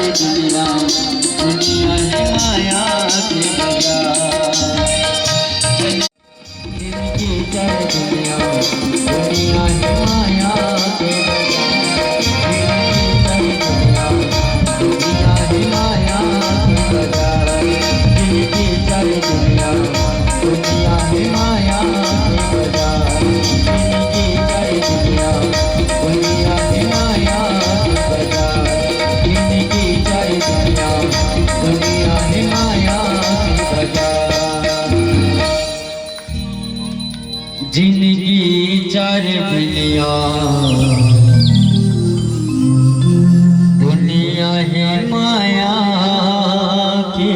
दुनिया, दुनिया है माया के बाजार। जिनकी चार दुनिया, दुनिया है माया के बाजार। दुनिया है माया के बाजार। जिनकी चार दुनिया, दुनिया है माया के बाजार। जिनकी चार दुनिया, दुनिया है माया के बाजार। जिनकी चार दुनिया, दुनिया है माया के बाजार। जिनकी चार दुनिया, दुनिया है माया के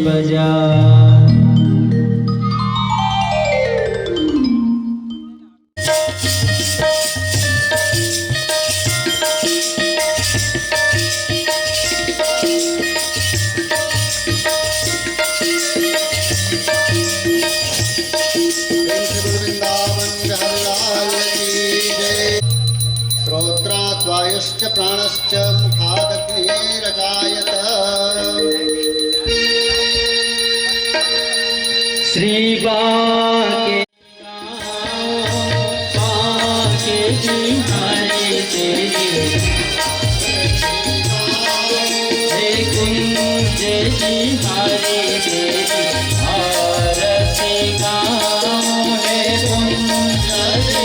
बाजार। श्रोत्राद्वायुश्च प्राणश्च मुखादग्निरजायत। श्री बाके जी हरे तेरे, हे कुंज जी हरे तेरे, आरती गाओ हे कुंज जी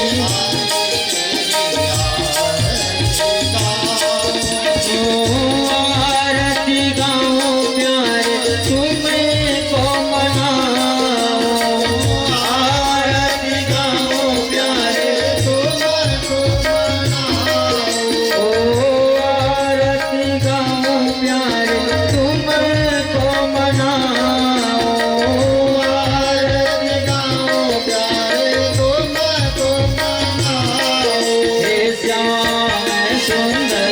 आरती गाओ प्यारे तुमको मनाओ। आरती गाओ प्यारे तुमको मनाओ। आरती गाओ प्यारे तुमको मनाओ। आरती गाओ प्यारे तुमको मनाओ। हे श्याम सुंदर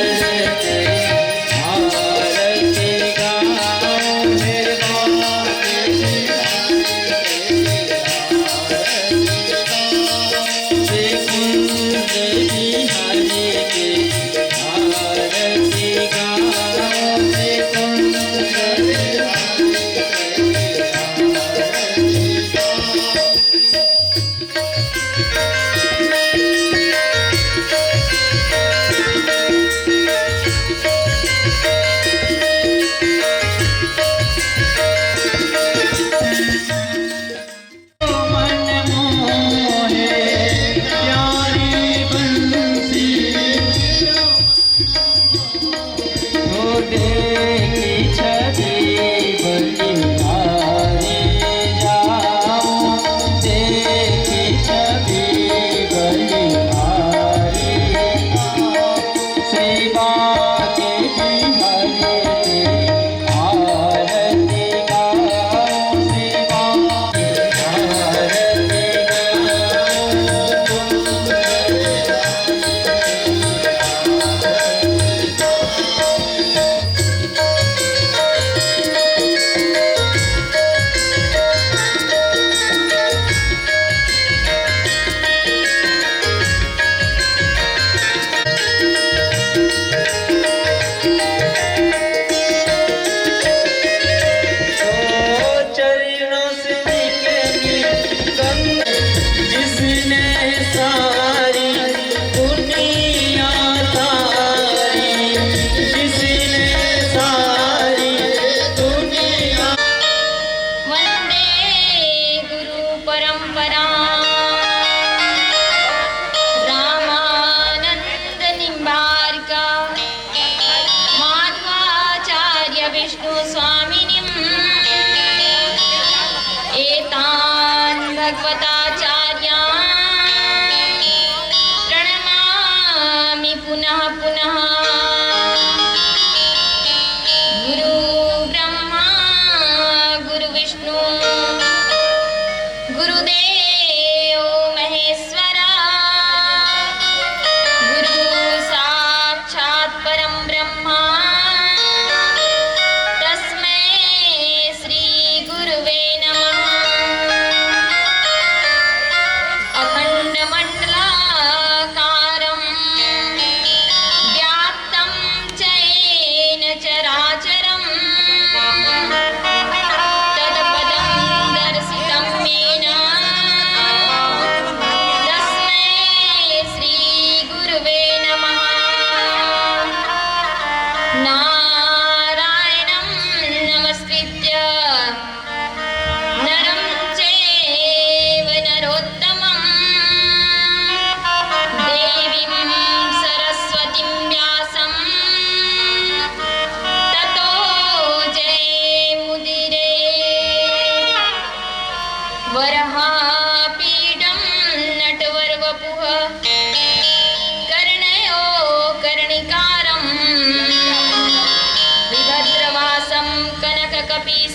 प्रणमामि पुनः पुनः। गुरु ब्रह्मा गुरु विष्णु गुरुदेव महेश्वरा, गुरु साक्षात् परं ब्रह्मा, तस्मै श्री गुरुवे नमः।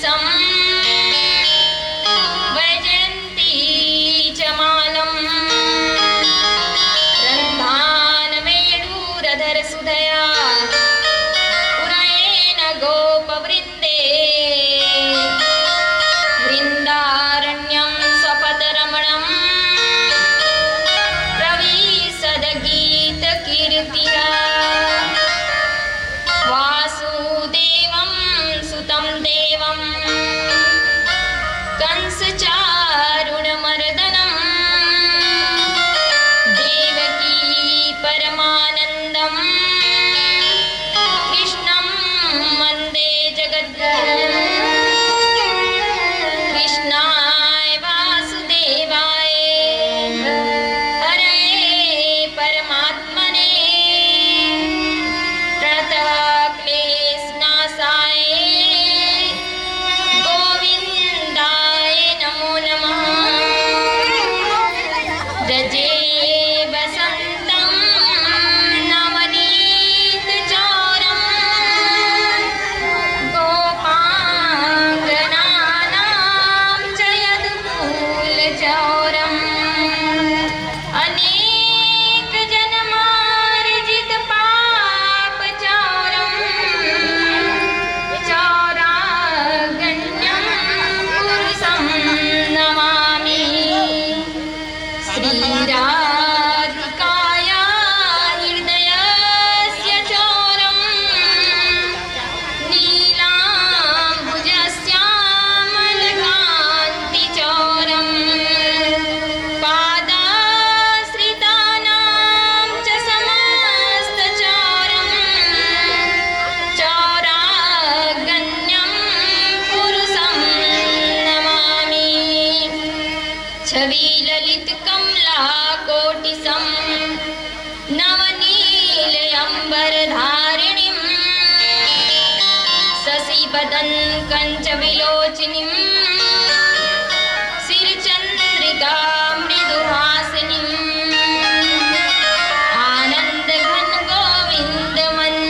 षं वैजयन्ती च मालम् रन्धानवेणुरधरसुधया पुरयेन गोपवृन्दे वृन्दारण्यं स्वपदरमणम् प्रविशदगीतकीर्त्या वासुदेवं सुतं देवं कंसचारुणमर्दनं देवकी परमानन्दं कृष्णं वन्दे जगद्गुरुं कृष्णाय वासुदेवाय हरे परमात्मने प्रणतक्लेशनाशाय गोविन्दाय नमो नमः व्रजे वसन्तं नवनीतचौरं गोपाङ्गनानां च यदुकूलचौरम् अनेकजन्मार्जितपापचौरं चौरागण्यं पुरुषं नमामि श्रीराधिकाया हृदयस्य चौरं नीलाम्बुजश्यामलकान्तिचौरं पादाश्रितानां च समस्तचौरं चौरागण्यं पुरुषं नमामि छविललितकमलाकोटिसं नवनीलयम्बरधारिणीं शशिवदनकञ्चविलोचनीं शिरचन्द्रिका मृदुहासिनीं आनन्दघन गोविन्दमन्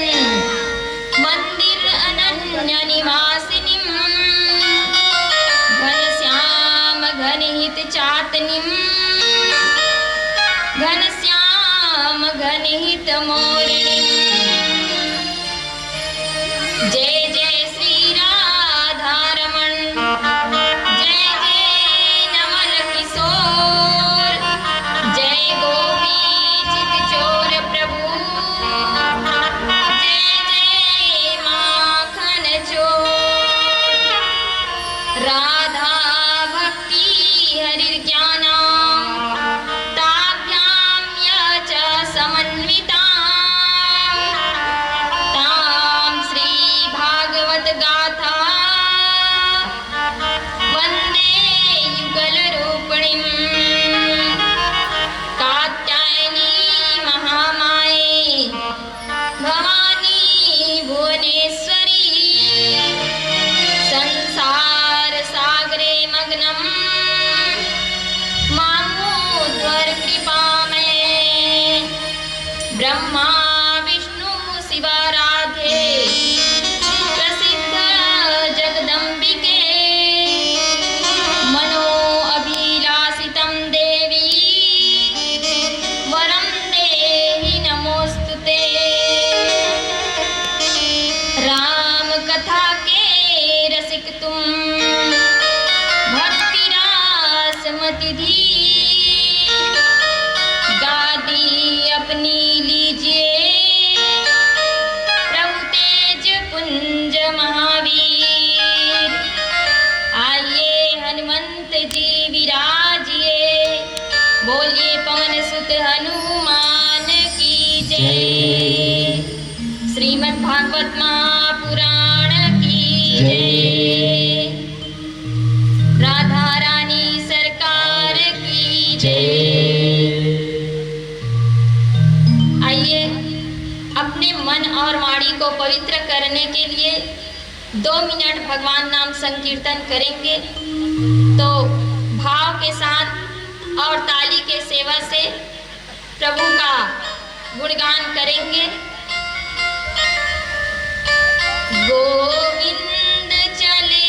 मन्दिर अनन्यनिवासिनीं घनश्याम घनहित चातनीं घनश्याम घनहित मोरणीं जय जय श्री राधारमण जय जय नवल किशोर जय गोपी चितचोर प्रभु जय जय माखन चोर राधा भक्ति हरिर्ज्ञानम् ताभ्यां च समन्विता तां श्री भागवत गाथा वन्दे युगलरूपिणीं कात्यायनी महामाये भवानी भुवनेश्वरी संसार सागरे मग्नं मामोद्वर कृपामये ब्रह्मा विष्णु शिवाराधे प्रसिद्ध जगदम्बिके मनो अभिलाषितं देवी वरं देहि नमोस्तुते राम कथा के रसिक तुम भक्ति रासमति धी गादी अपनी लीजिए प्रभु तेज पुंज महावीर आइए हनुमंत जी विराजिए बोलिए पवन सुत हनुमान की जय श्रीमद् भागवत महापुराण की जय राधा रानी सरकार की जय। आइए अपने मन और वाणी को पवित्र करने के लिए 2 मिनट भगवान नाम संकीर्तन करेंगे। तो भाव के साथ और ताली के सेवा से प्रभु का गुणगान करेंगे। गोविंद चले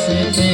बसते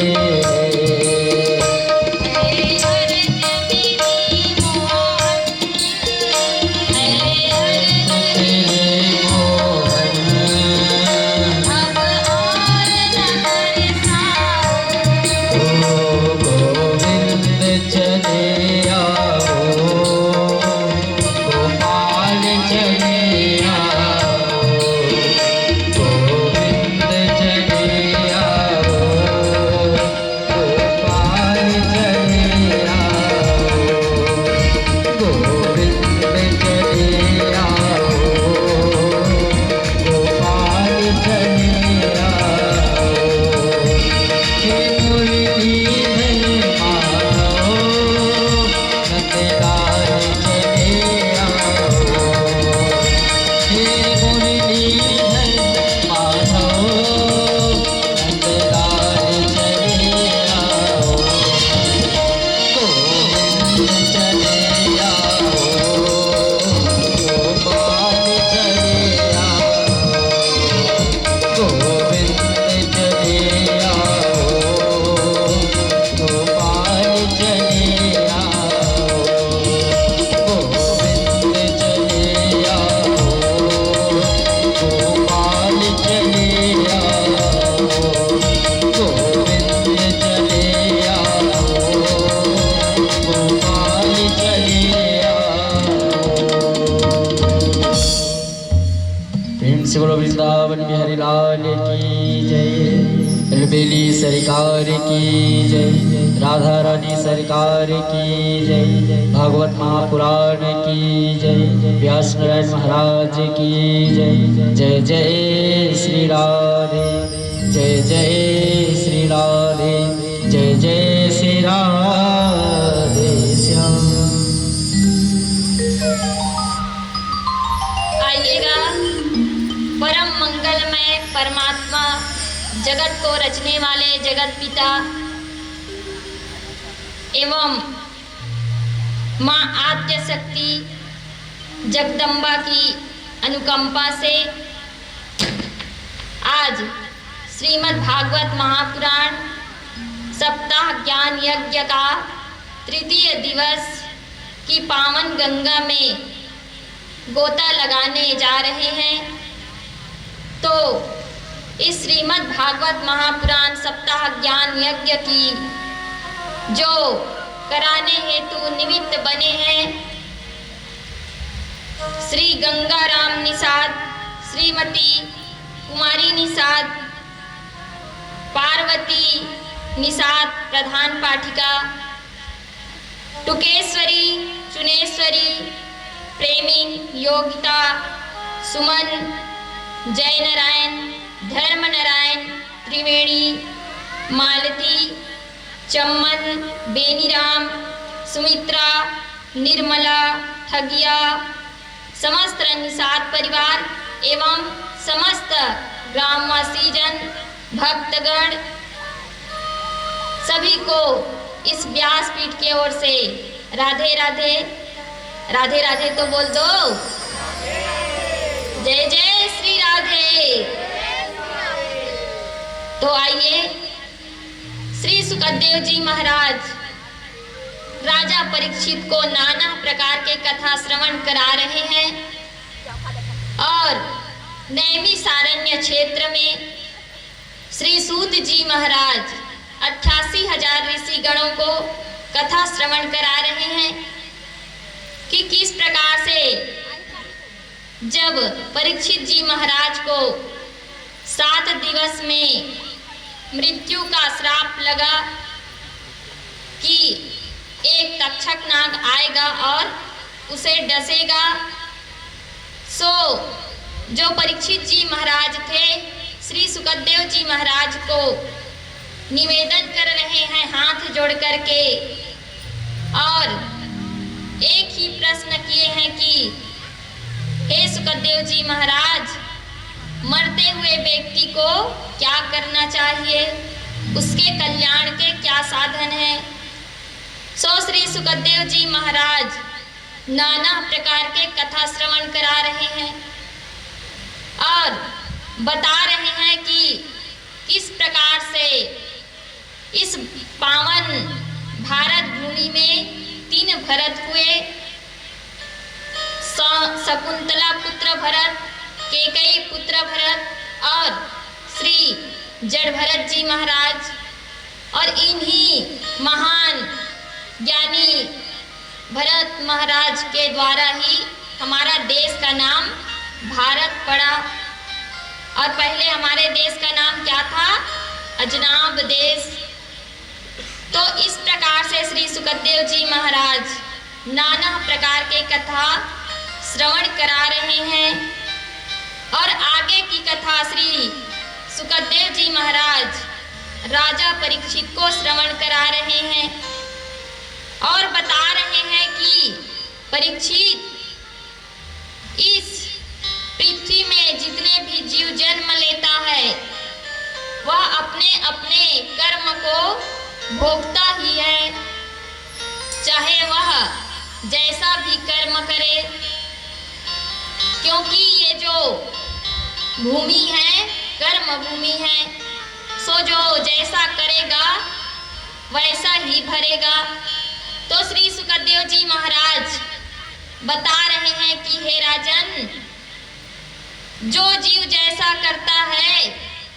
बोलो वृंदावन बिहारी लाल की जय, बेली सरकार की जय, राधा रानी सरकार की जय, भागवत महापुराण की जय, व्यास नारायण महाराज की जय। जय जय श्री राधे, जय जय श्री राधे, जय जय श्री राधे श्याम। आइएगा, परम मंगलमय परमात्मा, जगत को रचने वाले जगत पिता एवं माँ आद्य शक्ति जगदम्बा की अनुकंपा से आज श्रीमद् भागवत महापुराण सप्ताह ज्ञान यज्ञ का तृतीय दिवस की पावन गंगा में गोता लगाने जा रहे हैं। तो इस श्रीमद् भागवत महापुराण सप्ताह ज्ञान यज्ञ की जो कराने हेतु निमित्त बने हैं श्री गंगाराम निषाद, श्रीमती कुमारी निषाद, पार्वती निषाद प्रधान पाठिका, टुकेश्वरी, चुनेश्वरी, प्रेमी, योगिता, सुमन, जय नारायण, धर्म नारायण, त्रिवेणी, मालती, चम्मन, बेनीराम, सुमित्रा, निर्मला, ठगिया, समस्त निषाद परिवार एवं समस्त ग्रामवासी जन भक्तगण सभी को इस व्यासपीठ की ओर से राधे राधे। राधे राधे तो बोल दो, जय जय श्री राधे। तो आइए, श्री सुखदेव जी महाराज राजा परीक्षित को नाना प्रकार के कथा श्रवण करा रहे हैं और नैमिषारण्य क्षेत्र में श्री सूत जी महाराज 88,000 ऋषि गणों को कथा श्रवण करा रहे हैं कि किस प्रकार से जब परीक्षित जी महाराज को 7 दिवस में मृत्यु का श्राप लगा कि एक तक्षक नाग आएगा और उसे डसेगा, सो जो परीक्षित जी महाराज थे श्री सुखदेव जी महाराज को निवेदन कर रहे हैं हाथ जोड़ करके और एक ही प्रश्न किए हैं कि हे सुखदेव जी महाराज, मरते हुए व्यक्ति को क्या करना चाहिए, उसके कल्याण के क्या साधन हैं। सो श्री सुखदेव जी महाराज नाना प्रकार के कथा श्रवण करा रहे हैं और बता रहे हैं कि किस प्रकार से इस पावन भारत भूमि में 3 भरत हुए, शकुंतला पुत्र भरत, कैकेयी पुत्र भरत और श्री जड़ भरत जी महाराज। और इन्हीं महान ज्ञानी भरत महाराज के द्वारा ही हमारा देश का नाम भारत पड़ा। और पहले हमारे देश का नाम क्या था? अजनाब देश। तो इस प्रकार से श्री सुखदेव जी महाराज नाना प्रकार के कथा श्रवण करा रहे हैं। और आगे की कथा श्री सुखदेव जी महाराज राजा परीक्षित को श्रवण करा रहे हैं और बता रहे हैं कि परीक्षित, इस पृथ्वी में जितने भी जीव जन्म लेता है वह अपने अपने कर्म को भोगता ही है, चाहे वह जैसा भी कर्म करे। क्योंकि ये जो भूमि है कर्म भूमि है, सो जो जैसा करेगा वैसा ही भरेगा। तो श्री सुखदेव जी महाराज बता रहे हैं कि हे राजन, जो जीव जैसा करता है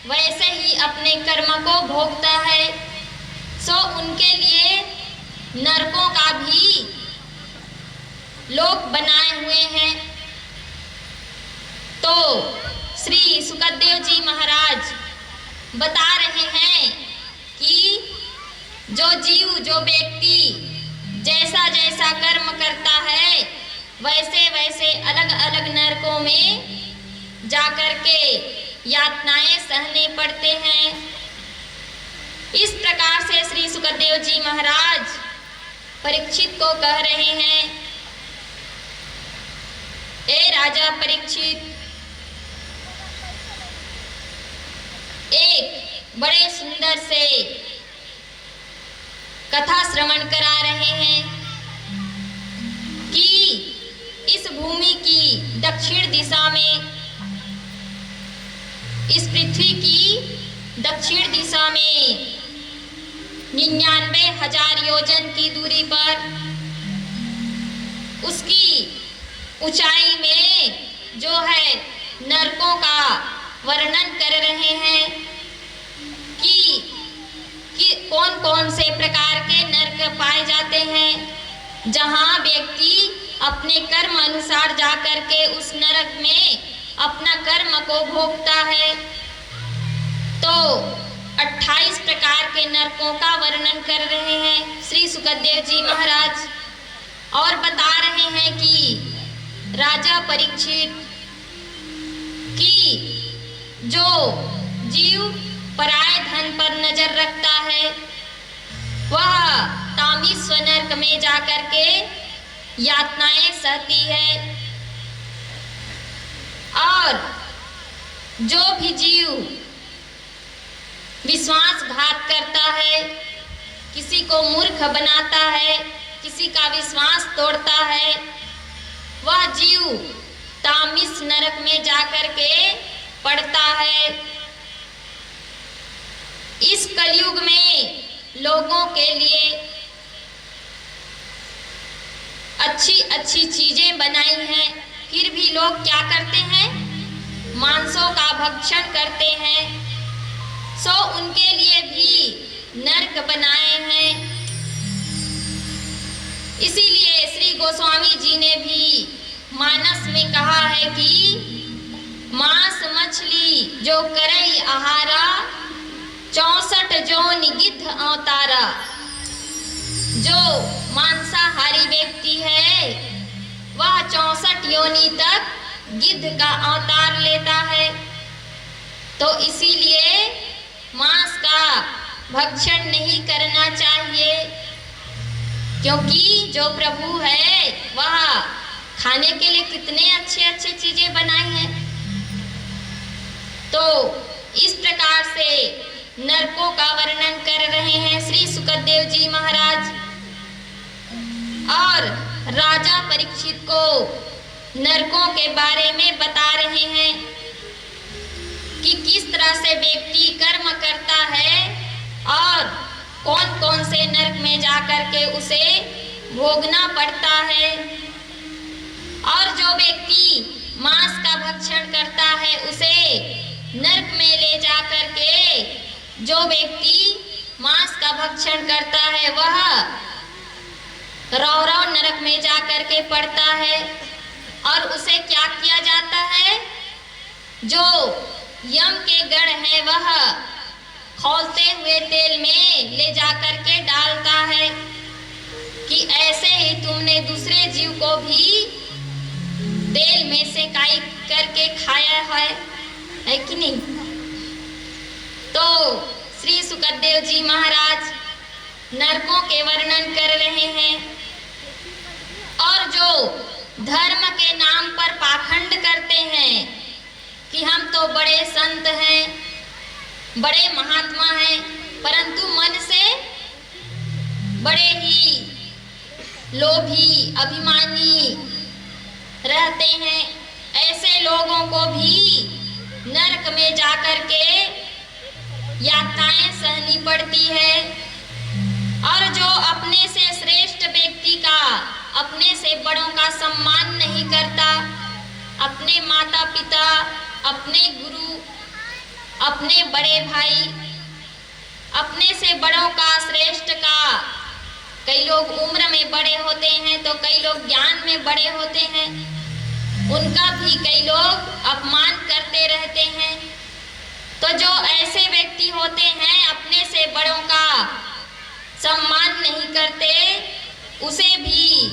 वैसे ही अपने कर्म को भोगता है, सो उनके लिए नरकों का भी लोक बनाए हुए हैं। तो श्री सुखदेव जी महाराज बता रहे हैं कि जो जीव, जो व्यक्ति जैसा जैसा कर्म करता है वैसे वैसे अलग अलग नरकों में जाकर के यातनाएं सहने पड़ते हैं। इस प्रकार से श्री सुखदेव जी महाराज परीक्षित को कह रहे हैं, ए राजा परीक्षित, एक बड़े सुंदर से कथा श्रवण करा रहे हैं कि इस भूमि की दक्षिण दिशा में, इस पृथ्वी की दक्षिण दिशा में 99,000 योजन की दूरी पर, उसकी ऊंचाई में जो है नरकों का वर्णन कर रहे हैं कि कौन कौन से प्रकार के नरक पाए जाते हैं, जहां व्यक्ति अपने कर्म अनुसार जाकर के उस नरक में अपना कर्म को भोगता है। तो 28 प्रकार के नरकों का वर्णन कर रहे हैं श्री सुखदेव जी महाराज और बता रहे हैं कि राजा परीक्षित की जो जीव पराये धन पर नजर रखता है वह तामिस्व नरक में जाकर के यातनाएं सहती है। और जो भी जीव विश्वासघात करता है, किसी को मूर्ख बनाता है, किसी का विश्वास तोड़ता है, वह जीव तामिस नरक में जाकर के पड़ता है। इस कलयुग में लोगों के लिए अच्छी अच्छी चीजें बनाई हैं, फिर भी लोग क्या करते हैं? मांसों का भक्षण करते हैं। सो उनके लिए भी नरक बनाए हैं। इसीलिए श्री गोस्वामी जी ने भी मानस में कहा है कि मांस मछली जो करई आहारा, 64 जोन गिद्ध अवतारा। जो मांसाहारी व्यक्ति है वह 64 योनि तक गिद्ध का अवतार लेता है। तो इसीलिए मांस का भक्षण नहीं करना चाहिए, क्योंकि जो प्रभु है वह खाने के लिए कितने अच्छे अच्छे चीजें बनाई हैं। तो इस प्रकार से नरकों का वर्णन कर रहे हैं श्री सुखदेव जी महाराज और राजा परीक्षित को नरकों के बारे में बता रहे हैं कि किस तरह से व्यक्ति कर्म करता है और कौन कौन से नरक में जाकर के उसे भोगना पड़ता है। और जो व्यक्ति मांस का भक्षण करता है उसे नरक में ले जाकर के, जो व्यक्ति मांस का भक्षण करता है वह रौरव नरक में जाकर के पड़ता है। और उसे क्या किया जाता है, जो यम के गण है वह खौलते हुए तेल में ले जाकर के डालता है कि ऐसे ही तुमने दूसरे जीव को भी तेल में से काई करके खाया है कि नहीं। तो श्री सुखदेव जी महाराज नरकों के वर्णन कर रहे हैं। और जो धर्म के नाम पर पाखंड करते हैं कि हम तो बड़े संत हैं, बड़े महात्मा हैं, परंतु मन से बड़े ही लोभी अभिमानी रहते हैं, ऐसे लोगों को भी नरक में जाकर के यातनाएं सहनी पड़ती है। और जो अपने से श्रेष्ठ व्यक्ति का, अपने से बड़ों का सम्मान नहीं करता, अपने माता पिता, अपने गुरु, अपने बड़े भाई, अपने से बड़ों का, श्रेष्ठ का, कई लोग उम्र में बड़े होते हैं तो कई लोग ज्ञान में बड़े होते हैं, उनका भी कई लोग अपमान करते रहते हैं। तो जो ऐसे व्यक्ति होते हैं अपने से बड़ों का सम्मान नहीं करते, उसे भी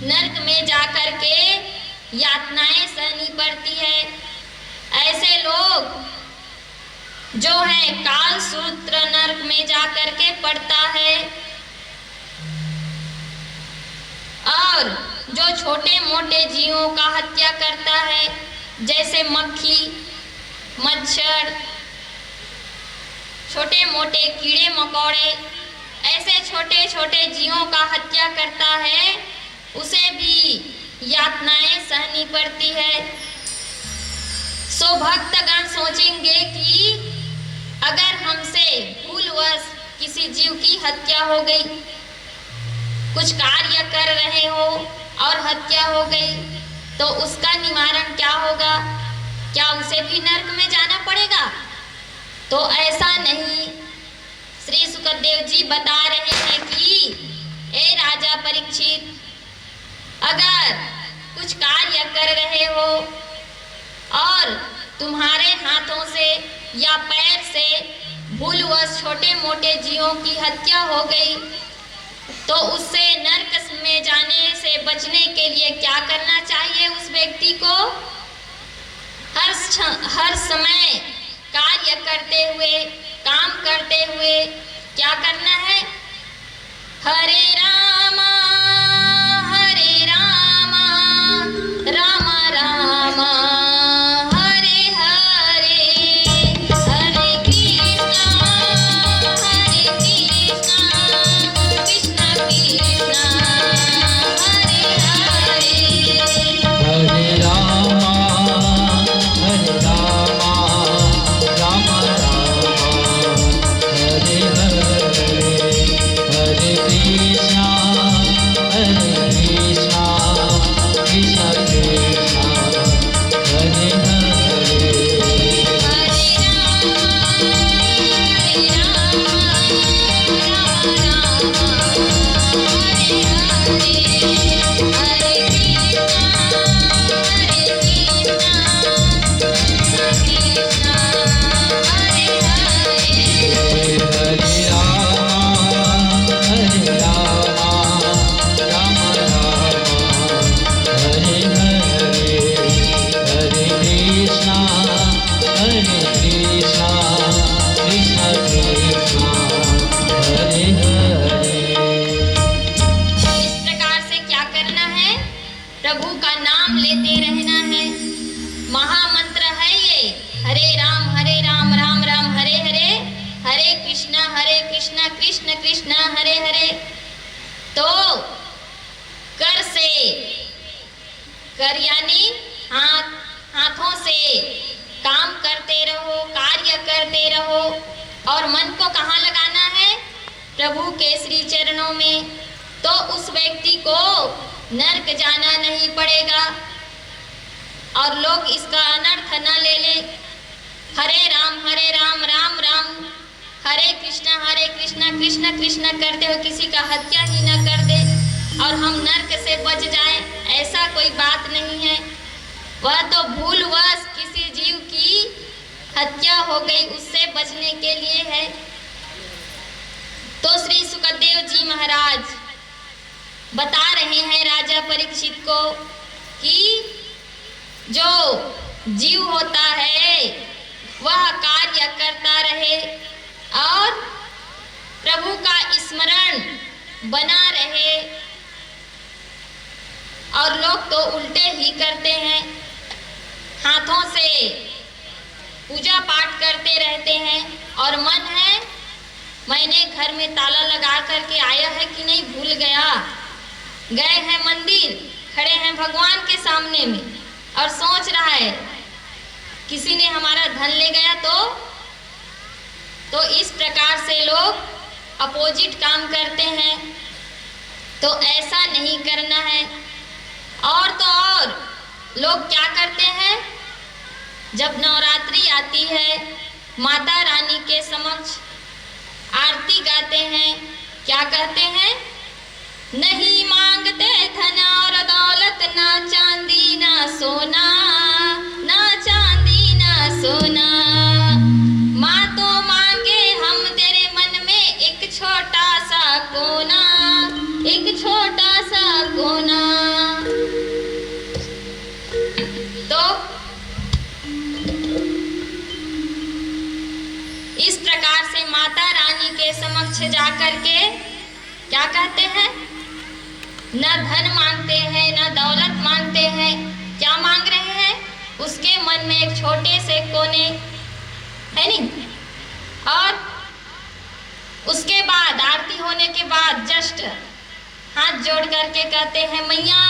नरक में जाकर के यातनाएं सहनी पड़ती है। ऐसे लोग जो है काल सूत्र नरक में जाकर के पड़ता है। और जो छोटे मोटे जीवों का हत्या करता है, जैसे मक्खी, मच्छर, छोटे मोटे कीड़े मकोड़े, ऐसे छोटे छोटे जीवों का हत्या करता है, उसे भी यातनाएं सहनी पड़ती है। सो भक्तगण सोचेंगे कि अगर हमसे भूलवश किसी जीव की हत्या हो गई, कुछ कार्य कर रहे हो और हत्या हो गई, तो उसका निवारण क्या होगा? क्या उसे भी नरक में जाना पड़ेगा? तो ऐसा नहीं। श्री सुखदेव जी बता रहे हैं कि ए राजा परीक्षित, अगर कुछ कार्य कर रहे हो और तुम्हारे हाथों से या पैर से भूलवश छोटे मोटे जीवों की हत्या हो गई, तो उससे नरक में जाने से बचने के लिए क्या करना चाहिए उस व्यक्ति को? हर समय कार्य करते हुए, काम करते हुए क्या करना है? हरे रामा राम राम हरे हरे, हरे कृष्णा कृष्ण कृष्ण हरे हरे, हरे रामा राम राम हरे हरे, हरे कृष्णा कृष्ण कृष्ण हरे हरे। प्रभु का नाम लेते रहना है। महामंत्र है ये, हरे राम राम राम हरे हरे, हरे कृष्ण कृष्ण कृष्ण हरे हरे। तो कर से, कर यानी हाथों से काम करते रहो, कार्य करते रहो। और मन को कहाँ लगाना है? प्रभु के श्री चरणों में, तो उस व्यक्ति को नरक जाना नहीं पड़ेगा और लोग इसका अनर्थ न ले ले। हरे राम राम राम हरे कृष्णा कृष्ण कृष्ण करते हो किसी का हत्या ही न कर दे और हम नरक से बच जाएं, ऐसा कोई बात नहीं है। वह तो भूलवश किसी जीव की हत्या हो गई, उससे बचने के लिए है। तो श्री सुखदेव जी महाराज बता रहे हैं राजा परीक्षित को कि जो जीव होता है वह कार्य करता रहे और प्रभु का स्मरण बना रहे, और लोग तो उल्टे ही करते हैं, हाथों से पूजा पाठ करते रहते हैं और मन है मैंने घर में ताला लगा करके आया है कि नहीं भूल गया, गए हैं मंदिर, खड़े हैं भगवान के सामने में और सोच रहा है किसी ने हमारा धन ले गया तो इस प्रकार से लोग अपोजिट काम करते हैं। तो ऐसा नहीं करना है। और तो और लोग क्या करते हैं, जब नवरात्रि आती है माता रानी के समक्ष आरती गाते हैं, क्या कहते हैं, नहीं मांगते धन और दौलत, ना चांदी ना सोना, ना चांदी ना सोना, माँ तो मांगे हम तेरे मन में एक छोटा सा कोना, एक छोटा सा कोना। तो इस प्रकार से माता रानी के समक्ष जाकर के क्या कहते हैं, न धन मांगते हैं न दौलत मांगते हैं, क्या मांग रहे हैं, उसके मन में एक छोटे से कोने है नहीं। और उसके बाद आरती होने के बाद जस्ट हाथ जोड़ करके कहते हैं मैया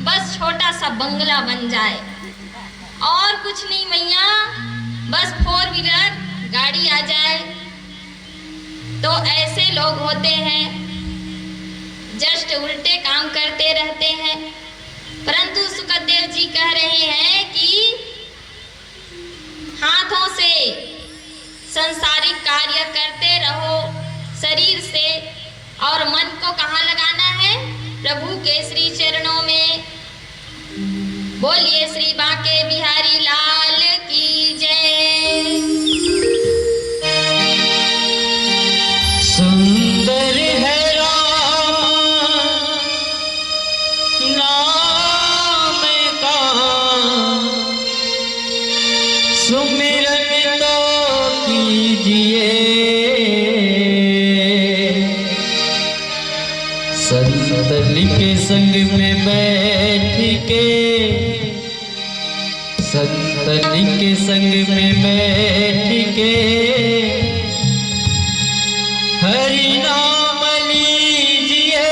बस छोटा सा बंगला बन जाए, और कुछ नहीं मैया, बस 4 व्हीलर गाड़ी आ जाए। तो ऐसे लोग होते हैं, जस्ट उल्टे काम करते रहते हैं। परंतु सुखदेव जी कह रहे हैं कि हाथों से संसारिक कार्य करते रहो शरीर से, और मन को कहाँ लगाना है, प्रभु के श्री चरणों में। बोलिए श्री बांके बिहारी लाल की जय। सुंदर है राम नाम का, सुमिरन तो कीजिए, संतन के संग में बैठ के, संतन के संग में बैठ के हरि नाम लीजिए,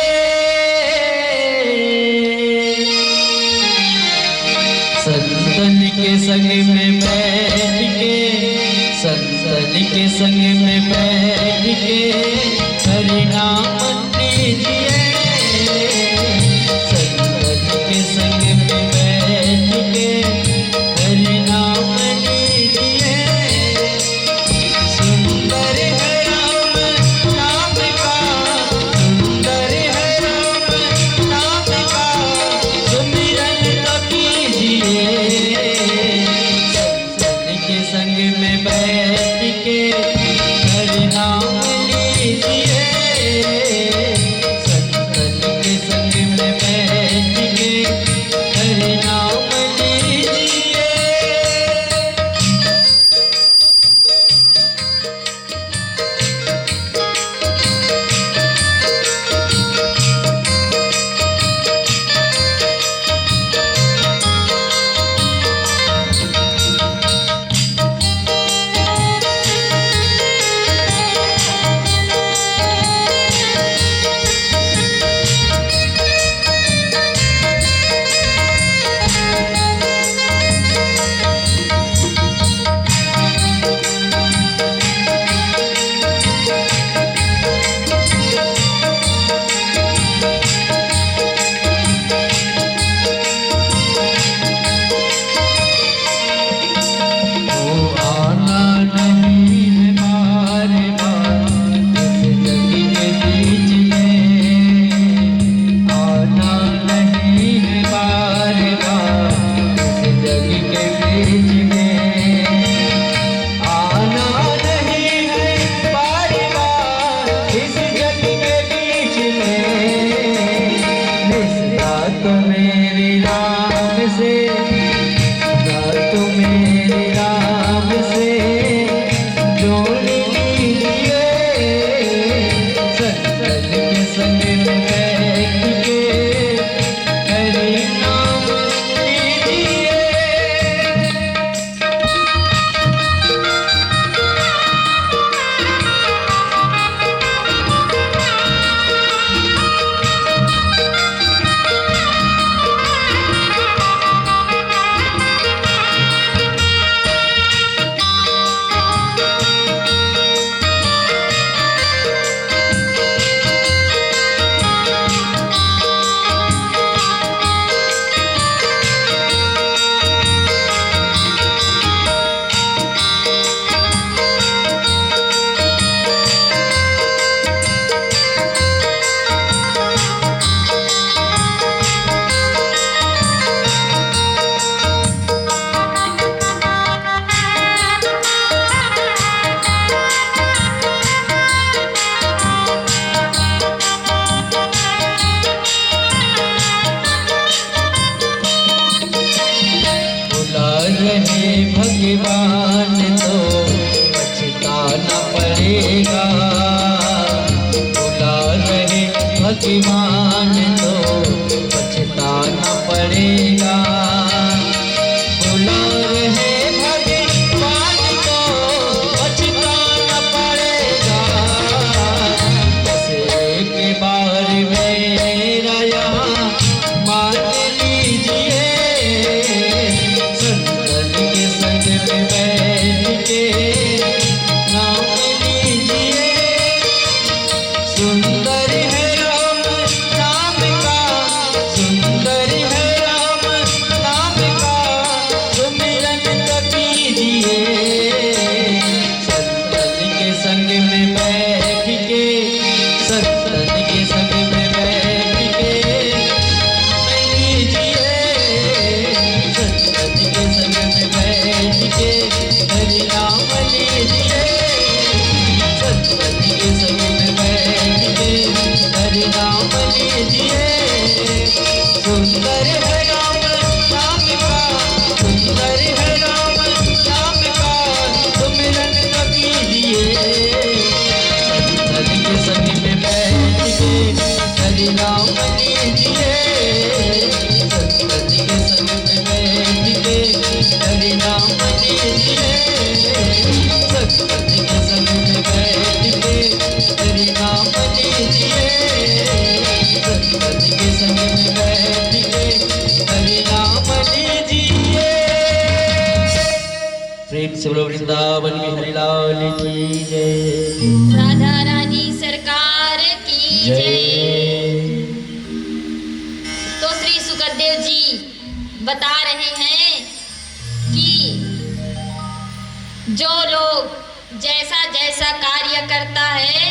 संतन के संग में बैठ के, संतन के संग में बैठ के हरि नाम लीजिए, संतन के संग में बैठ के हरि नाम लीजिए। सुंदर है राम नाम का, सुंदर है राम नाम का, सुमिरन तो कीजिए, हरि नाम लीजिए, सतसंग के संग में बैठ के हरि नाम लीजिए, सतसंग के संग में बैठ के हरि नाम लीजिए, सतसंग के संग में बैठ के हरि नाम लीजिए। प्रेम से बोलो वृंदावन में हरि लाल की जय। राधा रानी सरकार की जय। तो श्री सुखदेव जी बता रहे हैं कि जो लोग जैसा जैसा कार्य करता है,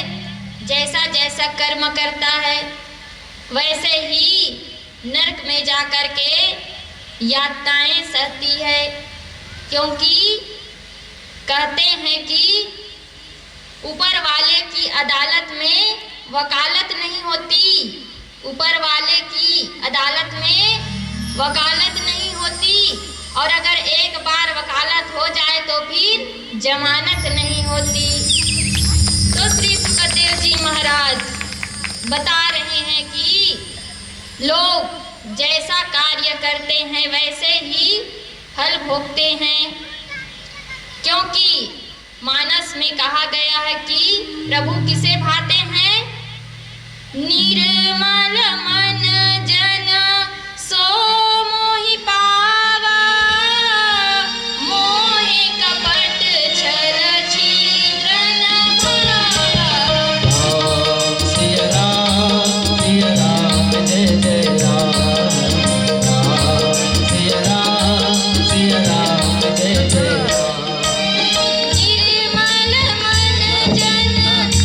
जैसा जैसा कर्म करता है, वैसे ही नरक में जाकर के यातनाएं सहती है। क्योंकि कहते हैं कि ऊपर वाले की अदालत में वकालत नहीं होती, ऊपर वाले की अदालत में वकालत नहीं होती, और अगर एक बार वकालत हो जाए तो फिर जमानत नहीं होती। तो श्री सुखदेव जी महाराज बता रहे हैं कि लोग जैसा कार्य करते हैं वैसे ही फल भोगते हैं। क्योंकि मानस में कहा गया है कि प्रभु किसे भाते हैं? निर्मल मन जन सो मोहि पावा, मोहे कपट छल छिद्र न भावा। राम सिया राम जय जय राम, राम सिया राम जय जय राम।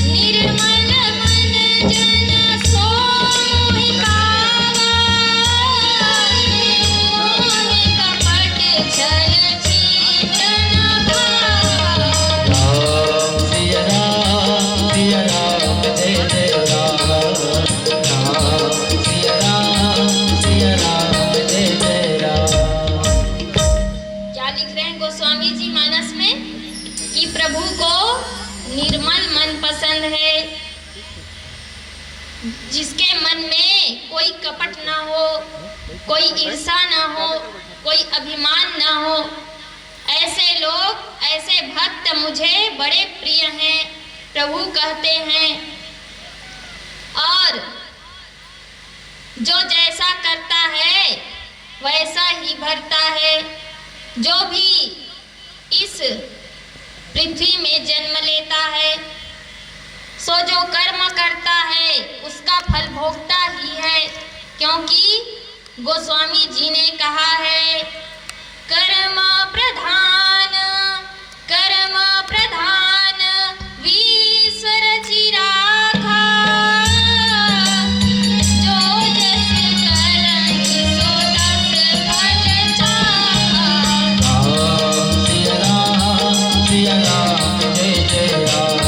निर्मल मन जन सो मोहि पावा, मोहे कपट छल छिद्र न भावा। राम सिया राम जय जय राम, राम सिया राम जय जय राम। क्या लिख रहे हैं गोस्वामी जी मानस में कि प्रभु को निर्मल मन पसंद है, जिसके मन में कोई कपट ना हो, कोई ईर्षा ना हो, कोई अभिमान ना हो। ऐसे लोग, ऐसे भक्त मुझे बड़े प्रिय हैं, प्रभु कहते हैं। और जो जैसा करता है वैसा ही भरता है। जो भी इस पृथ्वी में जन्म लेता है, सो जो कर्म करता है उसका फल भोगता ही है। क्योंकि गोस्वामी जी ने कहा है, कर्म प्रधान वीसर चिराखा, जो जस करहि सो तस फल चाखा। राम सिया राम जय जय राम,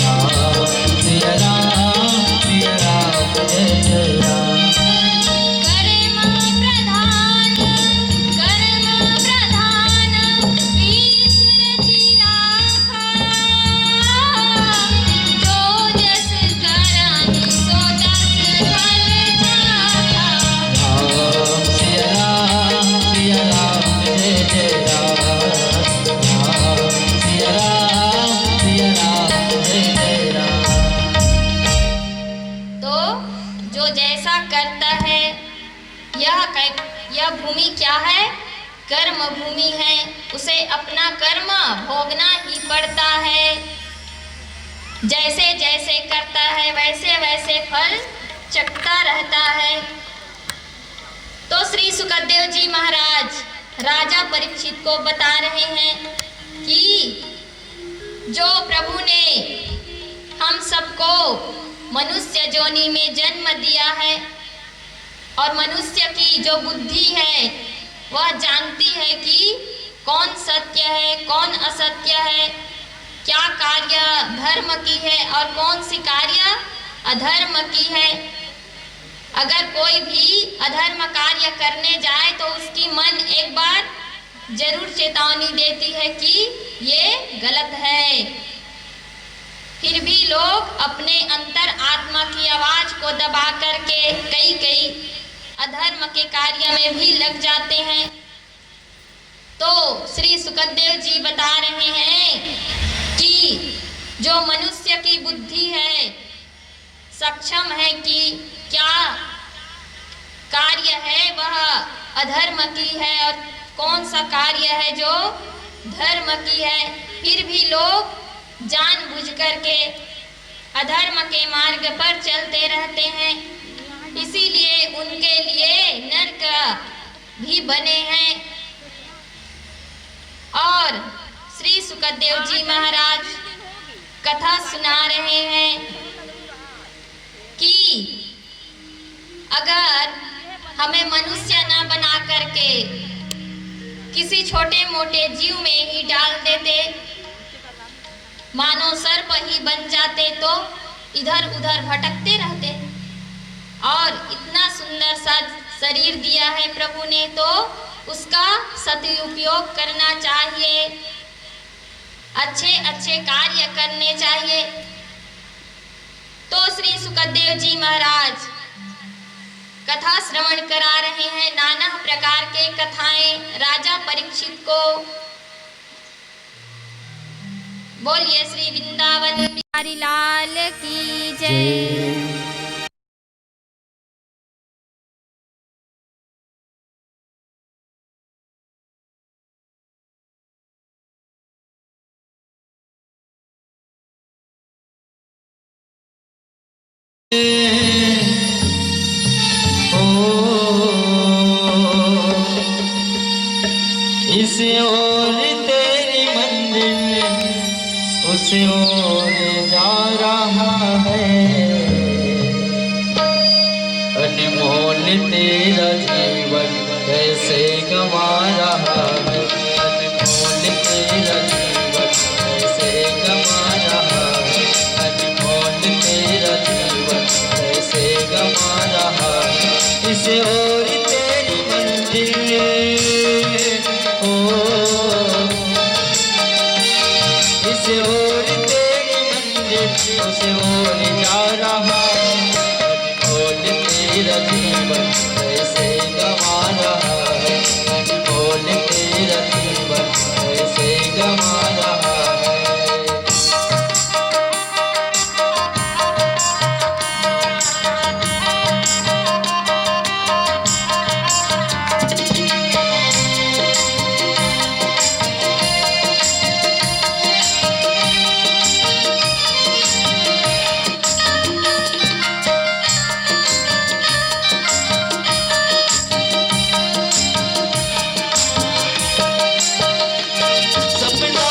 राम सिया राम जय जय राम। कर्म प्रधान वीसर चिराखा, जो जस करहि सो तस फल चाखा। राम सिया राम जय जय राम, राम सिया राम जय जय राम। तो जो जैसा करता है, यह भूमि क्या है? कर्म भूमि है। उसे अपना कर्म भोगना ही पड़ता है। जैसे जैसे करता है वैसे वैसे फल चखता रहता है। तो श्री सुखदेव जी महाराज राजा परीक्षित को बता रहे हैं कि जो प्रभु ने हम सबको मनुष्य योनि में जन्म दिया है, और मनुष्य की जो बुद्धि है वह जानती है कि कौन सत्य है, कौन असत्य है, क्या कार्य धर्म की है और कौन सी कार्य अधर्म की है। अगर कोई भी अधर्म कार्य करने जाए तो उसकी मन एक बार जरूर चेतावनी देती है कि ये गलत है। फिर भी लोग अपने अंतर आत्मा की आवाज को दबा करके कई अधर्म के कार्य में भी लग जाते हैं। तो श्री सुखदेव जी बता रहे हैं कि जो मनुष्य की बुद्धि है, सक्षम है कि क्या कार्य है वह अधर्म की है और कौन सा कार्य है जो धर्म की है, फिर भी लोग जानबूझ करके अधर्म के मार्ग पर चलते रहते हैं। इसीलिए उनके लिए नरक भी बने हैं। और श्री सुखदेव जी महाराज कथा सुना रहे हैं कि अगर हमें मनुष्य न बना करके किसी छोटे मोटे जीव में ही डाल देते, मानो सर्प ही बन जाते, तो इधर उधर भटकते रहते। और इतना सुंदर सा शरीर दिया है प्रभु ने, तो उसका सदुपयोग करना चाहिए, अच्छे अच्छे कार्य करने चाहिए। तो श्री सुखदेव जी महाराज कथा श्रवण करा रहे हैं, नाना प्रकार के कथाएं राजा परीक्षित को। बोलिए श्री वृंदावन बिहारी लाल की जय। इस ओर तेरी मंजिल उस ओर जा रहा है, अनमोल तेरा जीवन कैसे गंवा रहा है, अनमोल तेरा जीवन कैसे गंवा रहा है, अनमोल तेरा जीवन कैसे गंवा रहा है। इस ओर तेरी मंजिल इस ओर तेरी मंजिल उस ओर जा रहा है, अनमोल तेरा जीवन कैसे गंवा रहा है, अनमोल तेरा जीवन कैसे गंवा रहा है। सपना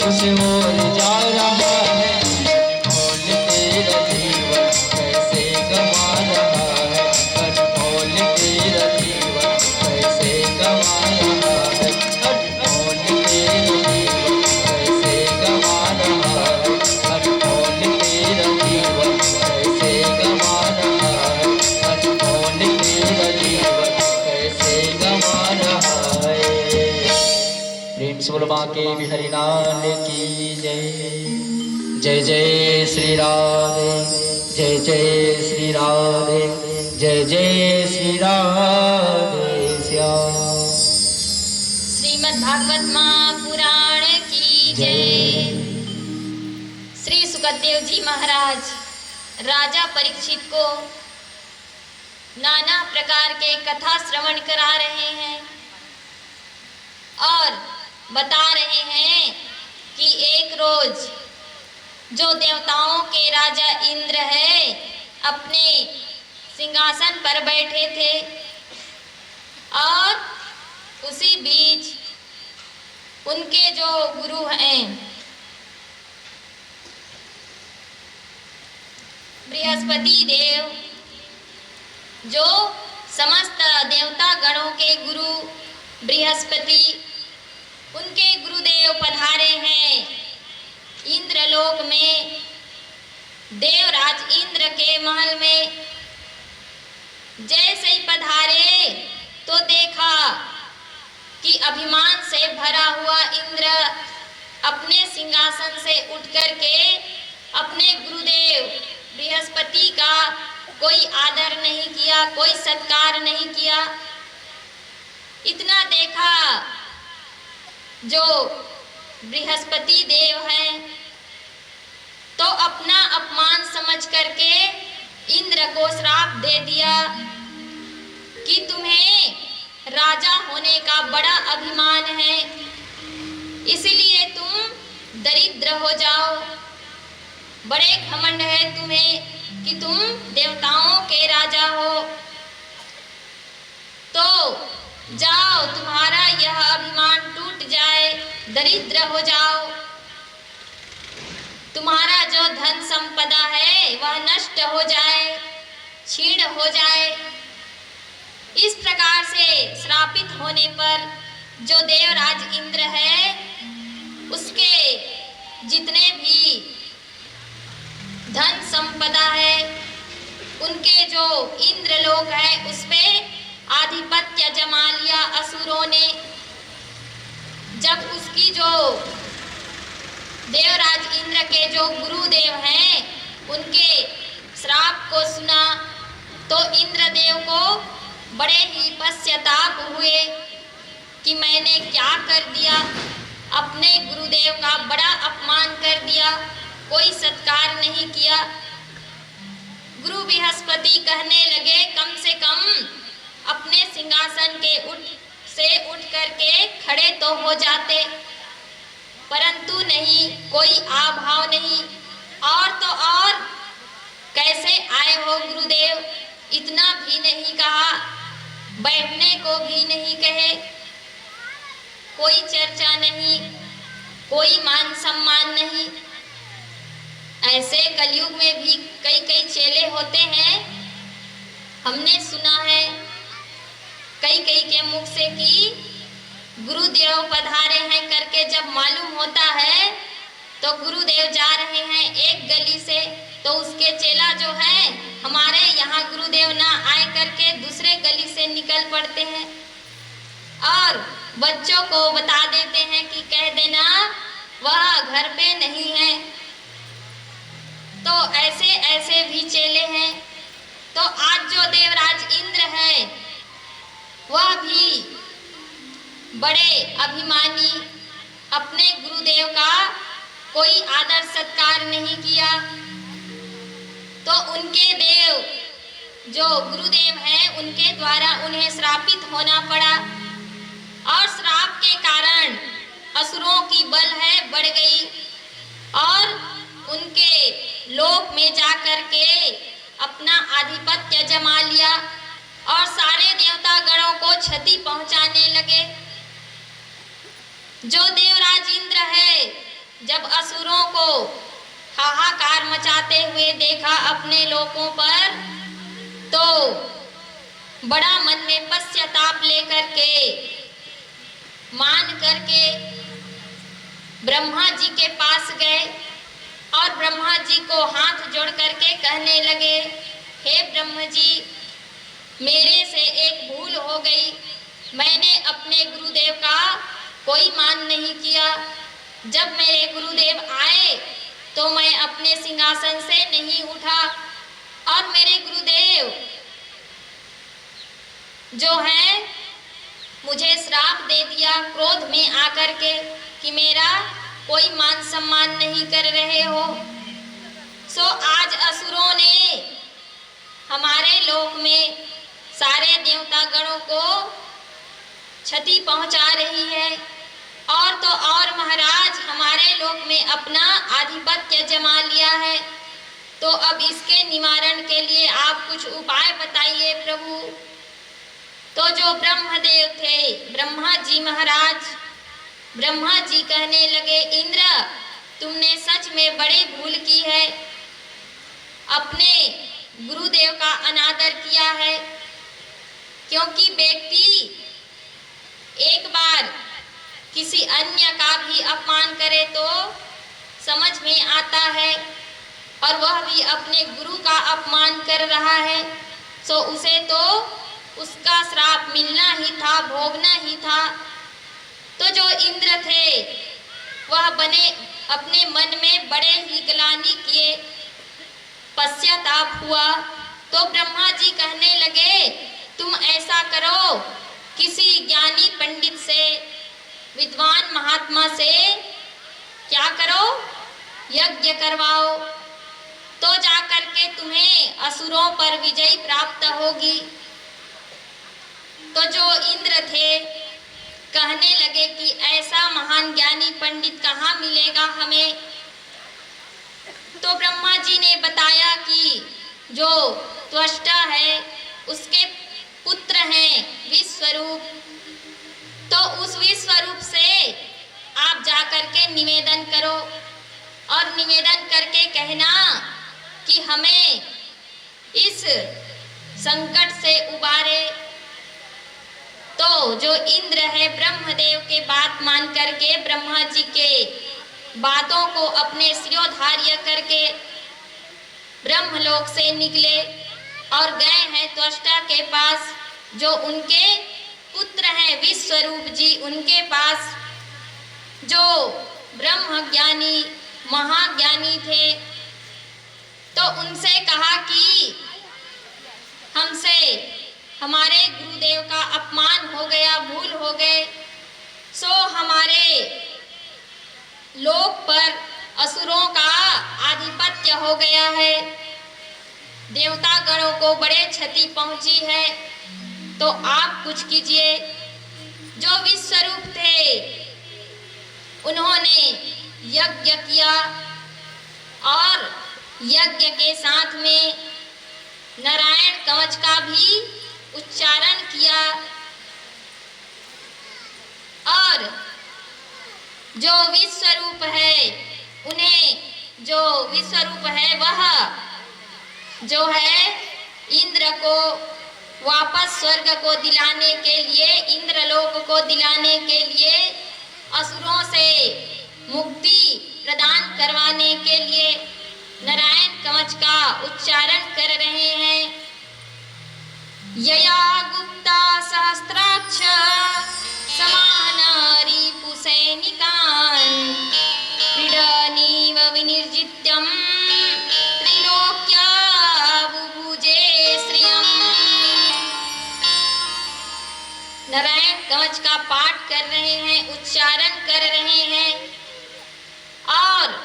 उस ओर जा रहा है, अनमोल तेरा जीवन कैसे गवा रहा है, अनमोल तेरा जीवन कैसे गवा रहा है, अनमोल तेरा जीवन कैसे गवा रहा है, अनमोल तेरा जीवन कैसे गवा रहा है, अनमोल तेरा जीवन कैसे गवा रहा है। प्रेम से बोलो माँ के बिहारी लाल की जय। जय जय श्री राधे, जय जय श्री राधे, जय जय श्री राधे श्याम। श्रीमद् भागवत महापुराण की जय। श्री सुखदेव जी महाराज राजा परीक्षित को नाना प्रकार के कथा श्रवण करा रहे हैं और बता रहे हैं कि एक रोज जो देवताओं के राजा इंद्र है अपने सिंहासन पर बैठे थे और उसी बीच उनके जो गुरु हैं बृहस्पति देव, जो समस्त देवता गणों के गुरु बृहस्पति, उनके गुरुदेव पधारे हैं इंद्रलोक में। देवराज इंद्र के महल में जैसे ही पधारे तो देखा कि अभिमान से भरा हुआ इंद्र अपने सिंहासन से उठ कर के अपने गुरुदेव बृहस्पति का कोई आदर नहीं किया, कोई सत्कार नहीं किया। इतना देखा जो बृहस्पति देव हैं तो अपना अपमान समझ करके इंद्र को श्राप दे दिया कि तुम्हें राजा होने का बड़ा अभिमान है, इसलिए तुम दरिद्र हो जाओ। बड़े घमंड है तुम्हें कि तुम देवताओं के राजा हो, तो जाओ तुम्हारा यह अभिमान टूट जाए, दरिद्र हो जाओ। तुम्हारा जो धन संपदा है वह नष्ट हो जाए, क्षीण हो जाए। इस प्रकार से श्रापित होने पर जो देवराज इंद्र है उसके जितने भी धन संपदा है, उनके जो इंद्रलोक है उस पे आधिपत्य जमा लिया असुरों ने। जब उसकी जो देवराज इंद्र के जो गुरुदेव हैं उनके श्राप को सुना तो इंद्रदेव को बड़े ही पश्चाताप हुए कि मैंने क्या कर दिया, अपने गुरुदेव का बड़ा अपमान कर दिया, कोई सत्कार नहीं किया। गुरु बृहस्पति कहने लगे कम से कम अपने सिंहासन के उठ करके खड़े तो हो जाते, परंतु नहीं, कोई आभाव नहीं। और तो और कैसे आए हो गुरुदेव, इतना भी नहीं कहा, बैठने को भी नहीं कहे, कोई चर्चा नहीं, कोई मान सम्मान नहीं। ऐसे कलयुग में भी कई कई चेले होते हैं, हमने सुना है कई कई के मुख से कि गुरुदेव पधारे हैं करके जब मालूम होता है तो गुरुदेव जा रहे हैं एक गली से तो उसके चेला जो है हमारे यहाँ गुरुदेव ना आए करके दूसरे गली से निकल पड़ते हैं और बच्चों को बता देते हैं कि कह देना वह घर पे नहीं है। तो ऐसे ऐसे भी चेले हैं। तो आज जो देवराज इंद्र है वह भी बड़े अभिमानी, अपने गुरुदेव का कोई आदर सत्कार नहीं किया, तो उनके देव जो गुरुदेव हैं उनके द्वारा उन्हें श्रापित होना पड़ा और श्राप के कारण असुरों की बल है बढ़ गई और उनके लोक में जाकर के अपना आधिपत्य जमा लिया और सारे देवता गणों को क्षति पहुंचाने लगे। जो देवराज इंद्र है जब असुरों को हाहाकार मचाते हुए देखा अपने लोगों पर, तो बड़ा मन में पश्चाताप लेकर के मान करके ब्रह्मा जी के पास गए और ब्रह्मा जी को हाथ जोड़ करके कहने लगे, हे ब्रह्म जी, मेरे से एक भूल हो गई। मैंने अपने गुरुदेव का कोई मान नहीं किया। जब मेरे गुरुदेव आए तो मैं अपने सिंहासन से नहीं उठा और मेरे गुरुदेव जो है मुझे श्राप दे दिया क्रोध में आकर के कि मेरा कोई मान सम्मान नहीं कर रहे हो। सो आज असुरों ने हमारे लोक में सारे देवता गणों को क्षति पहुंचा रही है, और तो और महाराज हमारे लोक में अपना आधिपत्य जमा लिया है। तो अब इसके निवारण के लिए आप कुछ उपाय बताइए प्रभु। तो जो ब्रह्मदेव थे, ब्रह्मा जी महाराज, ब्रह्मा जी कहने लगे, इंद्र, तुमने सच में बड़ी भूल की है, अपने गुरुदेव का अनादर किया है। क्योंकि व्यक्ति एक बार किसी अन्य का भी अपमान करे तो समझ में आता है, और वह भी अपने गुरु का अपमान कर रहा है, सो उसे तो उसका श्राप मिलना ही था, भोगना ही था। तो जो इंद्र थे वह बने अपने मन में बड़े ही ग्लानि किए, पश्चाताप हुआ। तो ब्रह्मा जी कहने लगे, तुम ऐसा करो, किसी ज्ञानी पंडित से, विद्वान महात्मा से क्या करो, यज्ञ करवाओ, तो जाकर के तुम्हें असुरों पर विजय प्राप्त होगी। तो जो इंद्र थे कहने लगे कि ऐसा महान ज्ञानी पंडित कहाँ मिलेगा हमें। तो ब्रह्मा जी ने बताया कि जो त्वष्टा है उसके पुत्र हैं विश्वरूप, तो उस विश्वरूप से आप जाकर के निवेदन करो और निवेदन करके कहना कि हमें इस संकट से उबारे। तो जो इंद्र है ब्रह्मदेव के बात मान करके ब्रह्मा जी के बातों को अपने शिरोधार्य करके ब्रह्मलोक से निकले और गए हैं त्वष्टा के पास, जो उनके पुत्र हैं विश्वरूप जी, उनके पास, जो ब्रह्म ज्ञानी महाज्ञानी थे। तो उनसे कहा कि हमसे हमारे गुरुदेव का अपमान हो गया, भूल हो गए, सो हमारे लोक पर असुरों का आधिपत्य हो गया है, देवता गणों को बड़े क्षति पहुंची है, तो आप कुछ कीजिए। जो विश्वरूप थे उन्होंने यज्ञ किया और यज्ञ के साथ में नारायण कवच का भी उच्चारण किया, और जो विश्वरूप है उन्हें, जो विश्वरूप है वह जो है इंद्र को वापस स्वर्ग को दिलाने के लिए, इंद्रलोक को दिलाने के लिए, असुरों से मुक्ति प्रदान करवाने के लिए नारायण कवच का उच्चारण कर रहे हैं। यया गुप्ता सहस्राक्ष समान रिपुसैनिकान् क्रीडनीव विनिर्जित्यं त्रिलोक्या बुभुजे श्रियम्। नारायण कवच का पाठ कर रहे हैं, उच्चारण कर रहे हैं, और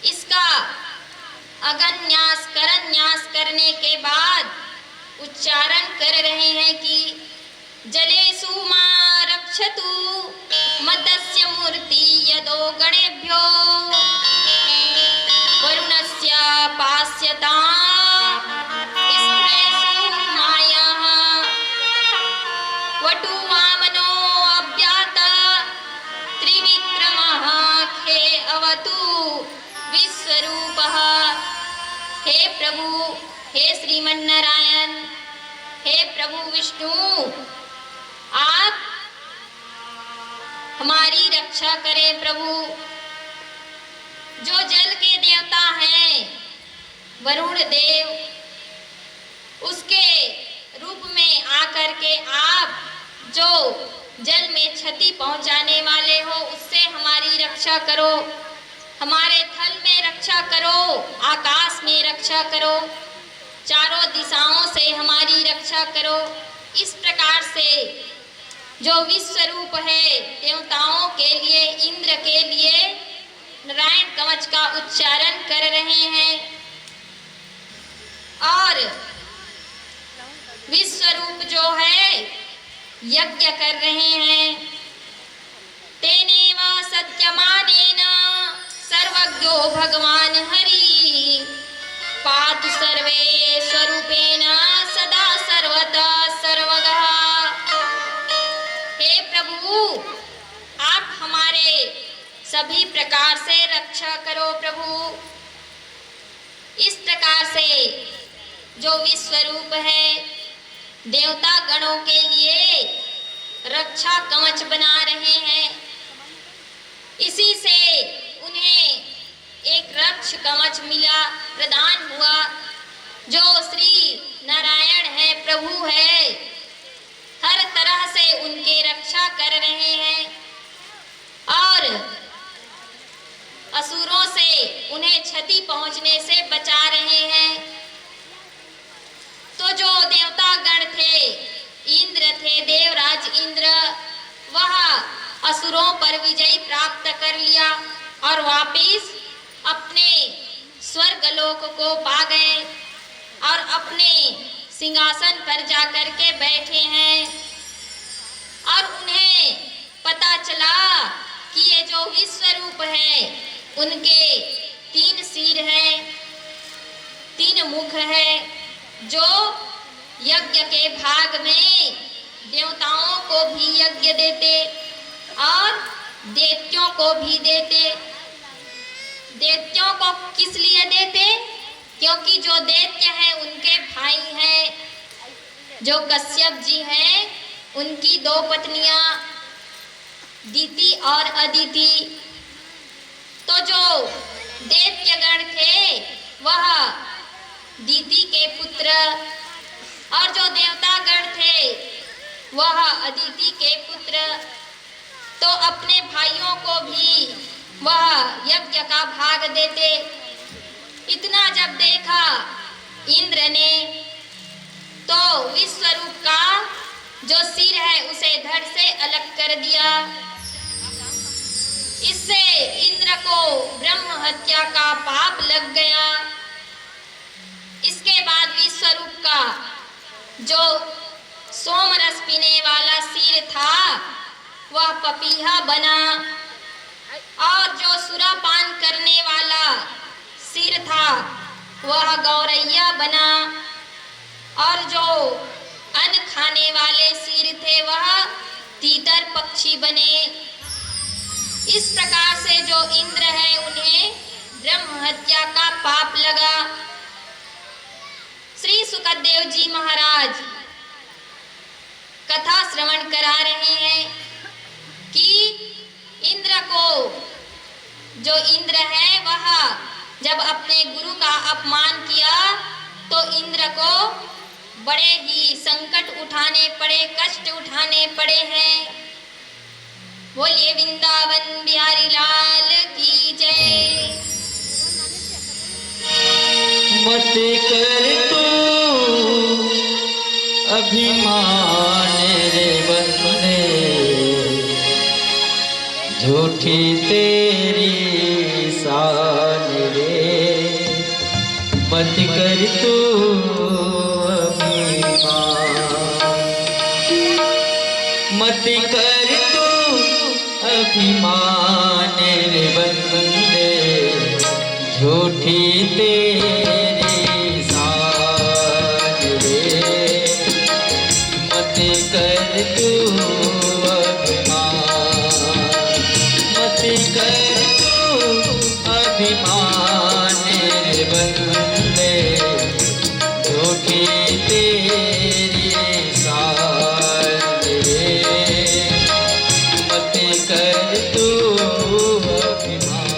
इसका अगन्यास करन्यास करने के बाद उच्चारण कर रहे हैं कि जलेषु मा रक्षतु मदस्य मूर्ति यदो गणेभ्यो वरुणस्य पास्यता स्त्रेषु मायाः वटु वामनो अव्यात त्रिविक्रमः नारायण, हे प्रभु विष्णु, आप हमारी रक्षा करें प्रभु। जो जल के देवता हैं वरुण देव, उसके रूप में आकर के आप जो जल में क्षति पहुंचाने वाले हो उससे हमारी रक्षा करो, हमारे थल में रक्षा करो, आकाश में रक्षा करो, चारों दिशाओं से हमारी रक्षा करो। इस प्रकार से जो विश्व रूप है देवताओं के लिए, इंद्र के लिए नारायण कवच का उच्चारण कर रहे हैं और विश्व रूप जो है यज्ञ कर रहे हैं। तेनेव सत्यमानेन सर्वज्ञो भगवान हरि, पातु सर्वे स्वरूपेण सदा सर्वदा सर्वगः। हे प्रभु, आप हमारे सभी प्रकार से रक्षा करो प्रभु। इस प्रकार से जो विश्व रूप है देवता गणों के लिए रक्षा कवच बना रहे हैं, इसी से उन्हें एक रक्ष कवच मिला, प्रदान हुआ, जो श्री नारायण है, प्रभु है, हर तरह से उनके रक्षा कर रहे हैं और असुरों से उन्हें क्षति पहुंचने से बचा रहे हैं। तो जो देवता गण थे, इंद्र थे, देवराज इंद्र, वह असुरों पर विजय प्राप्त कर लिया और वापिस अपने स्वर्गलोक को पा गए और अपने सिंहासन पर जाकर के बैठे हैं। और उन्हें पता चला कि ये जो विश्व रूप है उनके 3 सिर हैं, 3 मुख है, जो यज्ञ के भाग में देवताओं को भी यज्ञ देते और दैत्यों को भी देते। दैत्यों को किस लिए देते? क्योंकि जो दैत्य हैं उनके भाई हैं, जो कश्यप जी हैं उनकी 2 पत्नियां दीति और अदिति। तो जो दैत्यगण थे वह दीति के पुत्र और जो देवतागण थे वह अदिति के पुत्र। तो अपने भाइयों को भी वह यज्ञ का भाग देते। इतना जब देखा इंद्र ने तो विश्व रूप का जो सिर है उसे धड़ से अलग कर दिया। इससे इंद्र को ब्रह्म हत्या का पाप लग गया। इसके बाद विश्व रूप का जो सोम रस पीने वाला सिर था वह पपीहा बना और जो सुरापान करने वाला सिर था वह गौरैया बना और जो अन्न खाने वाले सिर थे वह तीतर पक्षी बने। इस प्रकार से जो इंद्र है उन्हें ब्रह्म हत्या का पाप लगा। श्री सुखदेव जी महाराज कथा श्रवण करा रहे हैं कि इंद्र को, जो इंद्र है वह जब अपने गुरु का अपमान किया तो इंद्र को बड़े ही संकट उठाने पड़े, कष्ट उठाने पड़े हैं। बोलिए वृंदावन बिहारी लाल की जय। मत कर तू अभिमान रे बंदे, झूठी तेरी शान रे। मत कर तू अभिमान, मत कर तू अभिमान रे बंदे, झूठी तेरी शान रे। मत कर तू अभिमान, मत कर तू अभिमान रे बंदे, झूठी तेरी शान रे, मत कर तू अभिमान।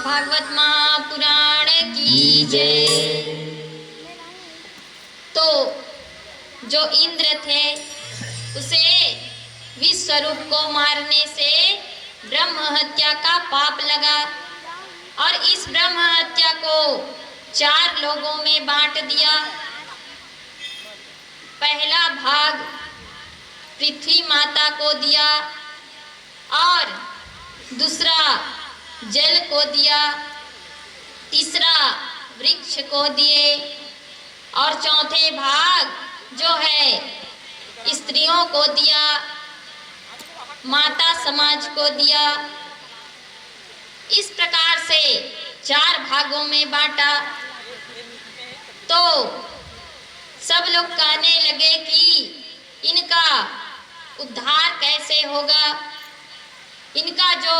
भागवत महापुराण की जय। तो जो इंद्र थे उसे विश्वरूप को मारने से ब्रह्म हत्या का पाप लगा और इस ब्रह्म हत्या को 4 लोगों में बांट दिया। पहला भाग पृथ्वी माता को दिया और दूसरा जल को दिया, तीसरा वृक्ष को दिए और चौथे भाग जो है स्त्रियों को दिया, माता समाज को दिया। इस प्रकार से 4 भागों में बांटा। तो सब लोग कहने लगे कि इनका उद्धार कैसे होगा, इनका जो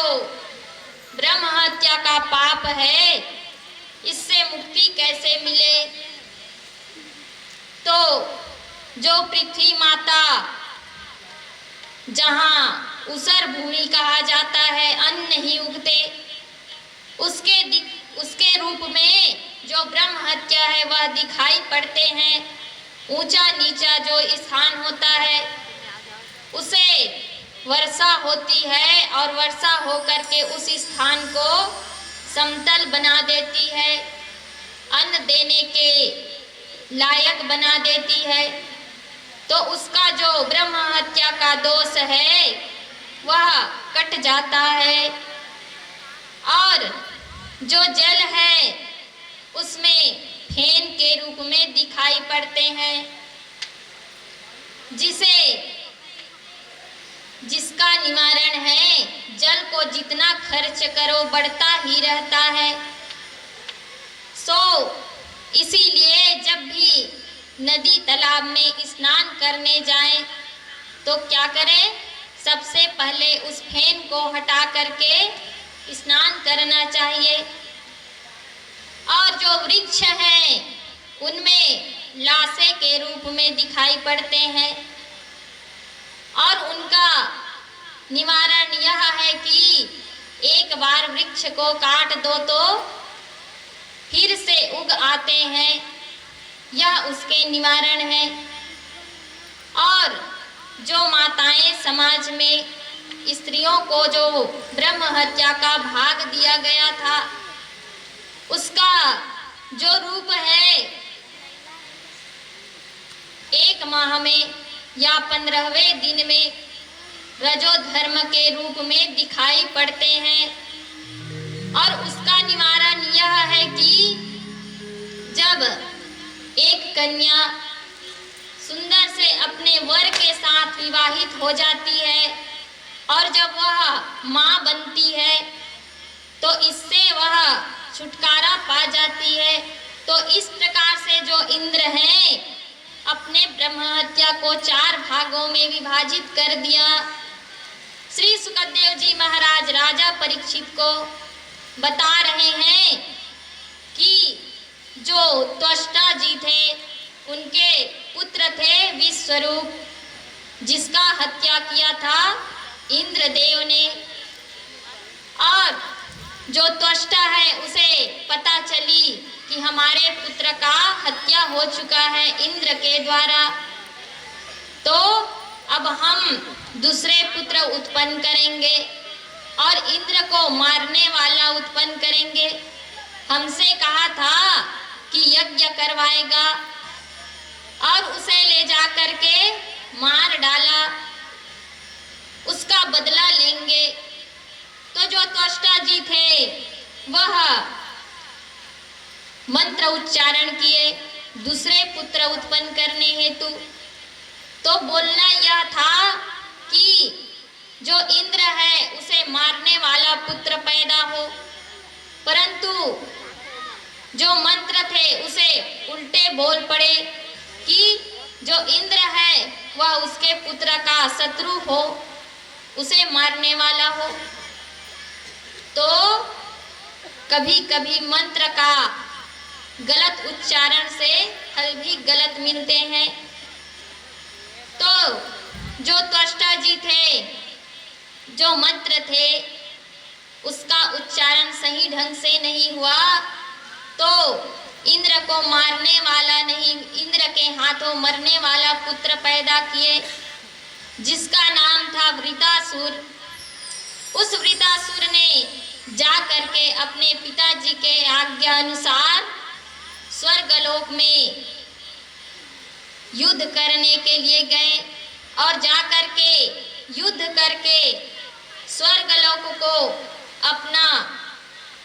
ब्रह्म हत्या का पाप है इससे मुक्ति कैसे मिले। तो जो पृथ्वी माता, जहाँ ऊसर भूमि कहा जाता है, अन्न नहीं उगते, उसके रूप में जो ब्रह्म हत्या है वह दिखाई पड़ते हैं। ऊंचा नीचा जो स्थान होता है उसे वर्षा होती है और वर्षा होकर के उस स्थान को समतल बना देती है, अन्न देने के लायक बना देती है। तो उसका जो ब्रह्म हत्या का दोष है वह कट जाता है। और जो जल है उसमें फेन के रूप में दिखाई पड़ते हैं, जिसका निवारण है। जल को जितना खर्च करो बढ़ता ही रहता है। सो इसीलिए जब भी नदी तालाब में स्नान करने जाएं तो क्या करें, सबसे पहले उस फेन को हटा करके स्नान करना चाहिए। और जो वृक्ष हैं उनमें लाशें के रूप में दिखाई पड़ते हैं और उनका निवारण यह है कि एक बार वृक्ष को काट दो तो फिर से उग आते हैं, यह उसके निवारण है। और जो माताएं समाज में स्त्रियों को जो ब्रह्म हत्या का भाग दिया गया था उसका जो रूप है 1 माह में या 15वें दिन में रजो धर्म के रूप में दिखाई पड़ते हैं। और उसका निवारण यह है कि जब एक कन्या सुंदर से अपने वर के साथ विवाहित हो जाती है और जब वह माँ बनती है तो इससे वह छुटकारा पा जाती है। तो इस प्रकार से जो इंद्र हैं अपने ब्रह्म हत्या को 4 भागों में विभाजित कर दिया। श्री सुखदेव जी महाराज राजा परीक्षित को बता रहे हैं कि जो त्वष्टा जी थे उनके पुत्र थे विश्वरूप, जिसका हत्या किया था इंद्रदेव ने। और जो त्वष्टा है उसे पता चली कि हमारे पुत्र का हत्या हो चुका है इंद्र के द्वारा, तो अब हम दूसरे पुत्र उत्पन्न करेंगे और इंद्र को मारने वाला उत्पन्न करेंगे। हमसे कहा था कि यज्ञ करवाएगा और उसे ले जा करके मार डाला, उसका बदला लेंगे। तो जो त्वष्टा जी थे वह मंत्र उच्चारण किए दूसरे पुत्र उत्पन्न करने हेतु। तो बोलना यह था कि जो इंद्र है उसे मारने वाला पुत्र पैदा हो, परंतु जो मंत्र थे उसे उल्टे बोल पड़े कि जो इंद्र है वह उसके पुत्र का शत्रु हो, उसे मारने वाला हो। तो कभी कभी मंत्र का गलत उच्चारण से फल भी गलत मिलते हैं। तो जो त्वष्टा जी थे, जो मंत्र थे उसका उच्चारण सही ढंग से नहीं हुआ तो इंद्र को मारने वाला नहीं, इंद्र के हाथों मरने वाला पुत्र पैदा किए जिसका नाम था वृतासुर। उस वृतासुर ने जा करके अपने पिताजी के आज्ञा अनुसार स्वर्गलोक में युद्ध करने के लिए गए और जा करके युद्ध करके स्वर्गलोक को अपना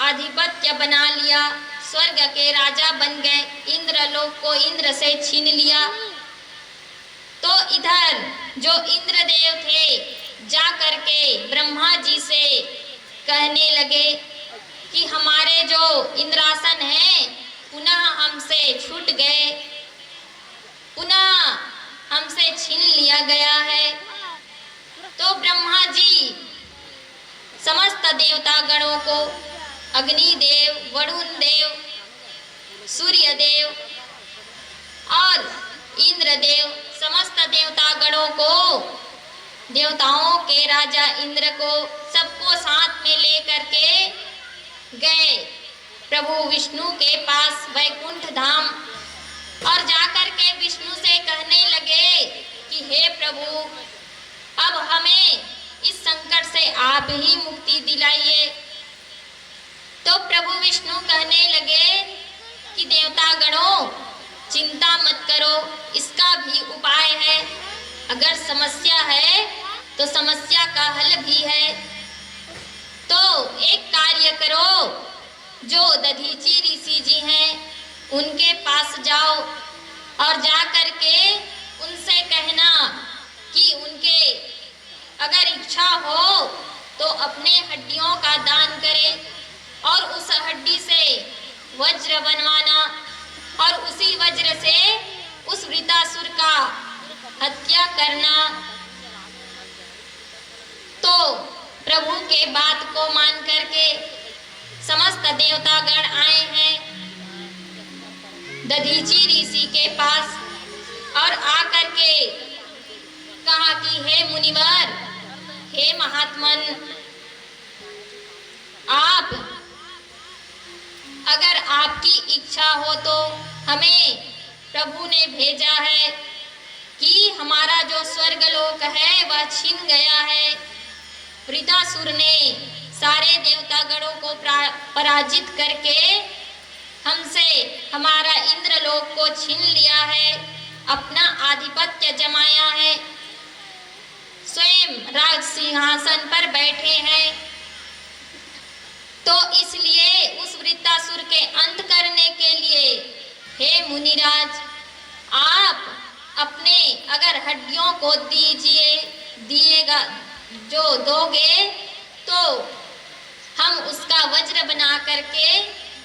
आधिपत्य बना लिया, स्वर्ग के राजा बन गए, इंद्रलोक को इंद्र से छीन लिया। तो इधर जो इंद्रदेव थे जा करके ब्रह्मा जी से कहने लगे गणों को अग्निदेव, वरुण देव, सूर्य देव और इंद्रदेव, समस्त देवता गणों को, देवताओं के राजा इंद्र को, सबको साथ में लेकर के गए प्रभु विष्णु के पास वैकुंठ धाम। और जाकर के विष्णु से कहने लगे कि हे प्रभु, अब हमें इस संकट से आप ही मुक्ति दिलाइए। तो प्रभु विष्णु कहने लगे कि देवता गणों, चिंता मत करो, इसका भी उपाय है। अगर समस्या है तो समस्या का हल भी है। तो एक कार्य करो, जो दधीची ऋषि जी हैं उनके पास जाओ और जा करके उनसे कहना कि उनके अगर इच्छा हो तो अपने हड्डियों का दान करें और उस हड्डी से वज्र बनवाना और उसी वज्र से उस वृतासुर का हत्या करना। तो प्रभु के बात को मान करके समस्त देवतागण आए हैं दधीची ऋषि के पास और आकर के कहा कि हे मुनिवर, हे महात्मन, आप अगर आपकी इच्छा हो तो हमें प्रभु ने भेजा है कि हमारा जो स्वर्गलोक है वह छिन गया है। वृतासुर ने सारे देवतागणों को पराजित करके हमसे हमारा इंद्रलोक को छीन लिया है, अपना आधिपत्य जमाया है, स्वयं राज सिंहासन पर बैठे हैं। तो इसलिए उस वृत्तासुर के अंत करने के लिए हे मुनिराज, आप अपने अगर हड्डियों को दिएगा जो दोगे तो हम उसका वज्र बना करके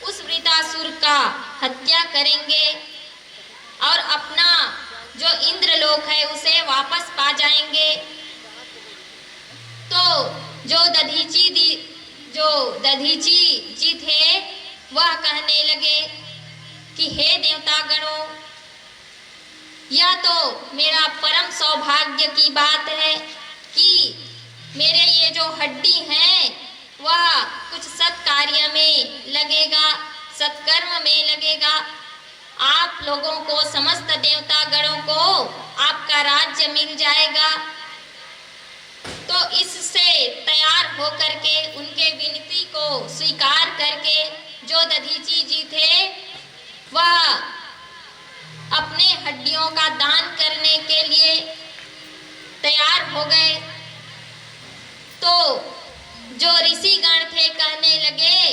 उस वृतासुर का हत्या करेंगे और अपना जो इंद्रलोक है उसे वापस पा जाएंगे। तो जो दधीची जी थे वह कहने लगे कि हे देवतागणों, यह तो मेरा परम सौभाग्य की बात है कि मेरे ये जो हड्डी हैं वह कुछ सत्कार्य में लगेगा, सत्कर्म में लगेगा। आप लोगों को, समस्त देवतागणों को आपका राज्य मिल जाएगा। तो इससे तैयार होकर के उनके विनती को स्वीकार करके जो दधीची जी थे वह अपने हड्डियों का दान करने के लिए तैयार हो गए। तो जो ऋषिगण थे कहने लगे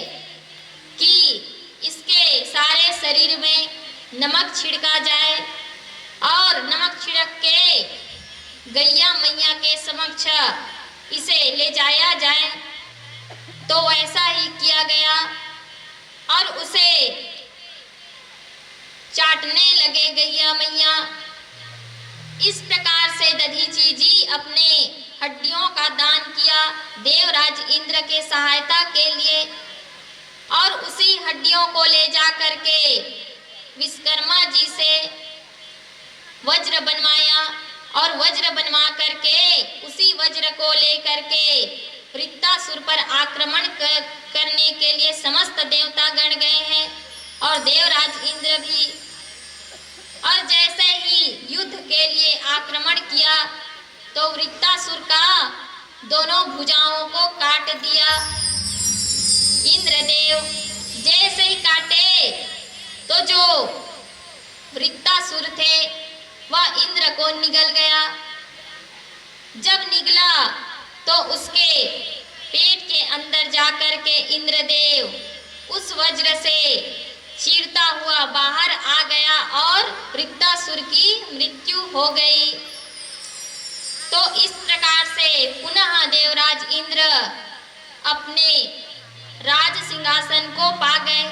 कि इसके सारे शरीर में नमक छिड़का जाए और नमक छिड़क के गैया मैया के समक्ष इसे ले जाया जाए। तो वैसा ही किया गया और उसे चाटने लगे गैया मैया। इस प्रकार से दधीची जी अपने हड्डियों का दान किया देवराज इंद्र के सहायता के लिए और उसी हड्डियों को ले जा करके विश्वकर्मा जी से वज्र बनवाया और वज्र बनवा करके उसी वज्र को लेकर के वृत्तासुर पर आक्रमण करने के लिए समस्त देवतागण गए हैं और देवराज इंद्र भी। और जैसे ही युद्ध के लिए आक्रमण किया तो वृत्तासुर का दोनों भुजाओं को काट दिया। इंद्रदेव जैसे ही काटे तो जो वृत्तासुर थे वह इंद्र को निगल गया। जब निगला तो उसके पेट के अंदर जाकर के इंद्रदेव उस वज्र से चीरता हुआ बाहर आ गया और वृत्तासुर की मृत्यु हो गई। तो इस प्रकार से पुनः देवराज इंद्र अपने राज सिंहासन को पा गए,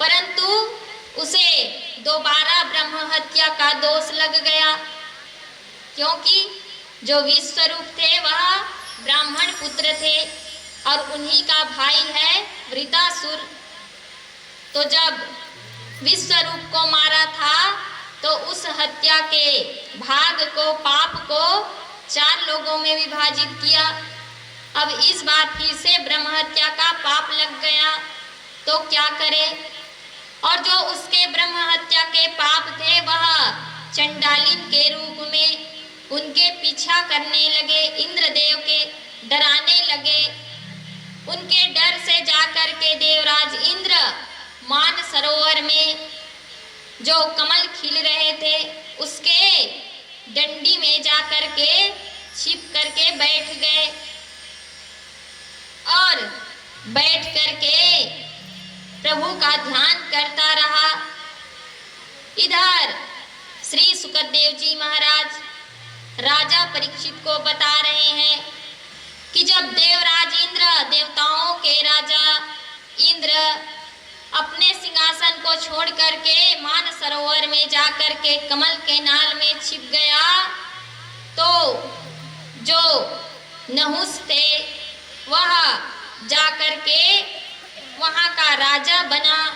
परंतु उसे दोबारा ब्रह्म हत्या का दोष लग गया, क्योंकि जो विश्वरूप थे वह ब्राह्मण पुत्र थे और उन्हीं का भाई है वृतासुर। तो जब विश्वरूप को मारा था तो उस हत्या के भाग को, पाप को 4 लोगों में विभाजित किया। अब इस बार फिर से ब्रह्म हत्या का पाप लग गया तो क्या करे। और जो उसके ब्रह्म हत्या के पाप थे वह चंडालिन के रूप में उनके पीछा करने लगे, इंद्रदेव के डराने लगे। उनके डर से जाकर के देवराज इंद्र मान सरोवर में जो कमल खिल रहे थे उसके डंडी में जाकर के छिप करके बैठ गए और बैठ करके प्रभु का ध्यान करता रहा। इधर श्री सुखदेव जी महाराज राजा परीक्षित को बता रहे हैं कि जब देवराज इंद्र, देवताओं के राजा इंद्र अपने सिंहासन को छोड़ करके मान सरोवर में जाकर के कमल के नाल में छिप गया तो जो नहुस थे वह जाकर के वहां का राजा बना।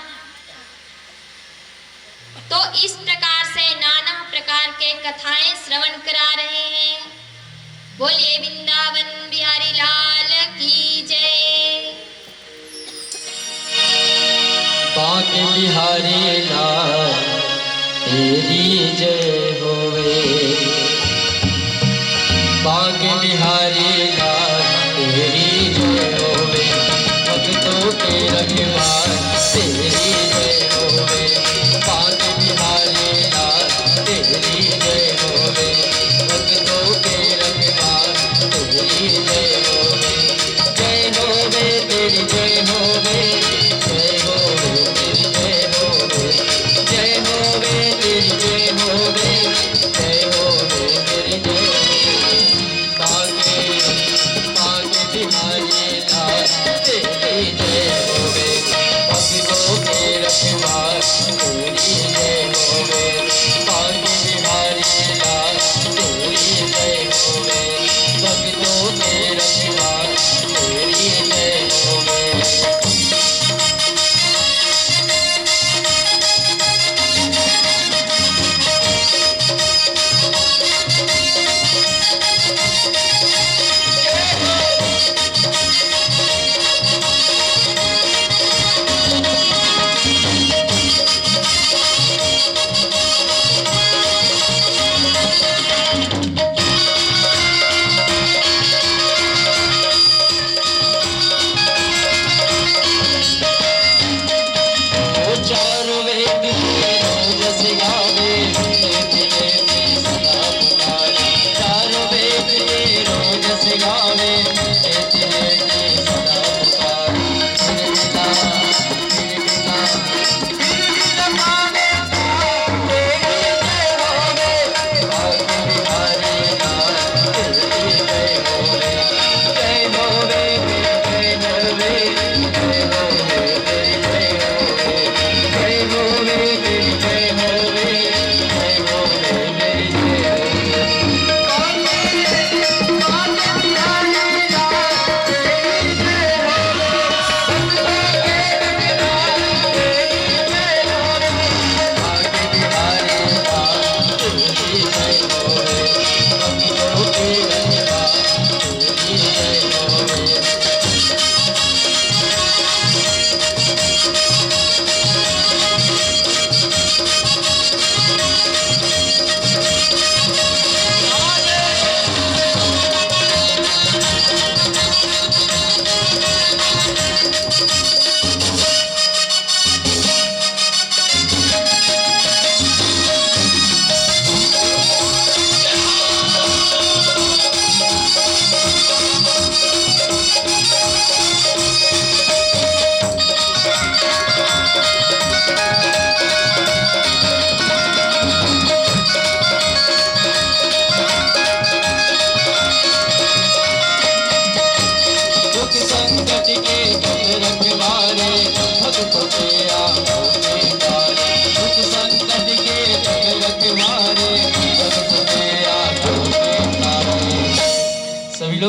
तो इस प्रकार से नाना प्रकार के कथाएं श्रवण करा रहे हैं। बोलिए वृंदावन बिहारी लाल की जय। बांके बिहारी लाल तेरी जय होवे, बांके बिहारी लाल तेरी जय होवे, भक्तों के रखवार तेरी जय होवे, बांके बिहारी लाल तेरी जय होवे, भक्तों के रखवार तेरी जय होवे, जय होवे तेरी जय होवे, जय होवे तेरी जय होवे, जय होवे तेरी जय होवे, जय होवे तेरी जय होवे, बांके बिहारी लाल तेरी जय होवे।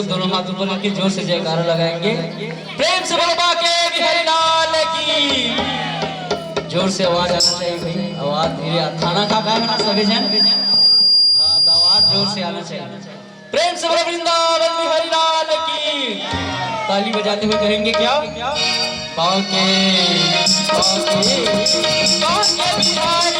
लोग दोनों हाथ ऊपर करके जोर से जयकारा लगाएंगे। प्रेम से बोलो बाके बिहारी लाल की। जोर से आवाज आना चाहिए भाई, आवाज धीरे। खाना खा पाए ना सभी जन, हाँ आवाज जोर से आना चाहिए। प्रेम से बोलो वृंदावन बिहारी लाल की। ताली बजाते हुए कहेंगे क्या? बाके बाके बाके बिहारी लाल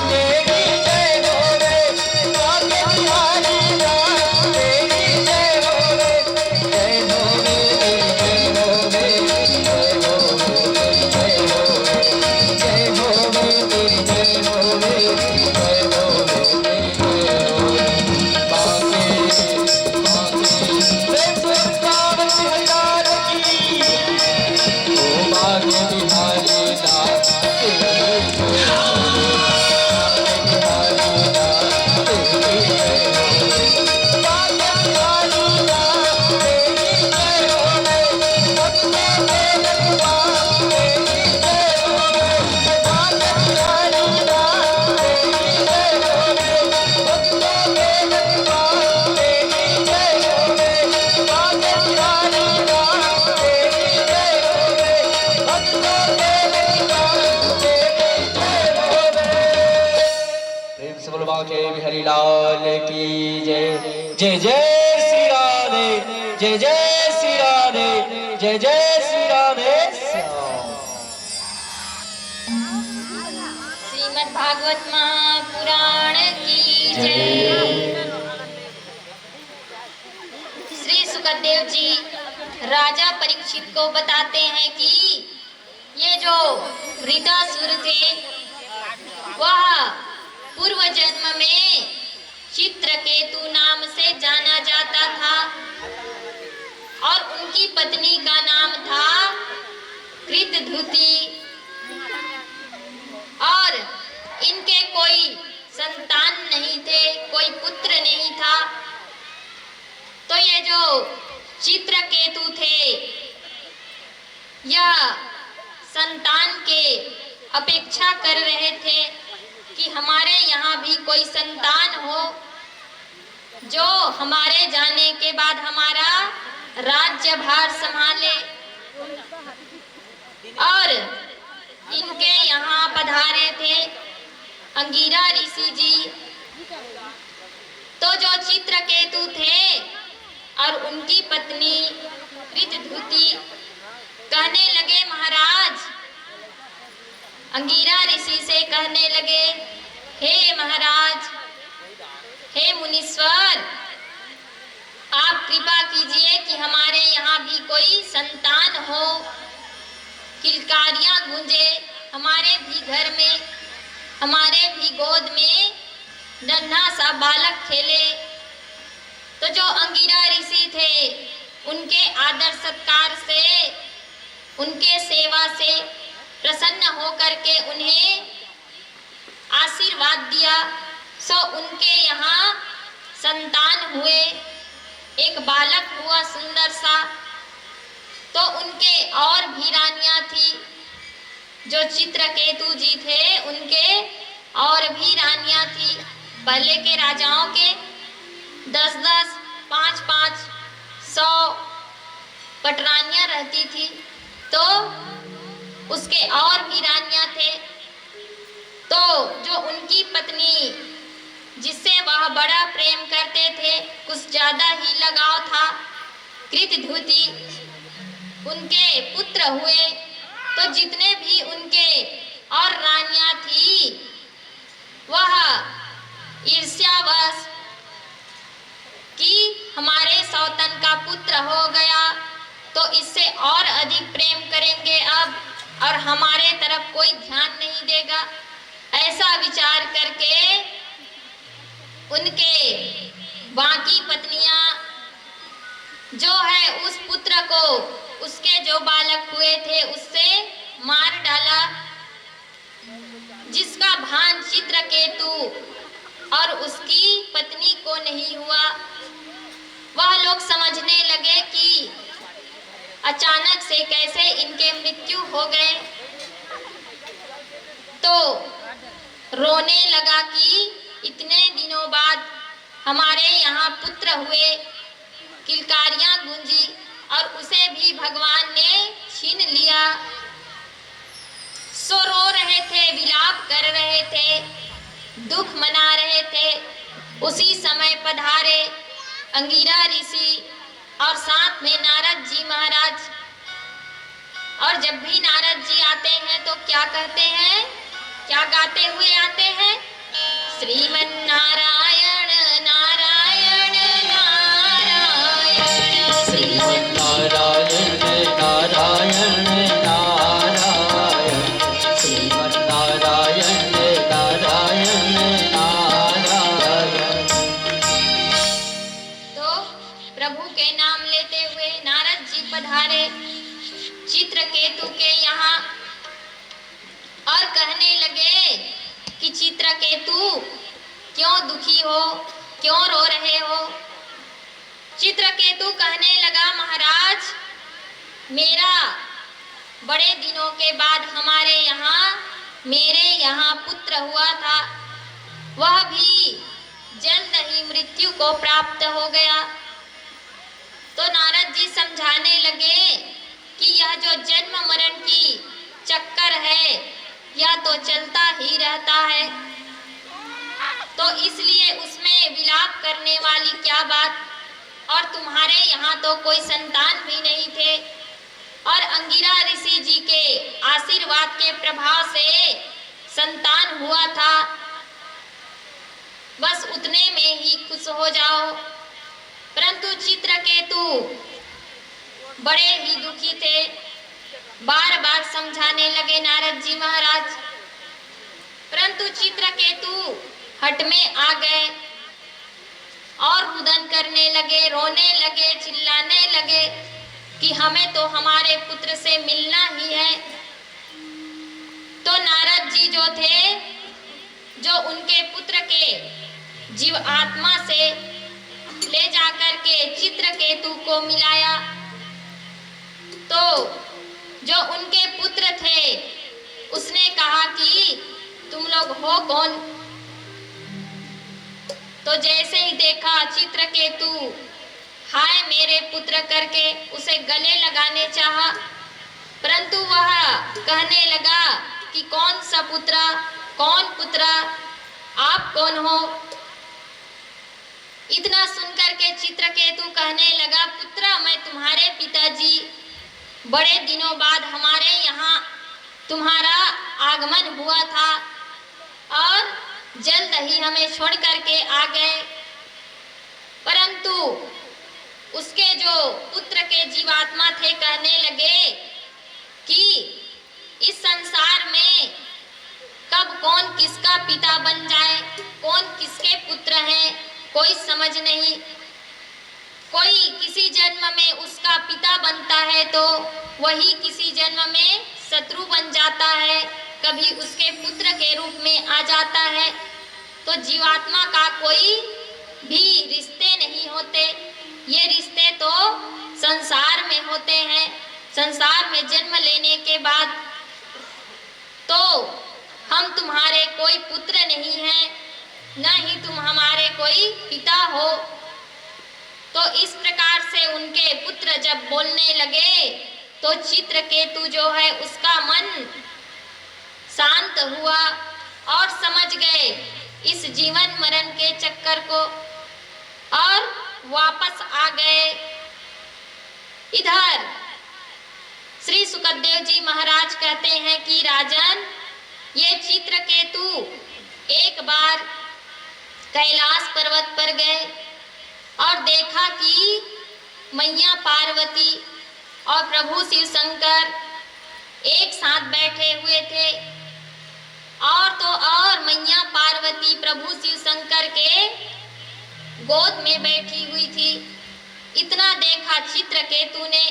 तेरी जय हो रे, भक्तों के रखवाले तेरी जय हो रे। बाके बिहारी लाल तेरी जय हो रे, भक्तों के रखवाले तेरी जय हो रे। बिहारी लाल की जय। जय जय श्री राधे, जय जय श्री राधे, जय जय श्री राधे। श्रीमद् भागवत महापुराण की जय। श्री सुखदेव जी राजा परीक्षित को बताते हैं कि ये जो वृतासुर थे वह पूर्व जन्म में चित्रकेतु नाम से जाना जाता था और उनकी पत्नी का नाम था कृतधुति और इनके कोई संतान नहीं थे, कोई पुत्र नहीं था। तो ये जो चित्रकेतु थे यह संतान के अपेक्षा कर रहे थे कि हमारे यहाँ भी कोई संतान हो जो हमारे जाने के बाद हमारा राज्यभार संभाले। और इनके यहाँ पधारे थे अंगिरा ऋषि जी। तो जो चित्रकेतु थे और उनकी पत्नी कृतधुति कहने लगे, महाराज अंगिरा ऋषि से कहने लगे, हे महाराज, हे मुनीश्वर, आप कृपा कीजिए कि हमारे यहाँ भी कोई संतान हो, किलकारियाँ गूंजे हमारे भी घर में, हमारे भी गोद में नन्हा सा बालक खेले। तो जो अंगिरा ऋषि थे उनके आदर सत्कार से, उनके सेवा से प्रसन्न होकर के उन्हें आशीर्वाद दिया। सो उनके यहाँ संतान हुए, एक बालक हुआ सुंदर सा। तो उनके और भी रानियां थी, जो चित्रकेतु जी थे उनके और भी रानियां थी। पहले के राजाओं के 10-10, 5-5, 100 पटरानियां रहती थी। तो उसके और भी रानियां थे। तो जो उनकी पत्नी जिससे वह बड़ा प्रेम करते थे, कुछ ज्यादा ही लगाव था, कृतधूति उनके पुत्र हुए। तो जितने भी उनके और रानियां थी वह ईर्ष्यावश कि हमारे सौतन का पुत्र हो गया तो इससे और अधिक प्रेम करेंगे अब, और हमारे तरफ कोई ध्यान नहीं देगा, ऐसा विचार करके उनके बाकी पत्नियां जो है उस पुत्र को, उसके जो बालक हुए थे उससे मार डाला, जिसका भान चित्रकेतु और उसकी पत्नी को नहीं हुआ। वह लोग समझने लगे कि अचानक से कैसे इनके मृत्यु हो गए, तो रोने लगा कि इतने दिनों बाद हमारे यहाँ पुत्र हुए, किलकारियां गूंजी और उसे भी भगवान ने छीन लिया। सो रो रहे थे, विलाप कर रहे थे, दुख मना रहे थे। उसी समय पधारे अंगिरा ऋषि और साथ में नारद जी महाराज। और जब भी नारद जी आते हैं तो क्या कहते हैं, क्या गाते हुए आते हैं? श्रीमन नारायण नारायण नारायण, श्रीमन नारायण नारायण नारायण, श्रीमन नारायण नारायण नारायण। तो प्रभु के नाम लेते हुए नारद जी पधारे चित्रकेतु के यहाँ और कहने लगे कि चित्रकेतु क्यों दुखी हो, क्यों रो रहे हो? चित्रकेतु कहने लगा, महाराज मेरा बड़े दिनों के बाद मेरे यहाँ पुत्र हुआ था, वह भी जल्द ही मृत्यु को प्राप्त हो गया। तो नारद जी समझाने लगे कि यह जो जन्म मरण की चक्कर है यह तो चलता ही रहता है, तो इसलिए उसमें विलाप करने वाली क्या बात। और तुम्हारे यहाँ तो कोई संतान भी नहीं थे, और अंगिरा ऋषि जी के आशीर्वाद के प्रभाव से संतान हुआ था, बस उतने में ही खुश हो जाओ। परंतु चित्रकेतु बड़े ही दुखी थे, बार बार समझाने लगे नारद जी महाराज, परंतु चित्रकेतु हट में आ गए और रुदन करने लगे, रोने लगे, चिल्लाने लगे कि हमें तो हमारे पुत्र से मिलना ही है। तो नारद जी जो थे, जो उनके पुत्र के जीव आत्मा से ले जाकर के चित्रकेतु को मिलाया, तो जो उनके पुत्र थे उसने कहा कि तुम लोग हो कौन? तो जैसे ही देखा चित्रकेतु हाय मेरे पुत्र करके उसे गले लगाने चाहा, परंतु वह कहने लगा कि कौन सा पुत्र, कौन पुत्र, आप कौन हो? इतना सुनकर के चित्रकेतु कहने लगा, पुत्र मैं तुम्हारे पिताजी, बड़े दिनों बाद हमारे यहाँ तुम्हारा आगमन हुआ था और जल्द ही हमें छोड़ करके आ गए। परंतु उसके जो पुत्र के जीवात्मा थे कहने लगे कि इस संसार में कब कौन किसका पिता बन जाए, कौन किसके पुत्र हैं, कोई समझ नहीं। कोई किसी जन्म में उसका पिता बनता है तो वही किसी जन्म में शत्रु बन जाता है, कभी उसके पुत्र के रूप में आ जाता है। तो जीवात्मा का कोई भी रिश्ते नहीं होते, ये रिश्ते तो संसार में होते हैं। संसार में जन्म लेने के बाद तो हम तुम्हारे कोई पुत्र नहीं हैं, न ही तुम हमारे कोई पिता हो। तो इस प्रकार से उनके पुत्र जब बोलने लगे तो चित्रकेतु जो है उसका मन शांत हुआ और समझ गए इस जीवन मरण के चक्कर को और वापस आ गए। इधर श्री सुखदेव जी महाराज कहते हैं कि राजन, ये चित्रकेतु एक बार कैलाश पर्वत पर गए और देखा कि मैया पार्वती और प्रभु शिव शंकर एक साथ बैठे हुए थे और तो और मैया पार्वती प्रभु शिव शंकर के गोद में बैठी हुई थी। इतना देखा चित्रकेतु ने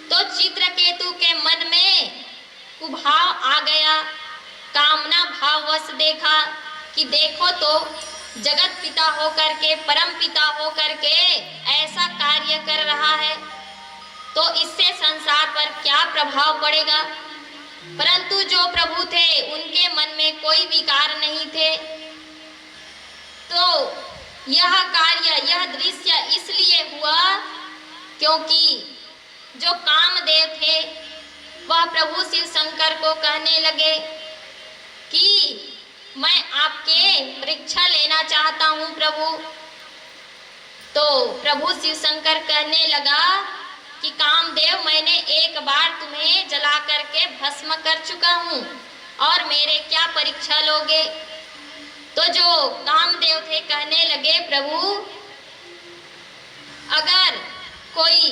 तो चित्रकेतु के मन में कुभाव आ गया, कामना भाववश देखा कि देखो तो जगत पिता होकर के, परम पिता होकर के ऐसा कार्य कर रहा है तो इससे संसार पर क्या प्रभाव पड़ेगा। परंतु जो प्रभु थे उनके मन में कोई विकार नहीं थे। तो यह कार्य, यह दृश्य इसलिए हुआ क्योंकि जो कामदेव थे वह प्रभु शिव शंकर को कहने लगे कि मैं आपके परीक्षा लेना चाहता हूँ प्रभु। तो प्रभु शिव शंकर कहने लगा कि कामदेव, मैंने एक बार तुम्हें जला करके भस्म कर चुका हूँ और मेरे क्या परीक्षा लोगे। तो जो कामदेव थे कहने लगे प्रभु, अगर कोई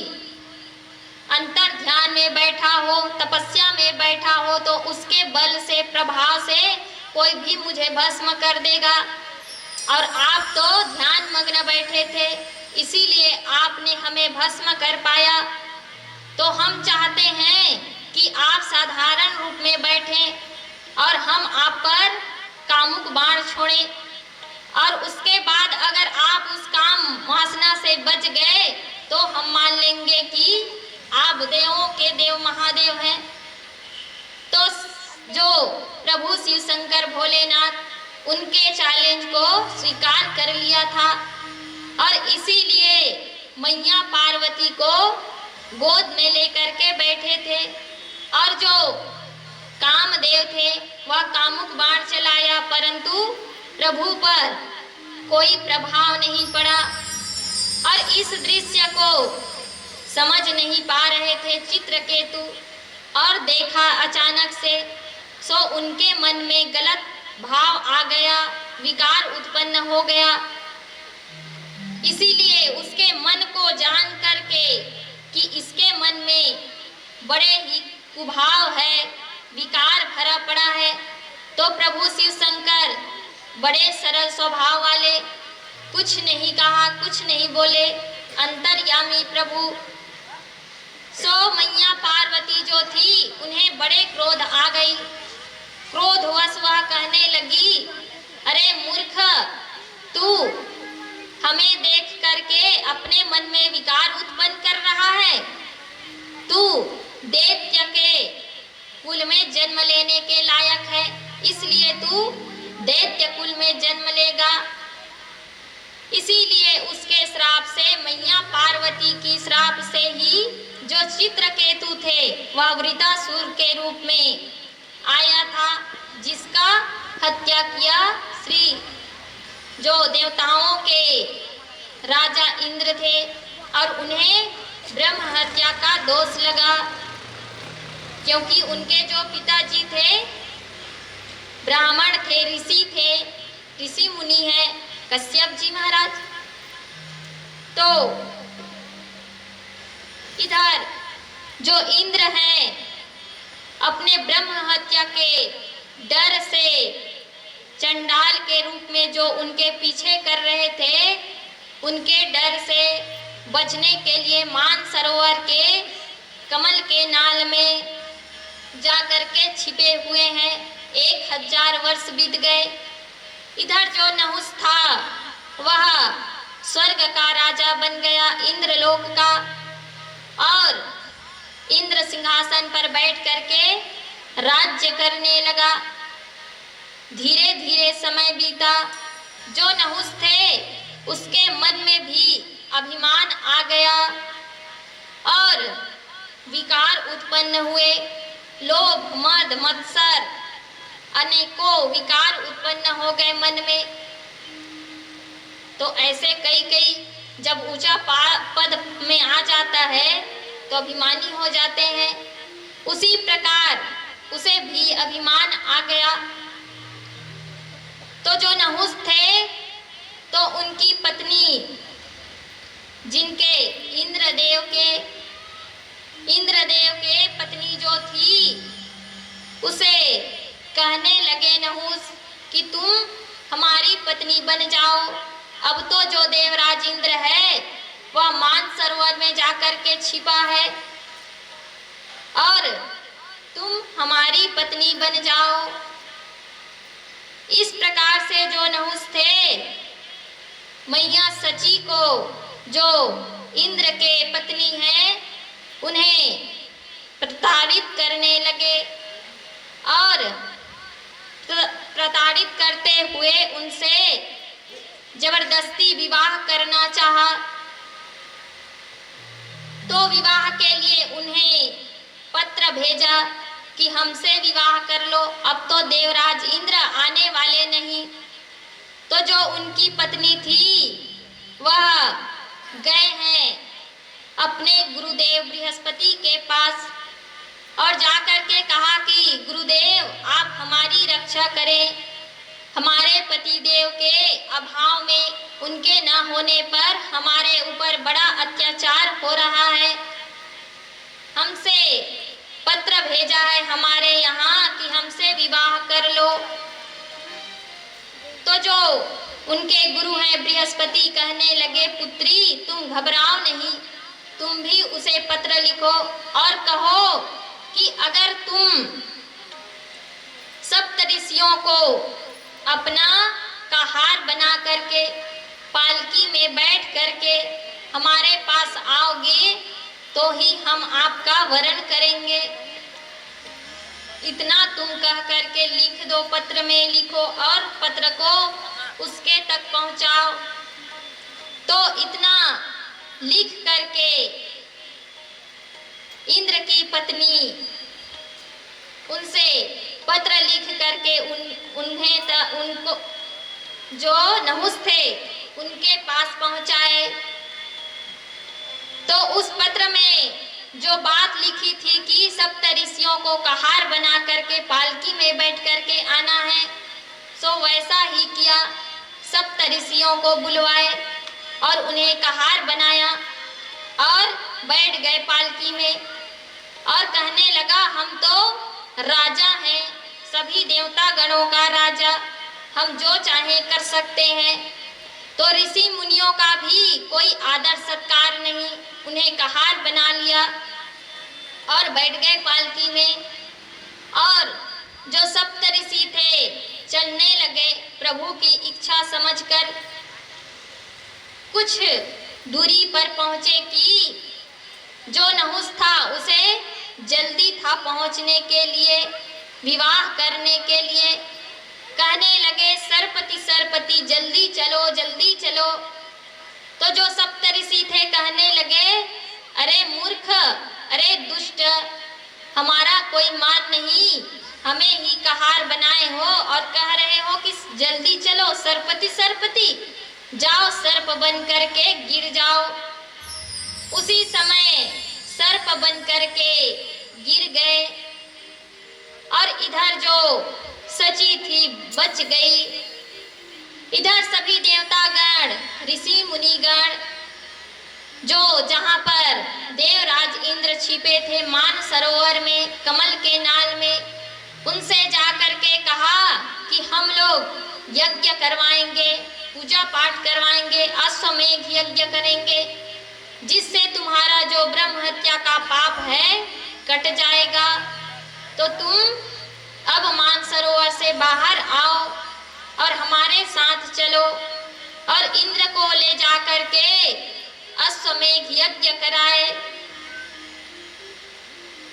अंतर ध्यान में बैठा हो, तपस्या में बैठा हो तो उसके बल से, प्रभाव से कोई भी मुझे भस्म कर देगा। और आप तो ध्यान मग्न बैठे थे, इसीलिए आपने हमें भस्म कर पाया। तो हम चाहते हैं कि आप साधारण रूप में बैठें और हम आप पर कामुक बाण छोड़ें और उसके बाद अगर आप उस काम वासना से बच गए तो हम मान लेंगे कि आप देवों के देव महादेव हैं। तो जो प्रभु शिव शंकर भोलेनाथ उनके चैलेंज को स्वीकार कर लिया था और इसीलिए मैया पार्वती को गोद में लेकर के बैठे थे और जो कामदेव थे वह कामुक बाण चलाया, परंतु प्रभु पर कोई प्रभाव नहीं पड़ा। और इस दृश्य को समझ नहीं पा रहे थे चित्रकेतु और देखा अचानक से, सो उनके मन में गलत भाव आ गया, विकार उत्पन्न हो गया। इसीलिए उसके मन को जान करके कि इसके मन में बड़े ही कुभाव है, विकार भरा पड़ा है, तो प्रभु शिव शंकर बड़े सरल स्वभाव वाले, कुछ नहीं कहा, कुछ नहीं बोले, अंतर्यामी प्रभु। सो मैया पार्वती जो थी उन्हें बड़े क्रोध आ गई। क्रोधवश वह कहने लगी, अरे मूर्ख, तू हमें देख करके अपने मन में विकार उत्पन्न कर रहा है। तू दैत्य के कुल में जन्म लेने के लायक है, इसलिए तू दैत्य कुल में जन्म लेगा। इसीलिए उसके श्राप से, मैया पार्वती की श्राप से ही जो चित्रकेतु थे वह वृतासुर के रूप में आया था, जिसका हत्या किया श्री जो देवताओं के राजा इंद्र थे और उन्हें ब्रह्म हत्या का दोष लगा, क्योंकि उनके जो पिताजी थे ब्राह्मण थे, ऋषि थे, ऋषि मुनि हैं कश्यप जी महाराज। तो इधर जो इंद्र हैं अपने ब्रह्म हत्या के डर से चंडाल के रूप में जो उनके पीछे कर रहे थे, उनके डर से बचने के लिए मान सरोवर के कमल के नाल में जाकर के छिपे हुए हैं। 1000 वर्ष बीत गए। इधर जो नहुस था वह स्वर्ग का राजा बन गया, इंद्रलोक का, और इंद्र सिंहासन पर बैठ करके राज्य करने लगा। धीरे धीरे समय बीता। जो नहुस थे उसके मन में भी अभिमान आ गया और विकार उत्पन्न हुए, लोभ, मद, मत्सर, अनेकों विकार उत्पन्न हो गए मन में। तो ऐसे कई कई जब ऊंचा पद में आ जाता है तो अभिमानी हो जाते हैं। उसी प्रकार उसे भी अभिमान आ गया। तो जो नहुस थे तो उनकी पत्नी, जिनके इंद्रदेव के पत्नी जो थी, उसे कहने लगे नहुस कि तुम हमारी पत्नी बन जाओ। अब तो जो देवराज इंद्र है वह मानसरोवर में जाकर के छिपा है और तुम हमारी पत्नी बन जाओ। इस प्रकार से जो नहुस थे, मैया सची को, जो इंद्र के पत्नी हैं, उन्हें प्रताड़ित करने लगे और प्रताड़ित करते हुए उनसे जबरदस्ती विवाह करना चाहा। तो विवाह के लिए उन्हें पत्र भेजा कि हमसे विवाह कर लो, अब तो देवराज इंद्र आने वाले नहीं। तो जो उनकी पत्नी थी वह गए हैं अपने गुरुदेव बृहस्पति के पास और जाकर के कहा कि गुरुदेव आप हमारी रक्षा करें। हमारे पतिदेव के अभाव में, उनके न होने पर हमारे ऊपर बड़ा अत्याचार हो रहा है। हमसे पत्र भेजा है हमारे यहाँ कि हमसे विवाह कर लो। तो जो उनके गुरु हैं बृहस्पति कहने लगे, पुत्री तुम घबराओ नहीं, तुम भी उसे पत्र लिखो और कहो कि अगर तुम सप्तऋषियों को अपना का हार बना करके पालकी में बैठ करके हमारे पास आओगे तो ही हम आपका वरण करेंगे। इतना तुम कह करके लिख दो, पत्र में लिखो और पत्र को उसके तक पहुंचाओ। तो इतना लिख करके इंद्र की पत्नी उनसे पत्र लिख करके उनको जो नहुस थे उनके पास पहुंचाए। तो उस पत्र में जो बात लिखी थी कि सप्तऋषियों को कहार बना करके पालकी में बैठ करके आना है, सो वैसा ही किया। सप्तऋषियों को बुलवाए और उन्हें कहार बनाया और बैठ गए पालकी में और कहने लगा, हम तो राजा हैं, सभी देवता गणों का राजा, हम जो चाहे कर सकते हैं। तो ऋषि मुनियों का भी कोई आदर सत्कार नहीं, उन्हें कहार बना लिया और बैठ गए पालकी में। और जो सप्तऋषि थे चलने लगे प्रभु की इच्छा समझकर। कुछ दूरी पर पहुंचे कि जो नहुस था उसे जल्दी था पहुंचने के लिए, विवाह करने के लिए। कहने लगे, सरपति सरपति जल्दी चलो जल्दी चलो। तो जो सप्तऋषि थे कहने लगे, अरे मूर्ख, अरे दुष्ट, हमारा कोई मान नहीं, हमें ही कहार बनाए हो और कह रहे हो कि जल्दी चलो, सरपति सरपति, जाओ सर्प बन करके गिर जाओ। उसी समय सर्प बन करके गिर गए और इधर जो सची थी बच गई। इधर सभी देवतागण, ऋषि मुनिगण जो जहां पर देवराज इंद्र छिपे थे मान सरोवर में, कमल के नाल में, उनसे जाकर के कहा कि हम लोग यज्ञ करवाएंगे, पूजा पाठ करवाएंगे, अश्वमेध यज्ञ करेंगे, जिससे तुम्हारा जो ब्रह्म हत्या का पाप है कट जाएगा। तो तुम अब मानसरोवर से बाहर आओ और हमारे साथ चलो और इंद्र को ले जाकर के अश्वमेध यज्ञ कराए।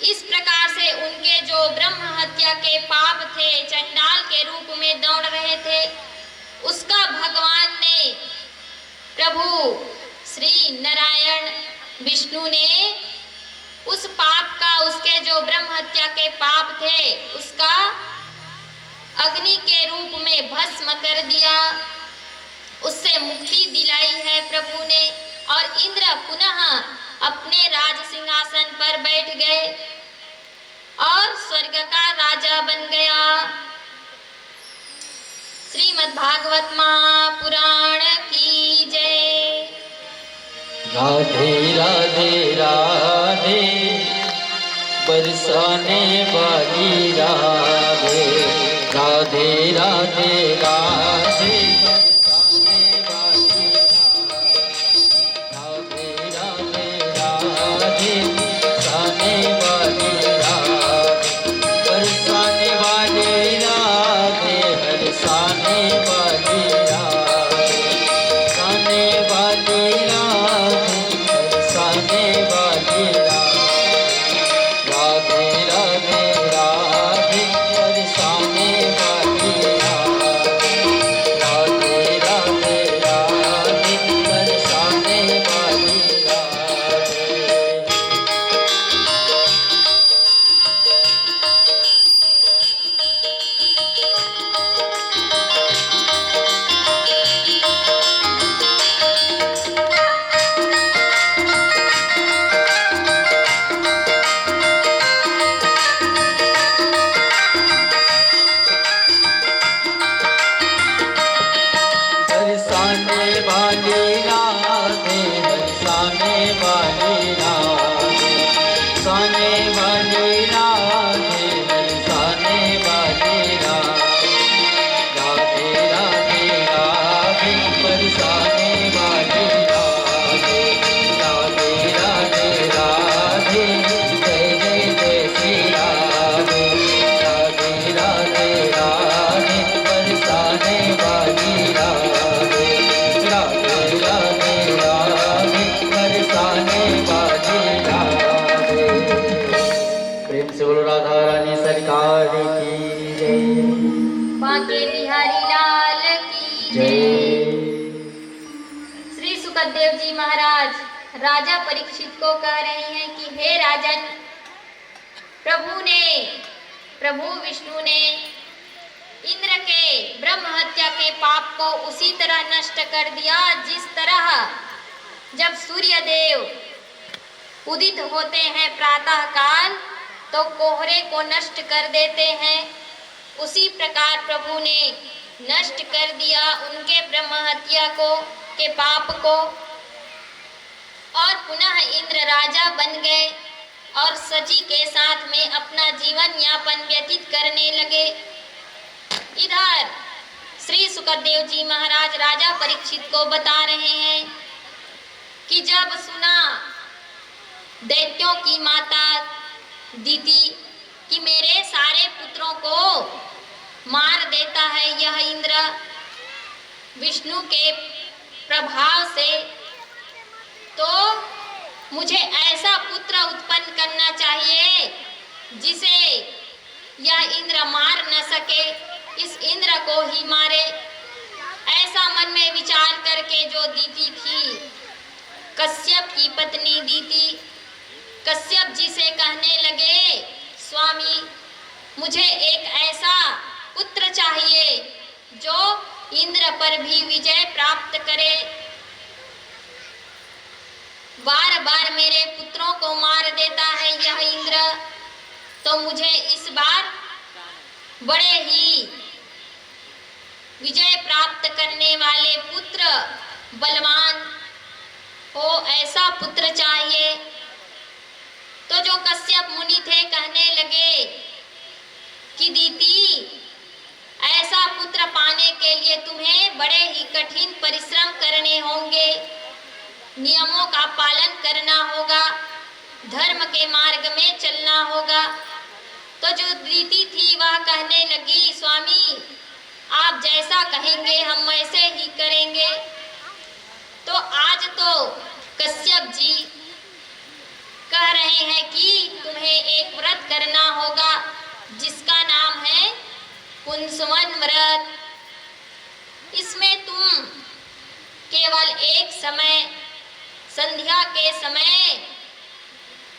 इस प्रकार से उनके जो ब्रह्म हत्या के पाप थे, चंडाल के रूप में दौड़ रहे थे, उसका भगवान ने, प्रभु श्री नारायण विष्णु ने उस पाप का, उसके जो ब्रह्म हत्या के पाप थे, उसका अग्नि के रूप में भस्म कर दिया, उससे मुक्ति दिलाई है प्रभु ने। और इंद्र पुनः अपने राज सिंहासन पर बैठ गए और स्वर्ग का राजा बन गया। श्रीमद् भागवत महापुराण की जय। राधे राधे राधे बरसाने वाली राधे, राधे राधे राधे बरसाने वाली राधे, राधे राधे बरसाने वाली राधे, बरसाने वाली राधे, बरसाने वाली राधे, बरसाने वाली राधे, बरसाने वाली राधे, राधे राधे बरसाने वाली राधे, राधे राधे बरसाने वाली राधे। बरसाने वाली राधे, बरसाने वाली राधे, बरसाने वाली राधे, बरसाने वाली राधे, राधे राधे बरसाने वाली राधे, राधे राधे राधे, जय जय जय श्री राधे, राधे राधे राधे बरसाने वाली राधे, राधे राधे राधे बरसाने वाली राधे। प्रेम से बोलो राधा रानी सरकार की जय, बांके बिहारी लाल की जय। जय। श्री सुखदेव जी महाराज राजा परीक्षित को कह रहे हैं कि हे राजन, प्रभु विष्णु ने इंद्र के ब्रह्म हत्या के पाप को उसी तरह नष्ट कर दिया जिस तरह जब सूर्य देव उदित होते हैं प्रातः काल तो कोहरे को नष्ट कर देते हैं। उसी प्रकार प्रभु ने नष्ट कर दिया उनके ब्रह्म हत्या के पाप को, और पुनः इंद्र राजा बन गए और सची के साथ में अपना जीवन यापन व्यतीत करने लगे। इधर श्री सुखदेव जी महाराज राजा परीक्षित को बता रहे हैं कि जब सुना दैत्यों की माता दीति कि मेरे सारे पुत्रों को मार देता है यह इंद्र विष्णु के प्रभाव से, तो मुझे ऐसा पुत्र उत्पन्न करना चाहिए जिसे यह इंद्र मार न सके, इस इंद्र को ही मारे। ऐसा मन में विचार करके जो दीति थी, कश्यप की पत्नी दीति, कश्यप जी से कहने लगे, स्वामी मुझे एक ऐसा पुत्र चाहिए जो इंद्र पर भी विजय प्राप्त करे। बार बार मेरे पुत्रों को मार देता है यह इंद्र, तो मुझे इस बार बड़े ही विजय प्राप्त करने वाले पुत्र, बलवान हो ऐसा पुत्र चाहिए। तो जो कश्यप मुनि थे कहने लगे कि दीति ऐसा पुत्र पाने के लिए तुम्हें बड़े ही कठिन परिश्रम करने होंगे, नियमों का पालन करना होगा, धर्म के मार्ग में चलना होगा। तो जो दीति थी वह कहने लगी, स्वामी आप जैसा कहेंगे हम वैसे ही करेंगे। तो आज तो कश्यप जी कह रहे हैं कि तुम्हें एक व्रत करना होगा जिसका नाम है पुंसवन व्रत। इसमें तुम केवल एक समय, संध्या के समय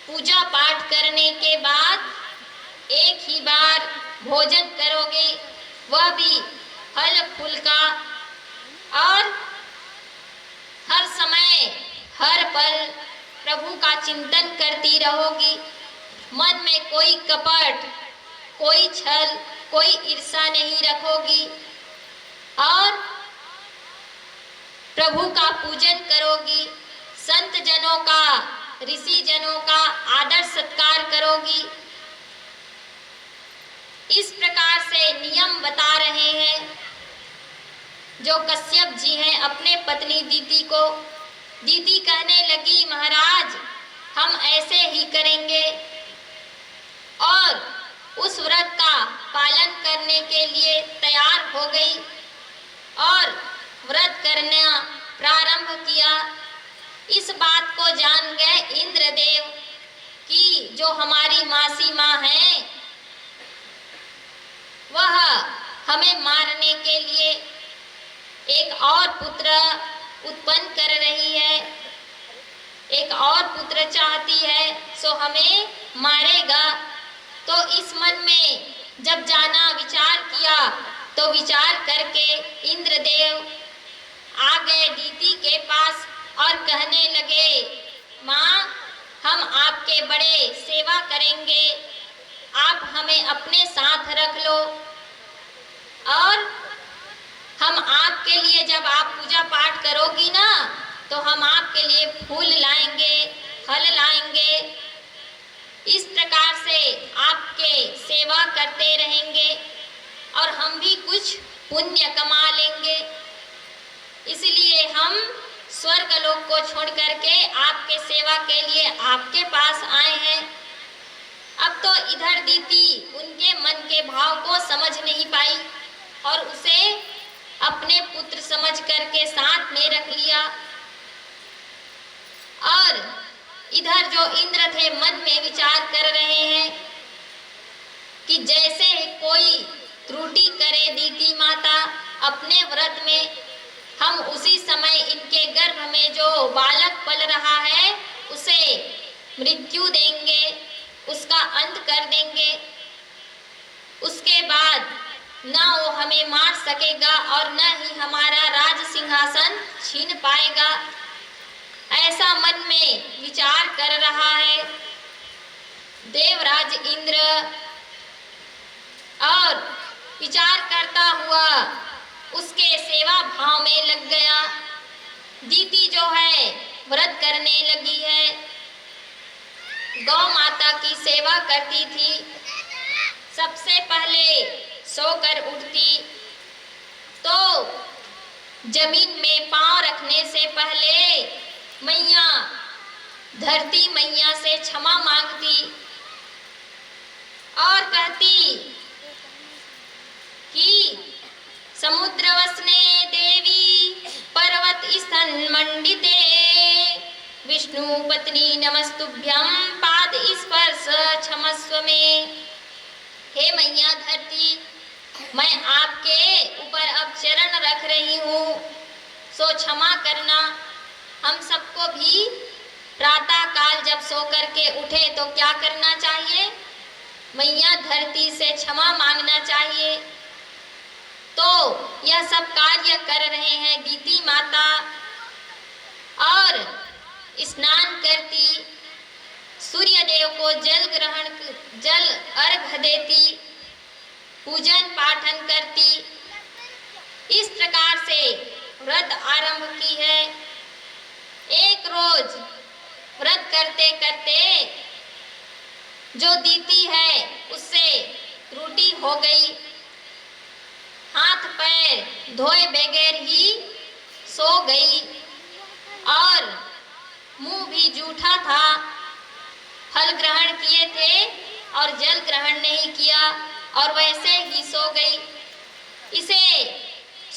पूजा पाठ करने के बाद एक ही बार भोजन करोगे, वह भी फल फूल का, और हर समय हर पल प्रभु का चिंतन करती रहोगी। मन में कोई कपट, कोई छल, कोई ईर्ष्या नहीं रखोगी और प्रभु का पूजन करोगी। संत जनों का, ऋषि जनों का आदर सत्कार करोगी। इस प्रकार से नियम बता रहे हैं जो कश्यप जी हैं अपने पत्नी दीति को। दीति कहने लगी, महाराज हम ऐसे ही करेंगे, और उस व्रत का पालन करने के लिए तैयार हो गई और व्रत करना प्रारंभ किया। इस बात को जान गए इंद्रदेव कि जो हमारी मासी माँ हैं वह हमें मारने के लिए एक और पुत्र उत्पन्न कर रही है, एक और पुत्र चाहती है, सो हमें मारेगा। तो इस मन में जब जाना विचार किया तो विचार करके इंद्रदेव आ गए दीति के पास और कहने लगे, माँ हम आपके बड़े सेवा करेंगे, आप हमें अपने साथ रख लो, और हम आपके लिए जब आप पूजा पाठ करोगी ना तो हम आपके लिए फूल लाएंगे, फल लाएंगे। इस प्रकार से आपके सेवा करते रहेंगे और हम भी कुछ पुण्य कमा लेंगे। इसलिए हम स्वर्गलोक को छोड़ करके आपके सेवा के लिए आपके पास आए हैं। अब तो इधर दीति उनके मन के भाव को समझ नहीं पाई और उसे अपने पुत्र समझ करके साथ में रख लिया। और इधर जो इंद्र थे मन में विचार कर रहे हैं कि जैसे कोई त्रुटि करे दीति माता अपने व्रत में, हम उसी समय इनके गर्भ में जो बालक पल रहा है उसे मृत्यु देंगे, उसका अंत कर देंगे। उसके बाद न वो हमें मार सकेगा और न ही हमारा राज सिंहासन छीन पाएगा। ऐसा मन में विचार कर रहा है देवराज इंद्र, और विचार करता हुआ उसके सेवा भाव में लग गया। दीति जो है व्रत करने लगी है, गौ माता की सेवा करती थी। सबसे पहले सोकर उठती तो जमीन में पांव रखने से पहले मैया, धरती मैया से क्षमा मांगती और कहती कि समुद्र वसने देवी पर्वत स्तन मंडिते, विष्णु पत्नी नमस्तुभ्यं पाद स्पर्श क्षमस्व में। हे मैया धरती, मैं आपके ऊपर अब चरण रख रही हूँ, सो क्षमा करना। हम सबको भी प्रातः काल जब सो करके उठे तो क्या करना चाहिए? मैया धरती से क्षमा मांगना चाहिए। तो यह सब कार्य कर रहे हैं दीति माता, और स्नान करती, सूर्य देव को जल अर्घ देती, पूजन पाठन करती। इस प्रकार से व्रत आरंभ की है। एक रोज व्रत करते करते जो दीति है उससे त्रुटि हो गई, हाथ पैर धोए बगैर ही सो गई और मुंह भी जूठा था। फल ग्रहण किए थे और जल ग्रहण नहीं किया और वैसे ही सो गई। इसे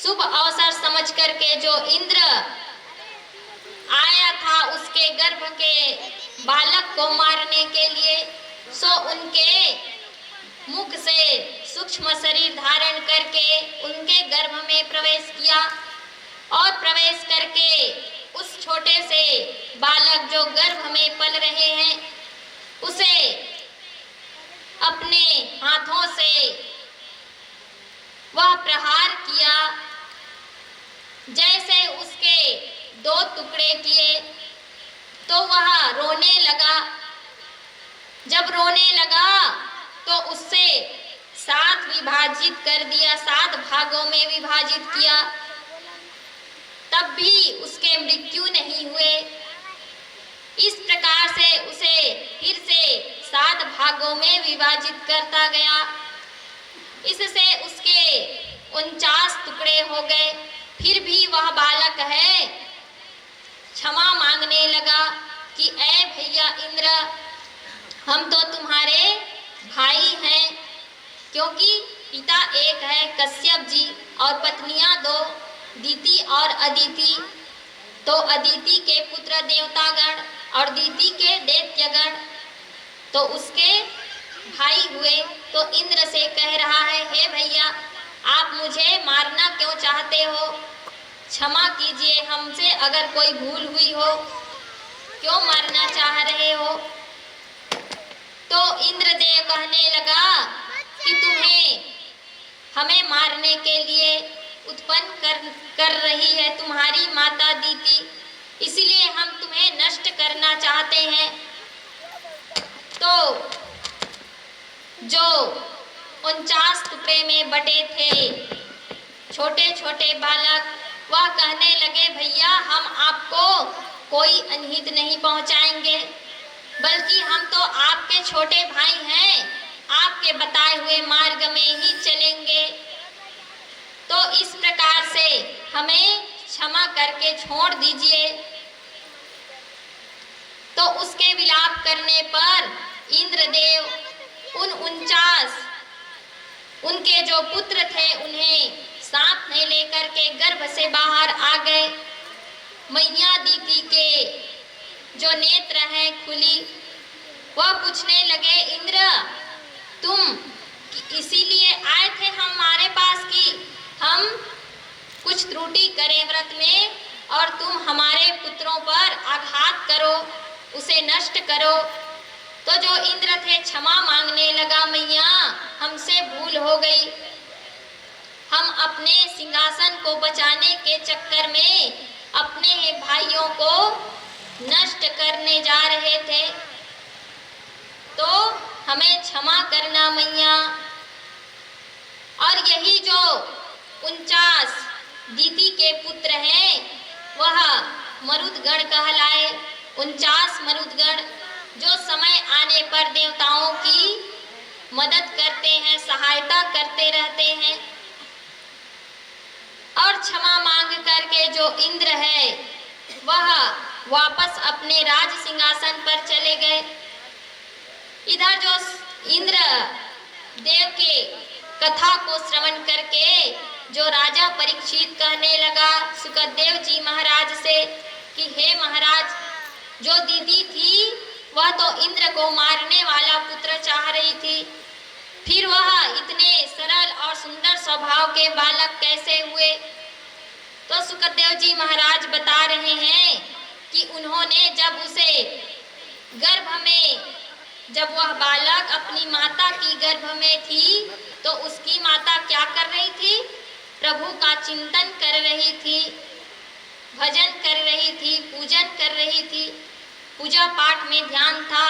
शुभ अवसर समझ करके जो इंद्र आया था उसके गर्भ के बालक को मारने के लिए, सो उनके मुख से सूक्ष्म शरीर धारण करके उनके गर्भ में प्रवेश किया और प्रवेश करके उस छोटे से बालक जो गर्भ में पल रहे हैं उसे अपने हाथों से वह प्रहार किया। जैसे उसके 2 टुकड़े किए तो वह रोने लगा। जब रोने लगा तो उससे 7 विभाजित कर दिया, 7 भागों में विभाजित किया, तब भी उसके मृत्यु नहीं हुए। इस प्रकार से उसे फिर से 7 भागों में विभाजित करता गया। इससे उसके 49 टुकड़े हो गए। फिर भी वह बालक है क्षमा मांगने लगा कि ऐ भैया इंद्र, हम तो तुम्हारे भाई हैं, क्योंकि पिता एक है कश्यप जी और पत्नियां 2, दीति और अदिति। तो अदिति के पुत्र देवतागण और दीति के दैत्यगण तो उसके भाई हुए। तो इंद्र से कह रहा है, हे भैया, आप मुझे मारना क्यों चाहते हो? क्षमा कीजिए, हमसे अगर कोई भूल हुई हो, क्यों मारना चाह रहे हो? तो इंद्रदेव कहने लगा कि तुम्हें हमें मारने के लिए उत्पन्न कर रही है तुम्हारी माता दीति, इसलिए हम तुम्हें नष्ट करना चाहते हैं। तो जो 49 टुकड़े में बटे थे छोटे छोटे बालक, वह कहने लगे, भैया हम आपको कोई अनहित नहीं पहुंचाएंगे, बल्कि हम तो आपके छोटे भाई हैं, आपके बताए हुए मार्ग में ही चलेंगे। तो इस प्रकार से हमें क्षमा करके छोड़ दीजिए। तो उसके विलाप करने पर इंद्रदेव उन 49 उनके जो पुत्र थे उन्हें साथ में लेकर के गर्भ से बाहर आ गए। मैया दीति के जो नेत्र हैं खुली, वह पूछने लगे, इंद्र तुम इसीलिए आए थे हमारे पास कि हम कुछ त्रुटि करें व्रत में और तुम हमारे पुत्रों पर आघात करो, उसे नष्ट करो। तो जो इंद्र थे क्षमा मांगने लगा, मैया हमसे भूल हो गई, हम अपने सिंहासन को बचाने के चक्कर में अपने भाइयों को नष्ट करने जा रहे थे, तो हमें क्षमा करना मैया। और यही जो 49 दीति के पुत्र हैं वह मरुदगण कहलाए। 49 मरुदगण जो समय आने पर देवताओं की मदद करते हैं, सहायता करते रहते हैं। और क्षमा मांग करके जो इंद्र है वह वापस अपने राज सिंहासन पर चले गए। इधर जो इंद्र देव के कथा को श्रवण करके जो राजा परीक्षित कहने लगा सुखदेव जी महाराज से कि हे महाराज, जो दीदी थी वह तो इंद्र को मारने वाला पुत्र चाह रही थी, फिर वह इतने सरल और सुंदर स्वभाव के बालक कैसे हुए? तो सुखदेव जी महाराज बता रहे हैं कि उन्होंने जब उसे गर्भ में, जब वह बालक अपनी माता की गर्भ में थी तो उसकी माता क्या कर रही थी? प्रभु का चिंतन कर रही थी, भजन कर रही थी, पूजन कर रही थी, पूजा पाठ में ध्यान था,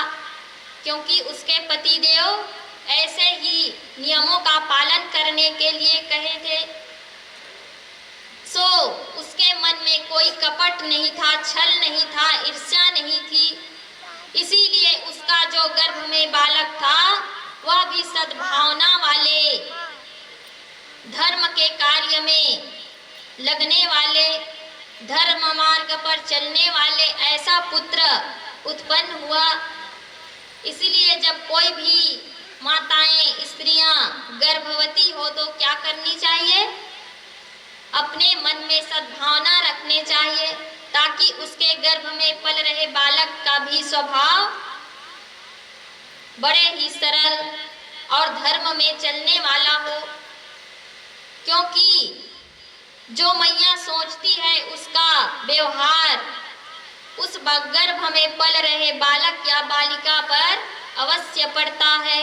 क्योंकि उसके पति देव ऐसे ही नियमों का पालन करने के लिए कहे थे। सो उसके मन में कोई कपट नहीं था, छल नहीं था, ईर्ष्या नहीं थी, इसीलिए उसका जो गर्भ में बालक था वह भी सद्भावना वाले, धर्म के कार्य में लगने वाले, धर्म मार्ग पर चलने वाले ऐसा पुत्र उत्पन्न हुआ। इसीलिए जब कोई भी माताएं, स्त्रियां गर्भवती हो तो क्या करनी चाहिए? अपने मन में सद्भावना रखने चाहिए, ताकि उसके गर्भ में पल रहे बालक का भी स्वभाव बड़े ही सरल और धर्म में चलने वाला हो। क्योंकि जो मैया सोचती है उसका व्यवहार उस गर्भ में पल रहे बालक या बालिका पर अवश्य पड़ता है।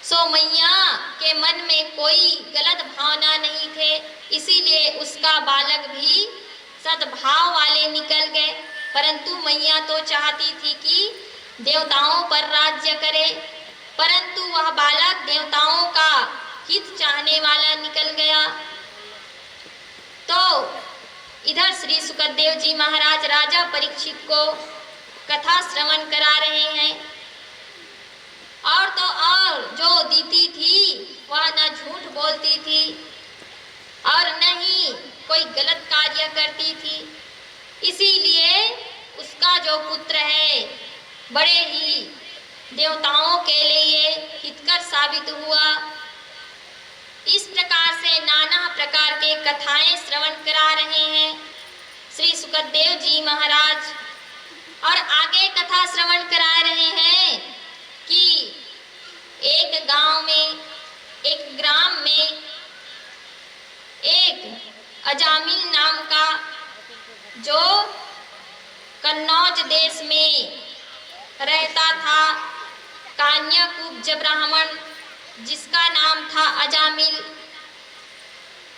सो मैया के मन में कोई गलत भावना नहीं थे, इसीलिए उसका बालक भी सद्भाव वाले निकल गए। परंतु मैया तो चाहती थी कि देवताओं पर राज्य करे, परंतु वह बालक देवताओं का हित चाहने वाला निकल गया। तो इधर श्री सुखदेव जी महाराज राजा परीक्षित को कथा श्रवण करा रहे हैं। और तो और जो दीति थी वह न झूठ बोलती थी और न ही कोई गलत कार्य करती थी, इसीलिए उसका जो पुत्र है बड़े ही देवताओं के लिए हितकर साबित हुआ। इस प्रकार से नाना प्रकार के कथाएं श्रवण करा रहे हैं श्री सुखदेव जी महाराज। और आगे कथा श्रवण करा रहे हैं कि एक गांव में, एक ग्राम में एक अजामिल नाम का, जो कन्नौज देश में रहता था, कान्याकुब्ज ब्राह्मण जिसका नाम था अजामिल,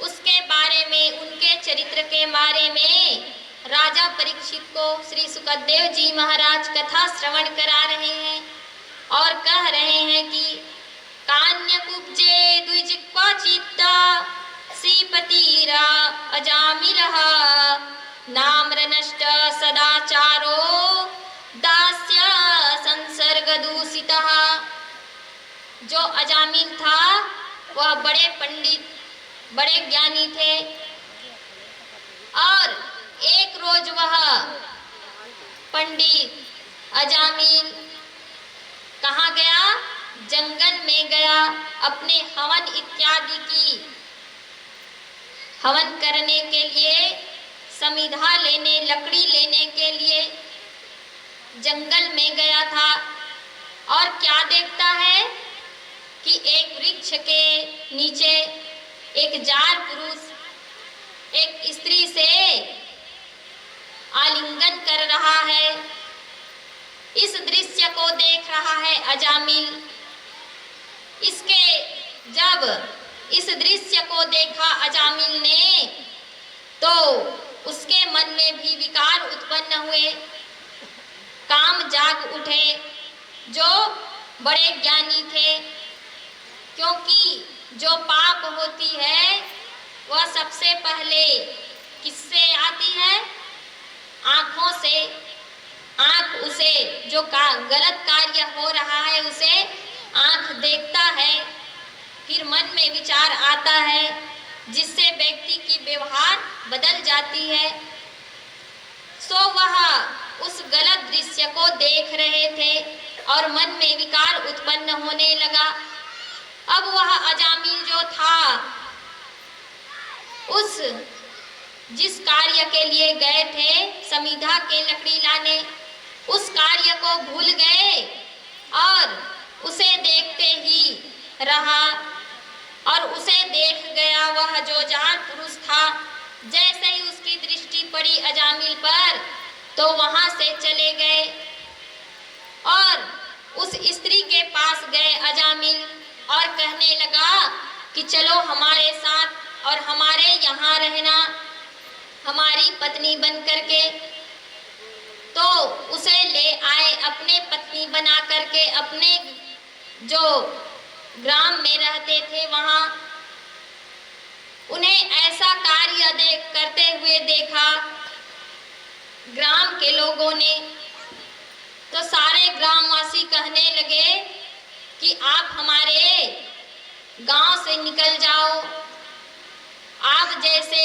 उसके बारे में, उनके चरित्र के बारे में राजा परीक्षित को श्री सुखदेव जी महाराज कथा श्रवण करा रहे हैं और कह रहे हैं कि कान्यकुब्जे द्विजिह्वाचित्त श्रीपतिरा अजामिलः नाम्रनष्ट सदाचारो दास्य संसर्ग दूषितः। जो अजामिल था वह बड़े पंडित, बड़े ज्ञानी थे और एक रोज वह पंडित अजामिल कहाँ गया? जंगल में गया। अपने हवन इत्यादि की हवन करने के लिए, समिधा लेने, लकड़ी लेने के लिए जंगल में गया था। और क्या देखता है कि एक वृक्ष के नीचे एक जार पुरुष एक स्त्री से आलिंगन कर रहा है। इस दृश्य को देख रहा है अजामिल। जब इस दृश्य को देखा अजामिल ने, तो उसके मन में भी विकार उत्पन्न हुए, काम जाग उठे। जो बड़े ज्ञानी थे, क्योंकि जो पाप होती है वह सबसे पहले किससे आती है? आँखों से। आँख उसे जो गलत कार्य हो रहा है उसे आँख देखता है, फिर मन में विचार आता है, जिससे व्यक्ति की व्यवहार बदल जाती है। सो वह उस गलत दृश्य को देख रहे थे और मन में विकार उत्पन्न होने लगा। अब वह अजामिल जो था, उस जिस कार्य के लिए गए थे समिधा के लकड़ी लाने, उस कार्य को भूल गए और उसे देखते ही रहा। और उसे देख गया वह जो जार पुरुष था। जैसे ही उसकी दृष्टि पड़ी अजामिल पर, तो वहां से चले गए और उस स्त्री के पास गए अजामिल और कहने लगा कि चलो हमारे साथ और हमारे यहाँ रहना, हमारी पत्नी बन करके। तो उसे ले आए अपने पत्नी बना करके, अपने जो ग्राम में रहते थे वहाँ। उन्हें ऐसा कार्य करते हुए देखा ग्राम के लोगों ने, तो सारे ग्रामवासी कहने लगे कि आप हमारे गांव से निकल जाओ। आप जैसे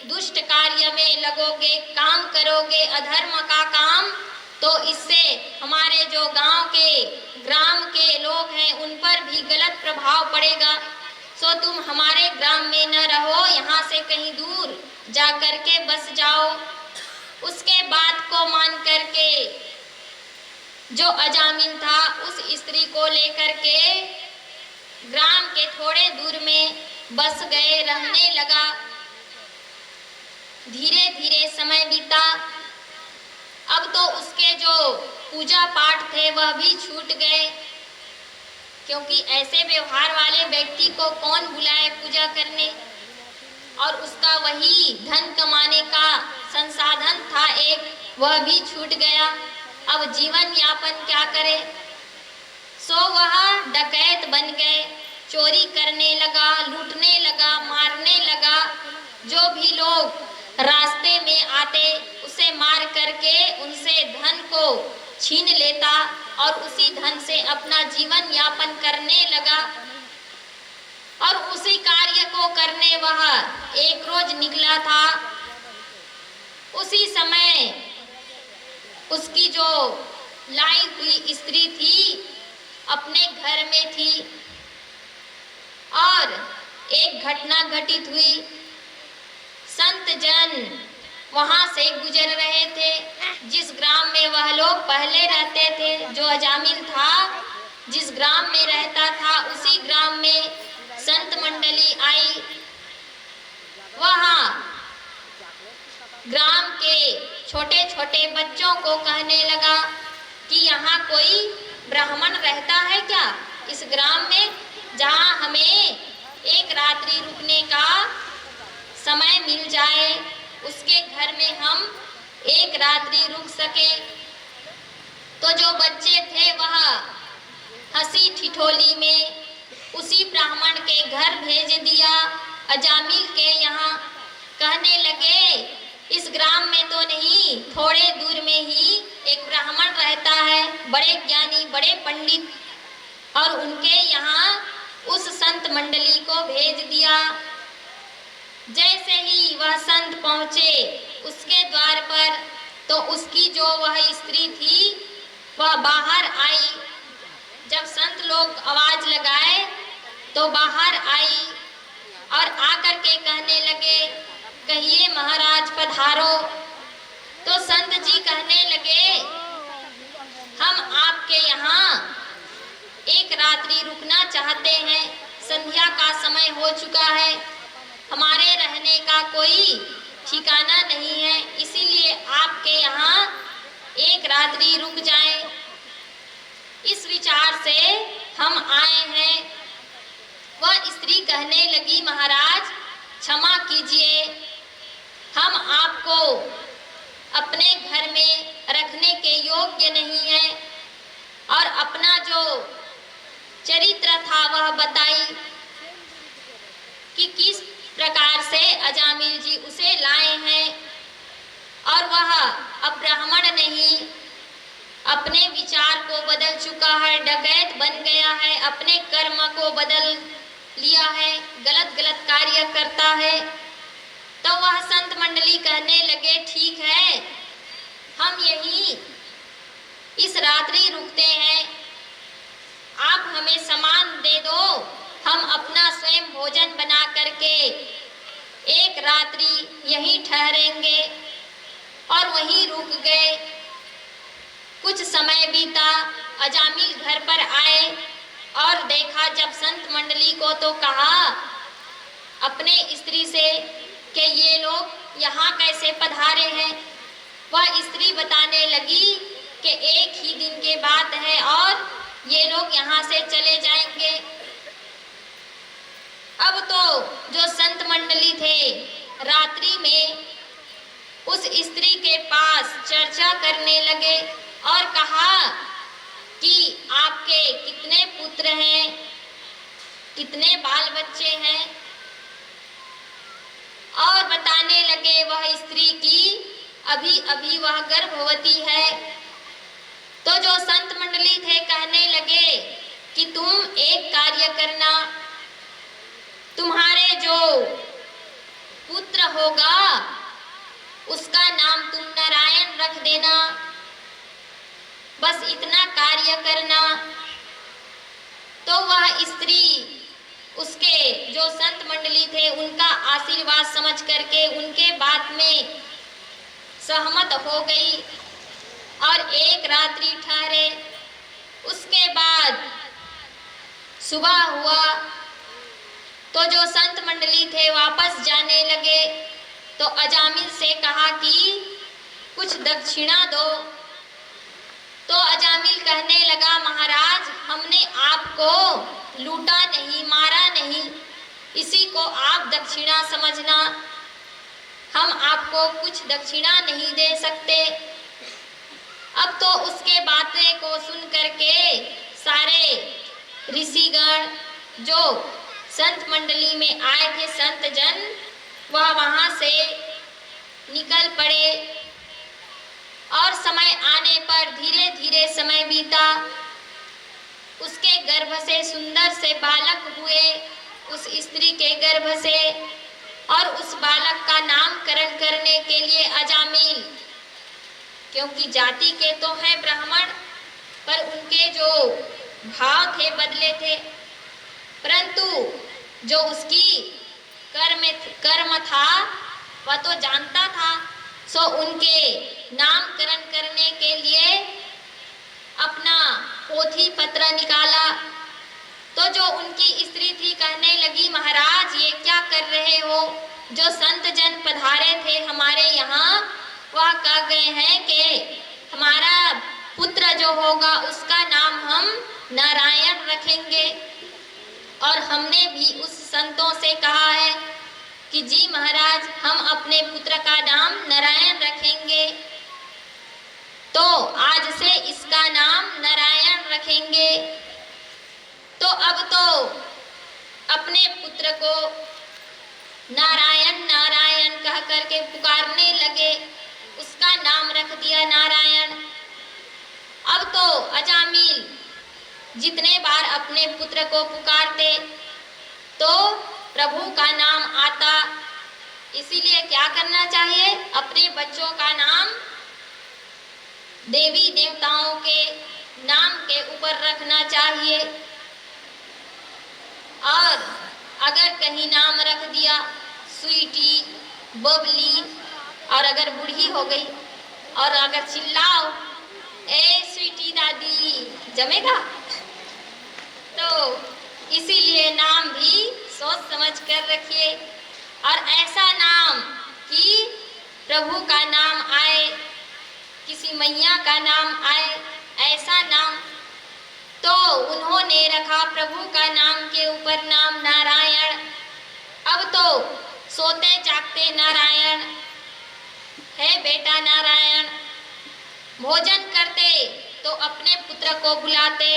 दुष्ट कार्य में लगोगे, काम करोगे अधर्म का काम, तो इससे हमारे जो गांव के ग्राम के लोग हैं उन पर भी गलत प्रभाव पड़ेगा। सो तुम हमारे ग्राम में न रहो, यहाँ से कहीं दूर जा कर के बस जाओ। उसके बात को मान करके जो अजामिल था उस स्त्री को लेकर के ग्राम के थोड़े दूर में बस गए, रहने लगा। धीरे धीरे समय बीता। अब तो उसके जो पूजा पाठ थे वह भी छूट गए, क्योंकि ऐसे व्यवहार वाले व्यक्ति को कौन बुलाए पूजा करने। और उसका वही धन कमाने का संसाधन था एक, वह भी छूट गया। अब जीवन यापन क्या करे। सो वह डकैत बन गए, चोरी करने लगा, लूटने लगा, मारने लगा। जो भी लोग रास्ते में आते उसे मार करके उनसे धन को छीन लेता और उसी धन से अपना जीवन यापन करने लगा। और उसी कार्य को करने वह एक रोज निकला था। उसी समय उसकी जो लाई हुई स्त्री थी अपने घर में थी और एक घटना घटित हुई। संत जन वहां से गुजर रहे थे। जिस ग्राम में वह लोग पहले रहते थे, जो अजामिल था जिस ग्राम में रहता था, उसी ग्राम में संत मंडली आई। वहां ग्राम के छोटे छोटे बच्चों को कहने लगा कि यहाँ कोई ब्राह्मण रहता है क्या इस ग्राम में, जहाँ हमें एक रात्रि रुकने का समय मिल जाए, उसके घर में हम एक रात्रि रुक सके। तो जो बच्चे थे वह हंसी ठिठोली में उसी ब्राह्मण के घर भेज दिया, अजामिल के यहाँ। कहने लगे इस ग्राम में तो नहीं, थोड़े दूर में ही एक ब्राह्मण रहता है, बड़े ज्ञानी, बड़े पंडित। और उनके यहाँ उस संत मंडली को भेज दिया। जैसे ही वह संत पहुँचे उसके द्वार पर, तो उसकी जो वह स्त्री थी वह बाहर आई। जब संत लोग आवाज लगाए तो बाहर आई और आकर के कहने लगे, कहिए महाराज पधारो। तो संत जी कहने लगे, हम आपके यहाँ एक रात्रि रुकना चाहते हैं, संध्या का समय हो चुका है, हमारे रहने का कोई ठिकाना नहीं है, इसीलिए आपके यहाँ एक रात्रि रुक जाएं। इस विचार से हम आए हैं। वह स्त्री कहने लगी, महाराज क्षमा कीजिए, हम आपको अपने घर में रखने के योग्य नहीं हैं। और अपना जो चरित्र था वह बताई कि किस प्रकार से अजामिल जी उसे लाए हैं। और वह अब ब्राह्मण नहीं, अपने विचार को बदल चुका है, डकैत बन गया है, अपने कर्म को बदल लिया है, गलत गलत कार्य करता है। तो वह संत मंडली कहने लगे, ठीक है, हम यहीं इस रात्रि रुकते हैं, आप हमें सामान दे दो, हम अपना स्वयं भोजन बना करके एक रात्रि यहीं ठहरेंगे। और वहीं रुक गए। कुछ समय बीता, अजामिल घर पर आए और देखा जब संत मंडली को, तो कहा अपने स्त्री से कि ये लोग यहाँ कैसे पधारे हैं। वह स्त्री बताने लगी कि एक ही दिन के बात है और ये लोग यहाँ से चले जाएंगे। अब तो जो संत मंडली थे रात्रि में उस स्त्री के पास चर्चा करने लगे और कहा कि आपके कितने पुत्र हैं, कितने बाल बच्चे हैं। और बताने लगे वह स्त्री की अभी अभी वह गर्भवती है। तो जो संत मंडली थे कहने लगे कि तुम एक कार्य करना, तुम्हारे जो पुत्र होगा उसका नाम तुम नारायण रख देना, बस इतना कार्य करना। तो वह स्त्री उसके जो संत मंडली थे उनका आशीर्वाद समझ करके उनके बात में सहमत हो गई और एक रात्रि ठहरे। उसके बाद सुबह हुआ तो जो संत मंडली थे वापस जाने लगे। तो अजामिल से कहा कि कुछ दक्षिणा दो। तो अजामिल कहने लगा, महाराज हमने आपको लूटा नहीं, मारा नहीं, इसी को आप दक्षिणा समझना, हम आपको कुछ दक्षिणा नहीं दे सकते। अब तो उसके बातें को सुन करके सारे ऋषिगण जो संत मंडली में आए थे, संत जन, वह वहां से निकल पड़े और समय आने पर धीरे धीरे समय बीता। उसके गर्भ से सुंदर से बालक हुए, उस स्त्री के गर्भ से, और उस बालक का नामकरण करने के लिए अजामिल, क्योंकि जाति के तो हैं ब्राह्मण, पर उनके जो भाव थे बदले थे, परंतु जो उसकी कर्म था वह तो जानता था। सो उनके नामकरण करने के लिए अपना पोथी पत्र निकाला। तो जो उनकी स्त्री थी कहने लगी, महाराज ये क्या कर रहे हो? जो संत जन पधारे थे हमारे यहाँ, वह कह गए हैं कि हमारा पुत्र जो होगा उसका नाम हम नारायण रखेंगे, और हमने भी उस संतों से कहा है कि जी महाराज हम अपने पुत्र का नाम नारायण रखेंगे, तो आज से इसका नाम नारायण रखेंगे। तो अब तो अपने पुत्र को नारायण नारायण कह करके पुकारने लगे, उसका नाम रख दिया नारायण। अब तो अजामिल जितने बार अपने पुत्र को पुकारते तो प्रभु का नाम आता, इसीलिए क्या करना चाहिए? अपने बच्चों का नाम देवी देवताओं के नाम के ऊपर रखना चाहिए। और अगर कहीं नाम रख दिया स्वीटी, बबली, और अगर बूढ़ी हो गई और अगर चिल्लाओ ए स्वीटी दादी, जमेगा? तो इसीलिए नाम भी सोच समझ कर रखिए, और ऐसा नाम कि प्रभु का नाम आए, किसी मैया का नाम आए, ऐसा नाम। तो उन्होंने रखा प्रभु का नाम के ऊपर नाम नारायण। अब तो सोते जागते नारायण है बेटा नारायण, भोजन करते तो अपने पुत्र को बुलाते,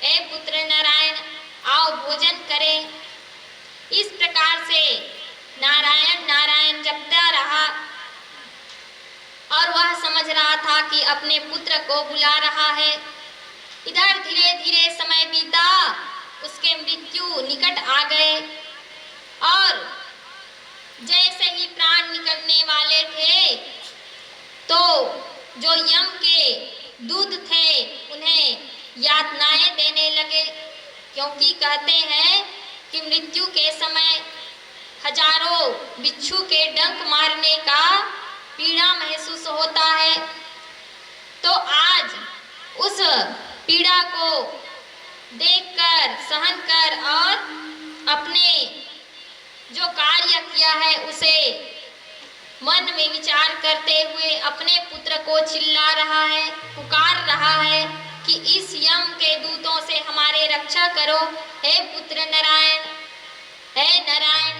ए पुत्र नारायण आओ भोजन करें। इस प्रकार से नारायण नारायण जपता रहा, और वह समझ रहा था कि अपने पुत्र को बुला रहा है। इधर धीरे धीरे समय बीता, उसके मृत्यु निकट आ गए, और जैसे ही प्राण निकलने वाले थे तो जो यम के दूत थे उन्हें यातनाएं देने लगे, क्योंकि कहते हैं कि मृत्यु के समय हजारों बिच्छू के डंक मारने का पीड़ा महसूस होता है। तो आज उस पीड़ा को देखकर, सहन कर, और अपने जो कार्य किया है उसे मन में विचार करते हुए अपने पुत्र को चिल्ला रहा है, पुकार रहा है कि इस यम के दूतों से हमारे रक्षा करो, हे पुत्र नारायण, हे नारायण।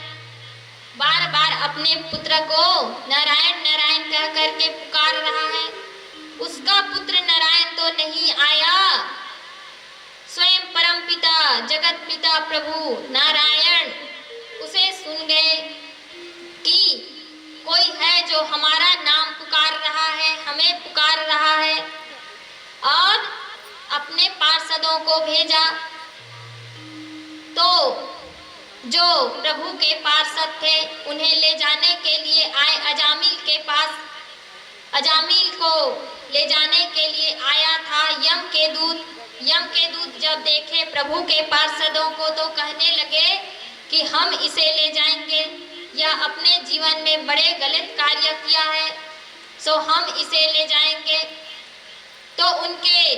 बार बार अपने पुत्र को नारायण नारायण कह करके पुकार रहा है। उसका पुत्र नारायण तो नहीं आया, स्वयं परमपिता जगत पिता प्रभु नारायण उसे सुन गए कि कोई है जो हमारा नाम पुकार रहा है, हमें पुकार रहा है, और अपने पार्षदों को भेजा। तो जो प्रभु के पार्षद थे उन्हें ले जाने के लिए आए अजामिल के पास। अजामिल को ले जाने के लिए आया था यम के दूत। यम के दूत जब देखे प्रभु के पार्षदों को तो कहने लगे कि हम इसे ले जाएंगे, यह अपने जीवन में बड़े गलत कार्य किया है, सो हम इसे ले जाएंगे। तो उनके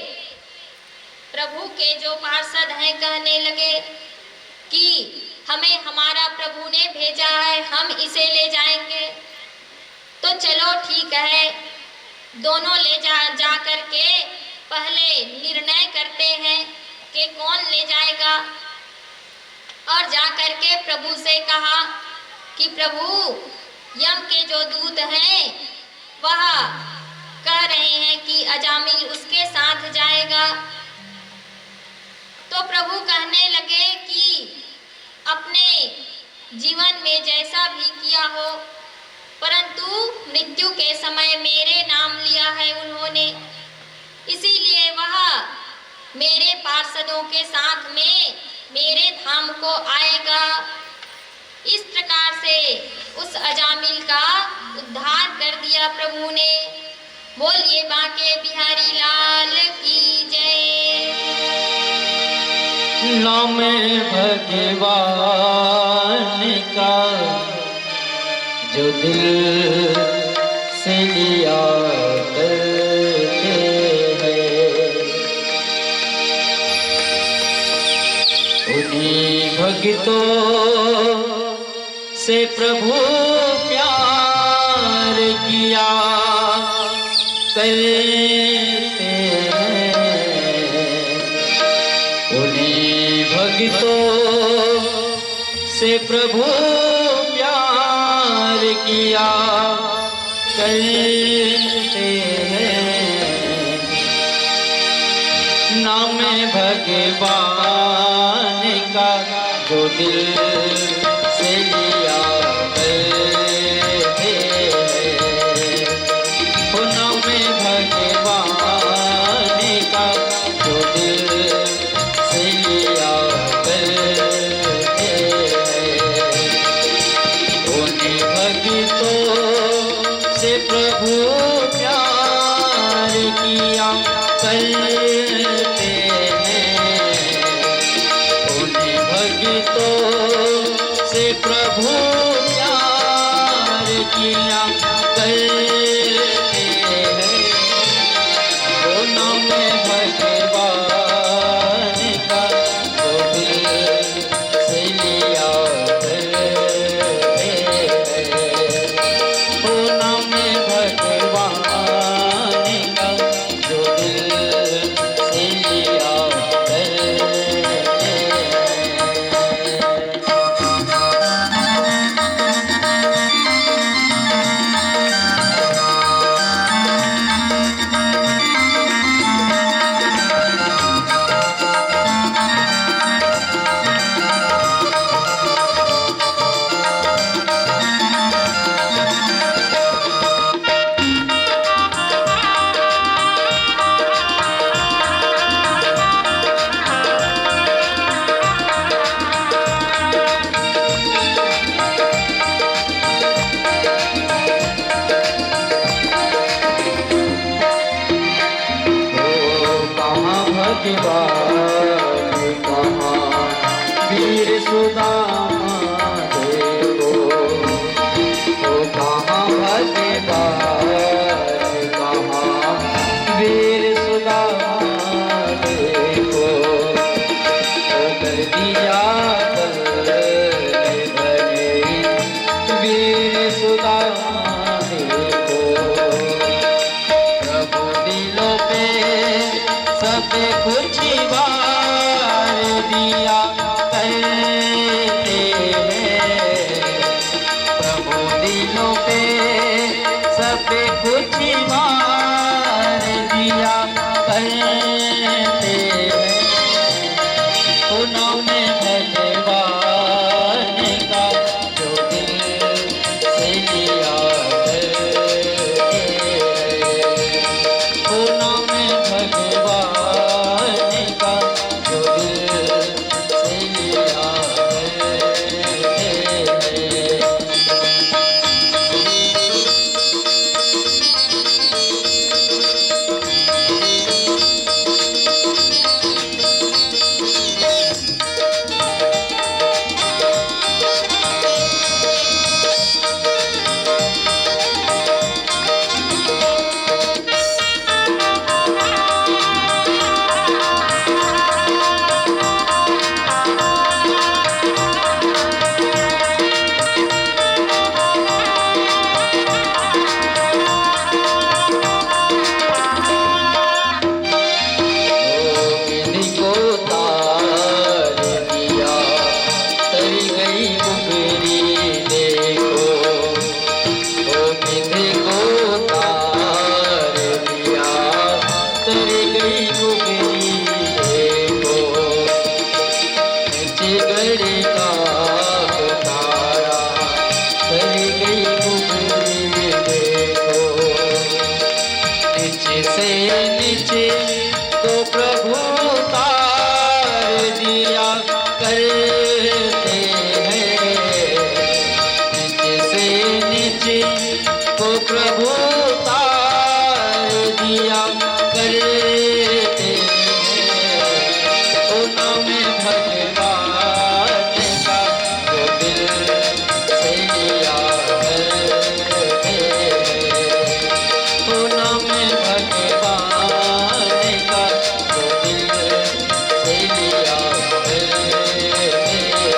प्रभु के जो पार्षद हैं कहने लगे कि हमें हमारा प्रभु ने भेजा है, हम इसे ले जाएंगे। तो चलो ठीक है, दोनों ले जा करके पहले निर्णय करते हैं कि कौन ले जाएगा, और जा करके प्रभु से कहा कि प्रभु, यम के जो दूत हैं वह कह रहे हैं कि अजामिल उसके साथ जाएगा। तो प्रभु कहने लगे कि अपने जीवन में जैसा भी किया हो, परंतु मृत्यु के समय मेरे नाम लिया है उन्होंने, इसीलिए वह मेरे पार्षदों के साथ में मेरे धाम को आएगा। इस प्रकार से उस अजामिल का उद्धार कर दिया प्रभु ने। बोलिए बांके बिहारी लाल की जय। नाम भगवान का जो दिल से लिया करते हैं, उन्हीं भक्तों से प्रभु प्यार किया करते हैं, उन्हीं भक्तों से प्रभु प्यार किया करते हैं। नाम भगवान का जो दिल से लिया करते हैं, वो नाम भगवान का जो दिल से लिया करते हैं, उन्हीं भक्तों से प्रभु प्यार किया करते हैं, उन्हीं भक्तों से प्रभु प्यार किया करते हैं। वो नाम भगवान का जो दिल से लिया करते हैं, वो नाम भगवान का जो दिल से लिया करते हैं। भगवान कहाँ वीर सुदामा देखो, तो कहाँ भगवान कहाँ वीर सुदामा देखो, तो कर दिया भरे वीर सुदामा देखो। प्रभु दिलों पे सब कुछ से नीचे को प्रभु तार दिया करते हैं, नीचे से नीचे को प्रभु तार दिया करते हैं। ओ नाम भगवान का जो दिल से लिया करते हैं, ओ नाम भगवान का जो दिल से लिया करते हैं।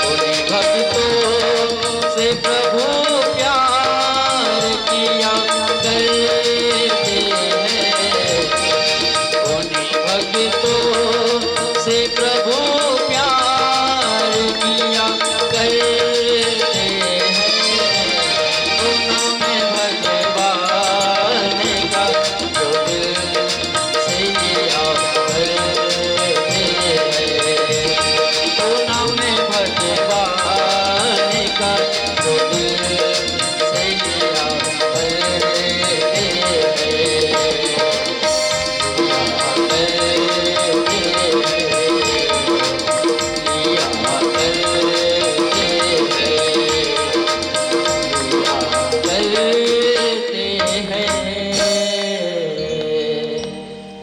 उन्हीं भक्तों से प्रभु प्यार किया करते हैं, उन्हीं भक्तों से प्रभु प्यार किया करते हैं। ओ नाम भगवान का जो दिल से लिया करते हैं, ओ नाम भगवान का जो दिल से लिया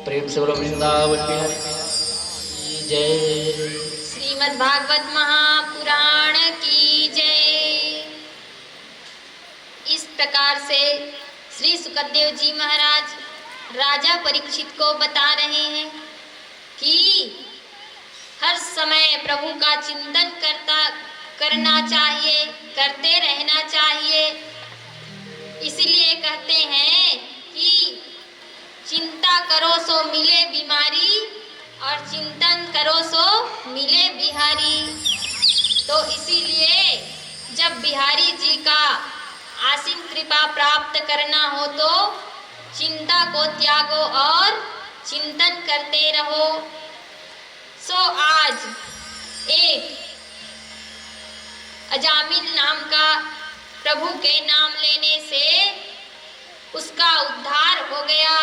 प्रेम से बोलो वृंदावन बिहारी की जय। श्रीमद् भागवत महापुराण की जय। इस प्रकार से श्री सुखदेव जी महाराज राजा परीक्षित को बता रहे हैं कि हर समय प्रभु का चिंतन करना चाहिए, करते रहना चाहिए। इसीलिए कहते हैं कि चिंता करो सो मिले बीमारी और चिंतन करो सो मिले बिहारी। तो इसीलिए जब बिहारी जी का आसीम कृपा प्राप्त करना हो तो चिंता को त्यागो और चिंतन करते रहो। सो आज एक अजामिल नाम का प्रभु के नाम लेने से उसका उद्धार हो गया।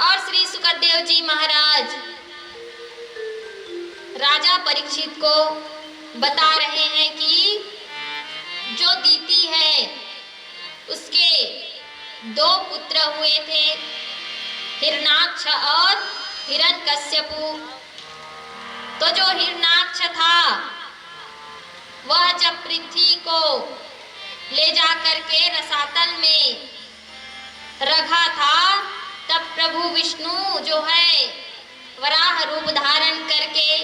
और श्री सुखदेव जी महाराज राजा परीक्षित को बता रहे हैं कि जो दीति है उसके दो पुत्र हुए थे, हिरणाक्ष और हिरण्यकश्यपु। तो जो हिरणाक्ष था वह जब पृथ्वी को ले जाकर के रसातल में रखा था, तब प्रभु विष्णु जो है वराह रूप धारण करके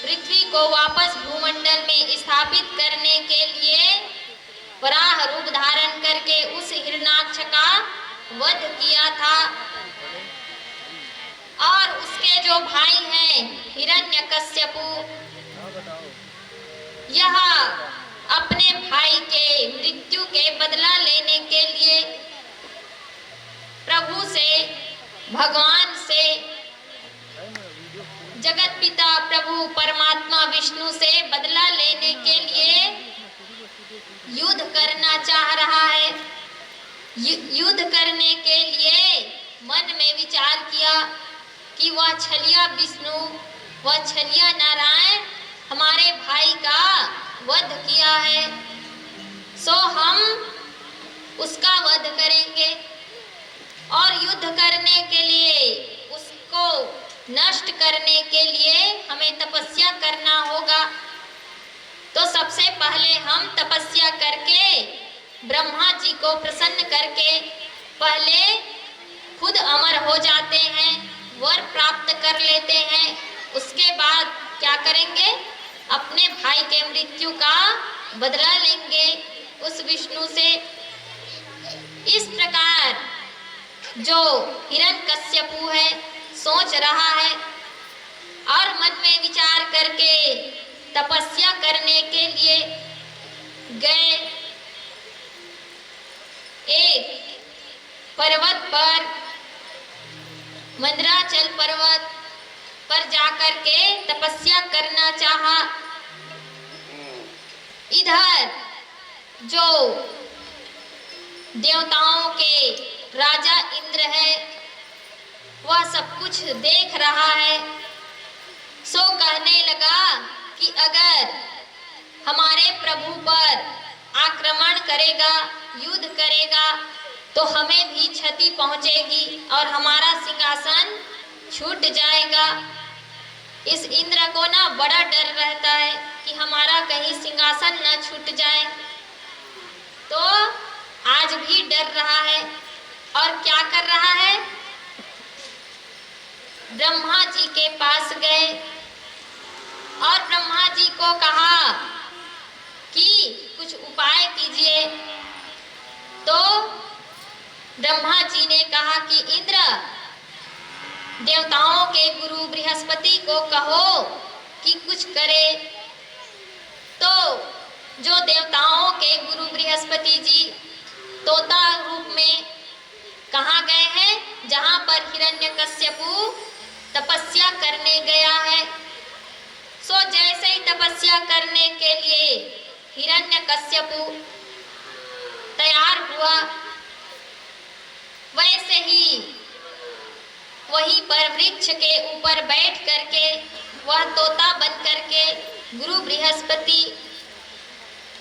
पृथ्वी को वापस भूमंडल में स्थापित करने के लिए वराह रूप धारण करके उस हिरणाक्ष का वध किया था। और उसके जो भाई हैं हिरण्यकश्यपु, यह अपने भाई के मृत्यु के बदला लेने के लिए प्रभु से, भगवान से, जगत पिता प्रभु परमात्मा विष्णु से बदला लेने के लिए युद्ध करना चाह रहा है। युद्ध करने के लिए मन में विचार किया कि वह छलिया विष्णु, वह छलिया नारायण हमारे भाई का वध किया है, सो हम उसका वध करेंगे और युद्ध करने के लिए, उसको नष्ट करने के लिए हमें तपस्या करना होगा। तो सबसे पहले हम तपस्या करके ब्रह्मा जी को प्रसन्न करके पहले खुद अमर हो जाते हैं, वर प्राप्त कर लेते हैं। उसके बाद क्या करेंगे? अपने भाई के मृत्यु का बदला लेंगे उस विष्णु से। इस प्रकार जो हिरण्यकश्यपु है सोच रहा है और मन में विचार करके तपस्या करने के लिए गए। एक पर्वत पर, मंदराचल पर्वत पर जाकर के तपस्या करना चाहा। इधर जो देवताओं के राजा इंद्र है, वह सब कुछ देख रहा है। सो कहने लगा कि अगर हमारे प्रभु पर आक्रमण करेगा, युद्ध करेगा, तो हमें भी क्षति पहुंचेगी और हमारा सिंहासन छूट जाएगा। इस इंद्र को ना बड़ा डर रहता है कि हमारा कहीं सिंहासन न छूट जाए, तो आज भी डर रहा है। और क्या कर रहा है? ब्रह्मा जी के पास गए और ब्रह्मा जी को कहा कि कुछ उपाय कीजिए। तो ब्रह्मा जी ने कहा कि इंद्र, देवताओं के गुरु बृहस्पति को कहो कि कुछ करे। तो जो देवताओं के गुरु बृहस्पति जी तोता रूप में कहाँ गए हैं? जहाँ पर हिरण्यकश्यपु तपस्या करने गया है। सो जैसे ही तपस्या करने के लिए हिरण्यकश्यपु तैयार हुआ, वैसे ही वहीं पर वृक्ष के ऊपर बैठ करके वह तोता बन करके गुरु बृहस्पति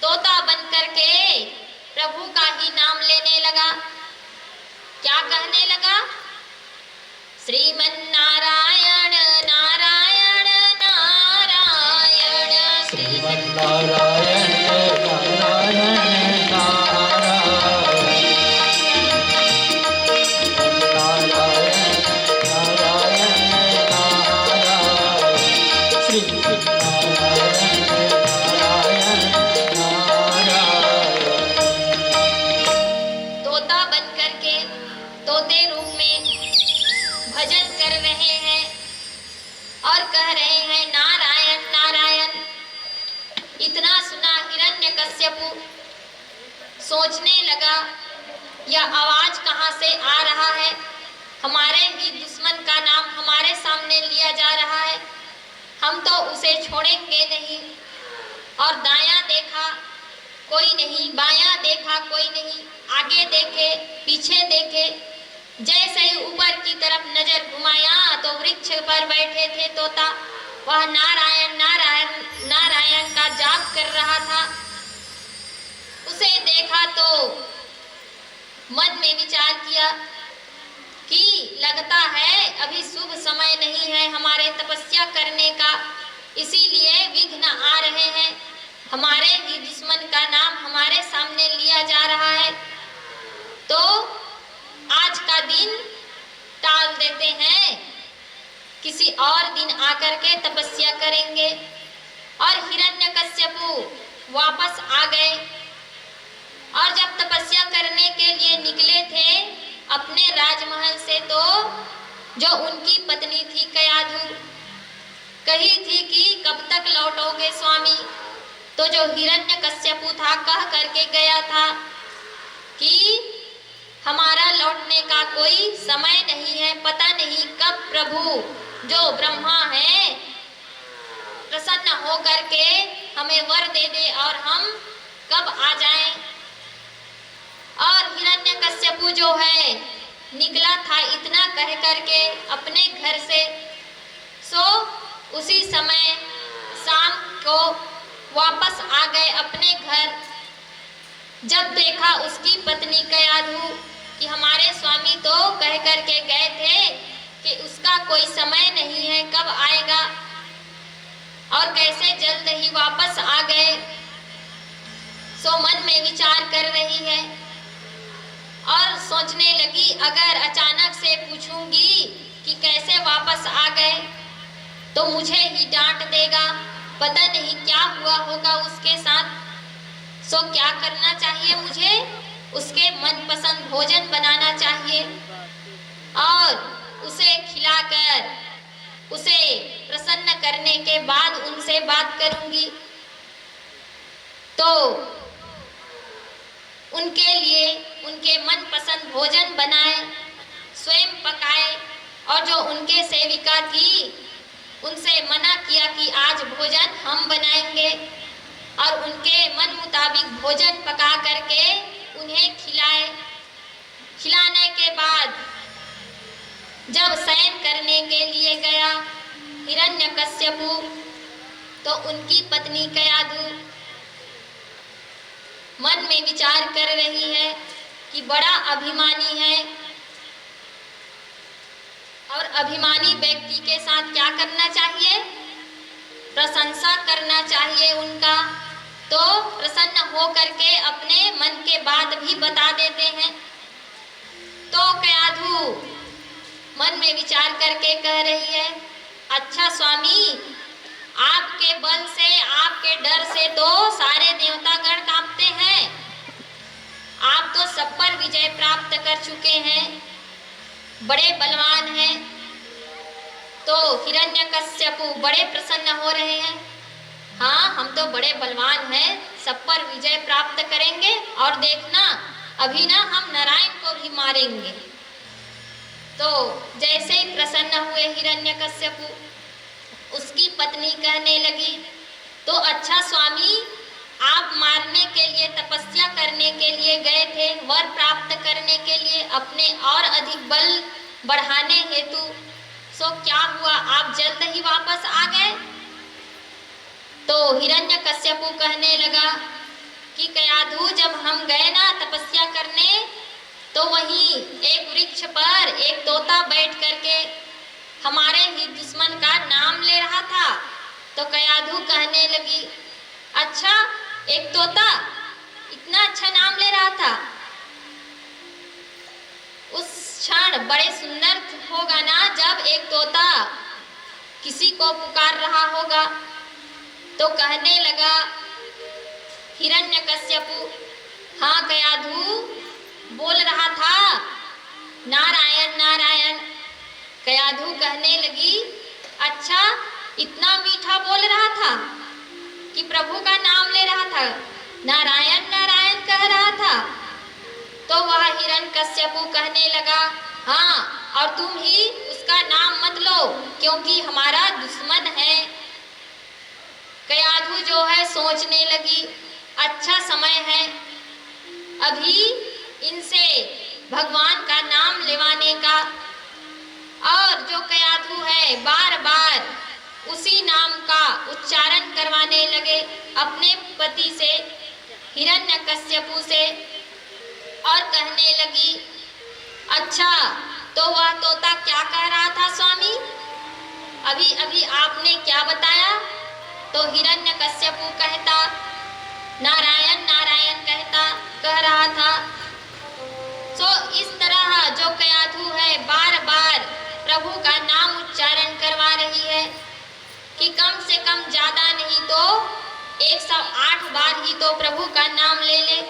तोता बन करके प्रभु का ही नाम लेने लगा। क्या कहने लगा? श्रीमन्नारायण नारायण नारायण, श्रीमन्नारायण नारायण तोता बन करके तोते रूप में भजन कर रहे हैं और कह रहे हैं नारायण नारायण। इतना सुना हिरण्यकश्यपु सोचने लगा, यह आवाज कहाँ से आ रहा है? हमारे ही दुश्मन का नाम हमारे सामने लिया जा रहा है, हम तो उसे छोड़ेंगे नहीं। और दायां देखा कोई नहीं, बायां देखा कोई नहीं, आगे देखे पीछे देखे, जैसे ही ऊपर की तरफ नजर घुमाया तो वृक्ष पर बैठे थे तोता, वह नारायण नारायण नारायण का जाप कर रहा था। उसे देखा तो मन में विचार किया कि लगता है अभी शुभ समय नहीं है हमारे तपस्या करने का, इसीलिए विघ्न आ रहे हैं, हमारे ही दुश्मन का नाम हमारे सामने लिया जा रहा है। तो आज का दिन टाल देते हैं, किसी और दिन आकर के तपस्या करेंगे। और हिरण्यकश्यपु वापस आ गए और जब तपस्या करने के लिए निकले थे अपने राजमहल से, तो जो उनकी पत्नी थी कयाधु कही थी कि कब तक लौटोगे स्वामी। तो जो हिरण्यकश्यपु था कह करके गया था कि हमारा लौटने का कोई समय नहीं है, पता नहीं कब प्रभु जो ब्रह्मा है प्रसन्न हो करके हमें वर दे दे और हम कब आ जाएं। और हिरण्यकश्यपु जो है निकला था इतना कह करके अपने घर से। सो उसी समय शाम को वापस आ गए अपने घर। जब देखा उसकी पत्नी कयाधु कि हमारे स्वामी तो कह करके गए थे कि उसका कोई समय नहीं है, कब आएगा, और कैसे जल्द ही वापस आ गए। सो मन में विचार कर रही है और सोचने लगी अगर अचानक से पूछूंगी कि कैसे वापस आ गए तो मुझे ही डांट देगा, पता नहीं क्या हुआ होगा उसके साथ। सो क्या करना चाहिए मुझे? उसके मनपसंद भोजन बनाना चाहिए और उसे खिलाकर उसे प्रसन्न करने के बाद उनसे बात करूंगी। तो उनके लिए उनके मनपसंद भोजन बनाए, स्वयं पकाए, और जो उनके सेविका थी उनसे मना किया कि आज भोजन हम बनाएंगे, और उनके मन मुताबिक भोजन पका करके उन्हें खिलाए। खिलाने के बाद जब शयन करने के लिए गया हिरण्यकश्यपु, तो उनकी पत्नी कयाधु मन में विचार कर रही है कि बड़ा अभिमानी है और अभिमानी व्यक्ति के साथ क्या करना चाहिए, प्रशंसा करना चाहिए उनका। तो प्रसन्न हो करके अपने मन के बात भी बता देते हैं। तो कयाधु मन में विचार करके कह रही है, अच्छा स्वामी, आपके बल से, आपके डर से तो सारे देवतागण कांपते हैं। आप तो सब पर विजय प्राप्त कर चुके हैं, बड़े बलवान हैं। तो हिरण्यकश्यपु बड़े प्रसन्न हो रहे हैं। हाँ, हम तो बड़े बलवान हैं, सब पर विजय प्राप्त करेंगे और देखना अभी ना हम नारायण को भी मारेंगे। तो जैसे ही प्रसन्न हुए हिरण्यकश्यपु, उसकी पत्नी कहने लगी, तो अच्छा स्वामी, आप मारने के लिए, तपस्या करने के लिए गए थे, वर प्राप्त करने के लिए, अपने और अधिक बल बढ़ाने हेतु, सो क्या हुआ, आप जल्द ही वापस आ गए? तो हिरण्यकश्यपु कहने लगा कि कयाधु, जब हम गए ना तपस्या करने, तो वहीं एक वृक्ष पर एक तोता बैठ करके हमारे ही दुश्मन का नाम ले रहा था। तो कयाधु कहने लगी, अच्छा, एक तोता इतना अच्छा नाम ले रहा था? उस क्षण बड़े सुंदर होगा ना जब एक तोता किसी को पुकार रहा होगा। तो कहने लगा हिरण्यकश्यपु, हाँ कयाधु, बोल रहा था नारायण नारायण। कयाधु कहने लगी, अच्छा, इतना मीठा बोल रहा था कि प्रभु का नाम ले रहा था, नारायण नारायण कह रहा था? तो वह हिरण्यकश्यपु कहने लगा, हाँ, और तुम ही उसका नाम मत लो, क्योंकि हमारा दुश्मन है। कयाधु जो है सोचने लगी, अच्छा समय है, अभी इनसे भगवान का नाम लेवाने का। और जो कयाधु है बार बार उसी नाम का उच्चारण करवाने लगे अपने पति से, हिरण्यकश्यपु से, और कहने लगी, अच्छा, तो वह तोता क्या कह रहा था स्वामी? अभी अभी आपने क्या बताया? तो हिरण्यकश्यपु कहता, नारायण नारायण कह रहा था। सो इस तरह जो कयाधु है बार बार प्रभु का नाम उच्चारण करवा रही है कि कम से कम ज्यादा नहीं तो 108 बार ही तो प्रभु का नाम ले ले,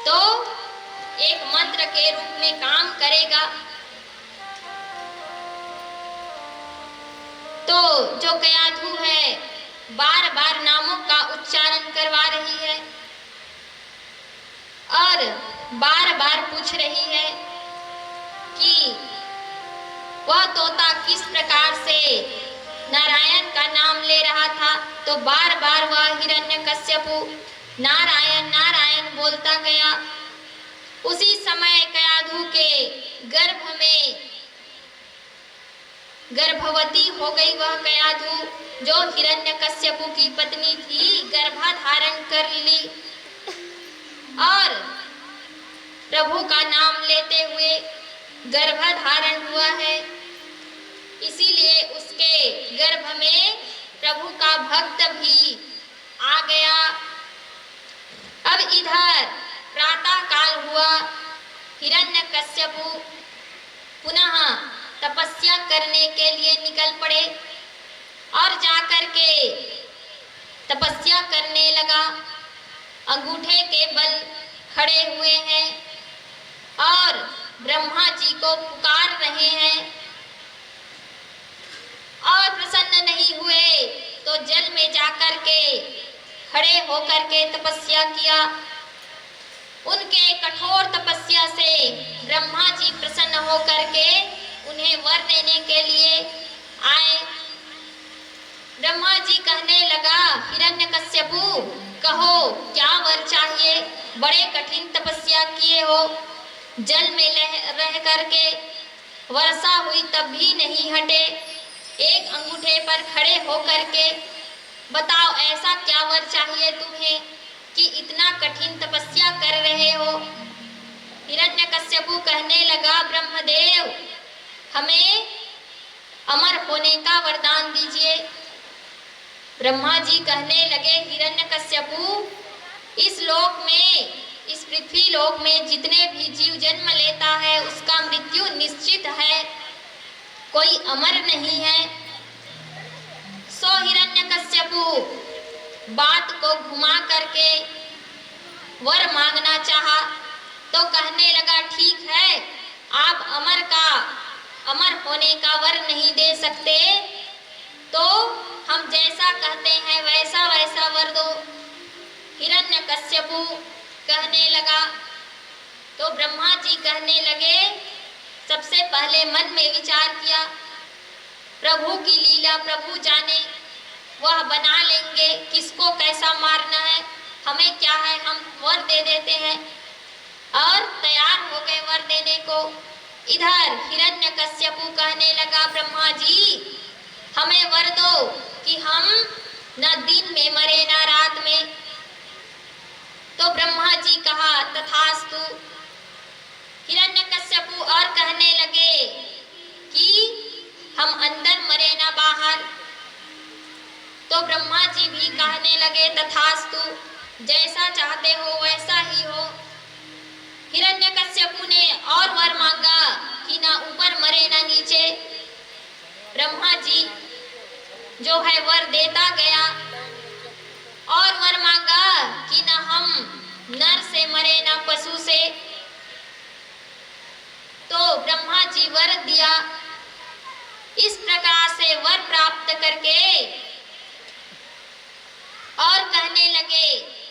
तो एक मंत्र के रूप में काम करेगा। तो जो कयाधु है बार बार नामों का उच्चारण करवा रही है और बार बार पूछ रही है कि वह तोता किस प्रकार से नारायण का नाम ले रहा था। तो बार बार वह हिरण्यकश्यपु नारायण नारायण बोलता गया। उसी समय कयाधु के गर्भ में गर्भवती हो गई वह कयाधु जो हिरण्यकश्यपु की पत्नी थी, गर्भाधारण कर ली और प्रभु का नाम लेते हुए गर्भाधारण हुआ है। इसीलिए उसके गर्भ में प्रभु का भक्त भी आ गया। अब इधर प्रातः काल हुआ, हिरण्यकश्यपु पुनः तपस्या करने के लिए निकल पड़े और जाकर के तपस्या करने लगा। अंगूठे के बल खड़े हुए हैं और ब्रह्मा जी को पुकार रहे हैं और प्रसन्न नहीं हुए तो जल में जाकर के खड़े होकर के तपस्या किया। उनके कठोर तपस्या से ब्रह्मा जी प्रसन्न होकर के उन्हें वर देने के लिए आए। ब्रह्मा जी कहने लगा, हिरण्यकश्यपु, कहो क्या वर चाहिए? बड़े कठिन तपस्या किए हो, जल में रह करके वर्षा हुई तब भी नहीं हटे, एक अंगूठे पर खड़े हो करके बताओ ऐसा क्या वर चाहिए तुम्हें कि इतना कठिन तपस्या कर रहे हो। हिरण्यकश्यपु कहने लगा, ब्रह्मदेव हमें अमर होने का वरदान दीजिए। ब्रह्मा जी कहने लगे, हिरण्यकश्यपु इस लोक में, इस पृथ्वी लोक में जितने भी जीव जन्म लेता है उसका मृत्यु निश्चित है, कोई अमर नहीं है। सो हिरण्यकश्यपु बात को घुमा करके वर मांगना चाहा तो कहने लगा, ठीक है आप अमर होने का वर नहीं दे सकते तो हम जैसा कहते हैं वैसा वैसा वर दो। हिरण्यकश्यपु कहने लगा तो ब्रह्मा जी कहने लगे, सबसे पहले मन में विचार किया, प्रभु की लीला प्रभु जाने, वह बना लेंगे किसको कैसा मारना है, हमें क्या है, हम वर दे देते हैं। और तैयार हो गए वर देने को। इधर हिरण्यकश्यपु कहने लगा, ब्रह्मा जी हमें वर दो कि हम न दिन में मरे न रात में। तो ब्रह्मा जी कहा, तथास्तु। हिरण्यकश्यपु और कहने लगे कि हम अंदर मरे न बाहर। तो ब्रह्मा जी भी कहने लगे, तथास्तु, जैसा चाहते हो वैसा ही हो। हिरण्यकश्यपु ने और वर मांगा कि ना ऊपर मरे ना नीचे। ब्रह्मा जी जो है वर देता गया और वर मांगा कि ना हम नर से मरे ना पशु से। तो ब्रह्मा जी वर दिया। इस प्रकार से वर प्राप्त करके और कहने लगे,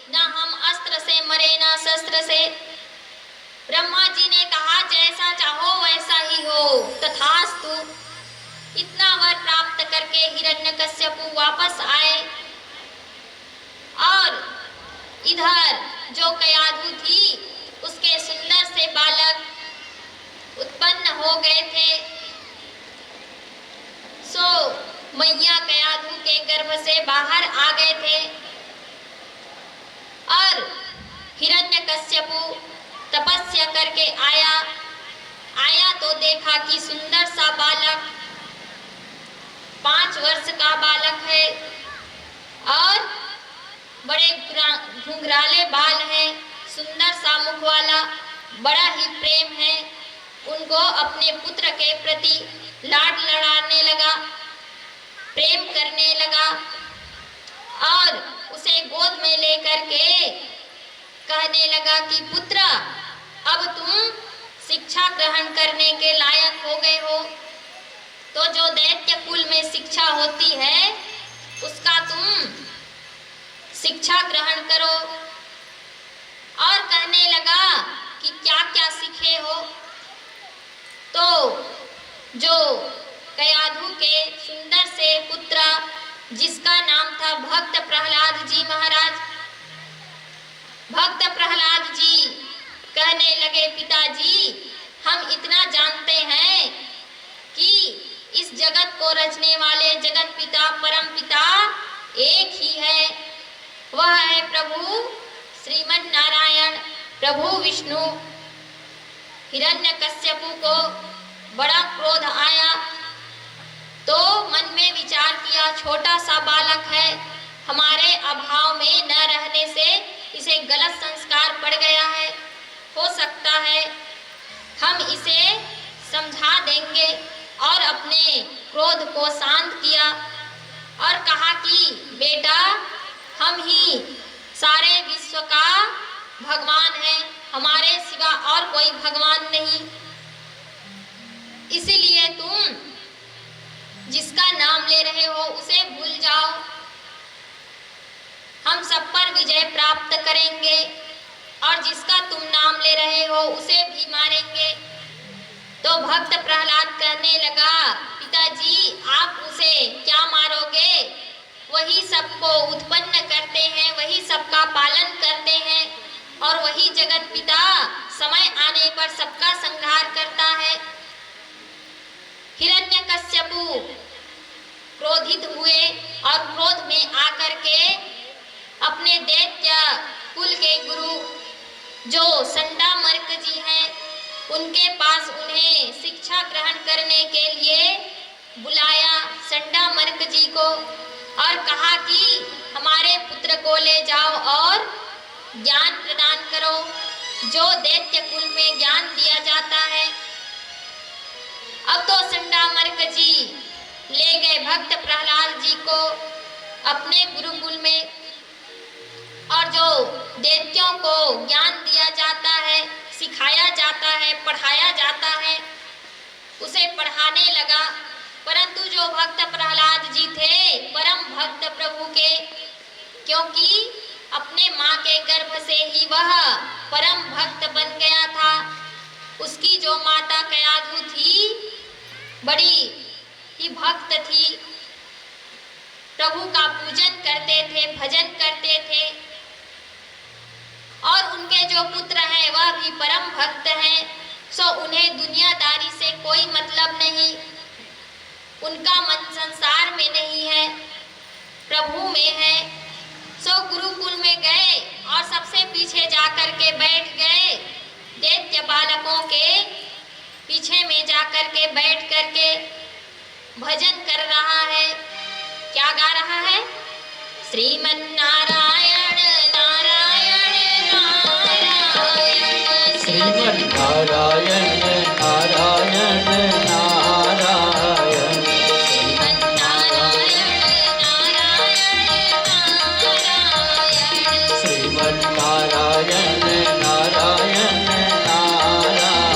ना हम अस्त्र से मरे ना शस्त्र से। ब्रह्मा जी ने कहा, जैसा चाहो वैसा ही हो, तथास्तु। इतना वर प्राप्त करके हिरण्यकश्यपु वापस आए और इधर जो कयाधु थी उसके सुंदर से बालक उत्पन्न हो गए थे। सो मैया कयाधु के गर्भ से बाहर आ गए थे और हिरण्यकश्यपु तपस्या करके आया तो देखा कि सुंदर सा बालक 5 वर्ष का बालक है और बड़े घुंघराले बाल हैं, सुंदर सा मुख वाला, बड़ा ही प्रेम है। उनको अपने पुत्र के प्रति लाड लड़ाने लगा, प्रेम करने लगा और उसे गोद में लेकर के कहने लगा कि पुत्र, अब तुम शिक्षा ग्रहण करने के लायक हो गए हो। तो जो दैत्य कुल में शिक्षा होती है उसका तुम शिक्षा ग्रहण करो। और कहने लगा कि क्या क्या सीखे हो। तो जो कयाधु के सुंदर से पुत्र जिसका नाम था भक्त प्रहलाद जी महाराज, भक्त प्रहलाद जी कहने लगे, पिताजी हम इतना जानते हैं कि इस जगत को रचने वाले जगत पिता परम पिता एक ही है, वह है प्रभु श्रीमन नारायण, प्रभु विष्णु। हिरण्यकश्यपु को बड़ा क्रोध आया तो मन में विचार किया, छोटा सा बालक है, हमारे अभाव में न रहने से इसे गलत संस्कार पड़ गया है, हो सकता है हम इसे समझा देंगे। और अपने क्रोध को शांत किया और कहा कि बेटा हम ही सारे विश्व का भगवान है, हमारे सिवा और कोई भगवान नहीं, इसीलिए तुम जिसका नाम ले रहे हो उसे भूल जाओ, हम सब पर विजय प्राप्त करेंगे और जिसका तुम नाम ले रहे हो उसे भी मारेंगे। तो भक्त प्रहलाद कहने लगा, पिताजी आप उसे क्या मारोगे, वही सबको उत्पन्न करते हैं, वही सबका पालन करते हैं और वही जगत पिता समय आने आने पर सबका संहार करता है। हिरण्यकश्यपु क्रोधित हुए और क्रोध में आकर के अपने दैत्य कुल के गुरु जो संडामर्क जी हैं उनके पास उन्हें शिक्षा ग्रहण करने के लिए बुलाया संडामर्क जी को और कहा कि हमारे पुत्र को ले जाओ और ज्ञान प्रदान करो जो दैत्य कुल में ज्ञान दिया जाता है। अब तो संडामर्क जी ले गए भक्त प्रहलाद जी को अपने गुरुकुल में और जो दैत्यों को ज्ञान दिया जाता है, सिखाया जाता है, पढ़ाया जाता है, उसे पढ़ाने लगा। परंतु जो भक्त प्रहलाद जी थे परम भक्त प्रभु के, क्योंकि अपने माँ के गर्भ से ही वह परम भक्त बन गया था। उसकी जो माता कयाधु थी बड़ी ही भक्त थी, प्रभु का पूजन करते थे, भजन करते थे और उनके जो पुत्र हैं वह भी परम भक्त हैं। सो उन्हें दुनियादारी से कोई मतलब नहीं, उनका मन संसार में नहीं है, प्रभु में है। सो गुरुकुल में गए और सबसे पीछे जाकर के बैठ गए, दैत्य बालकों के पीछे में जाकर के बैठ करके भजन कर रहा है। क्या गा रहा है? श्रीमन्नारायण नारायण नारायण, श्रीमन्नारायण नारायण नारायण, श्रीमन्नारायण नारायण नारायण,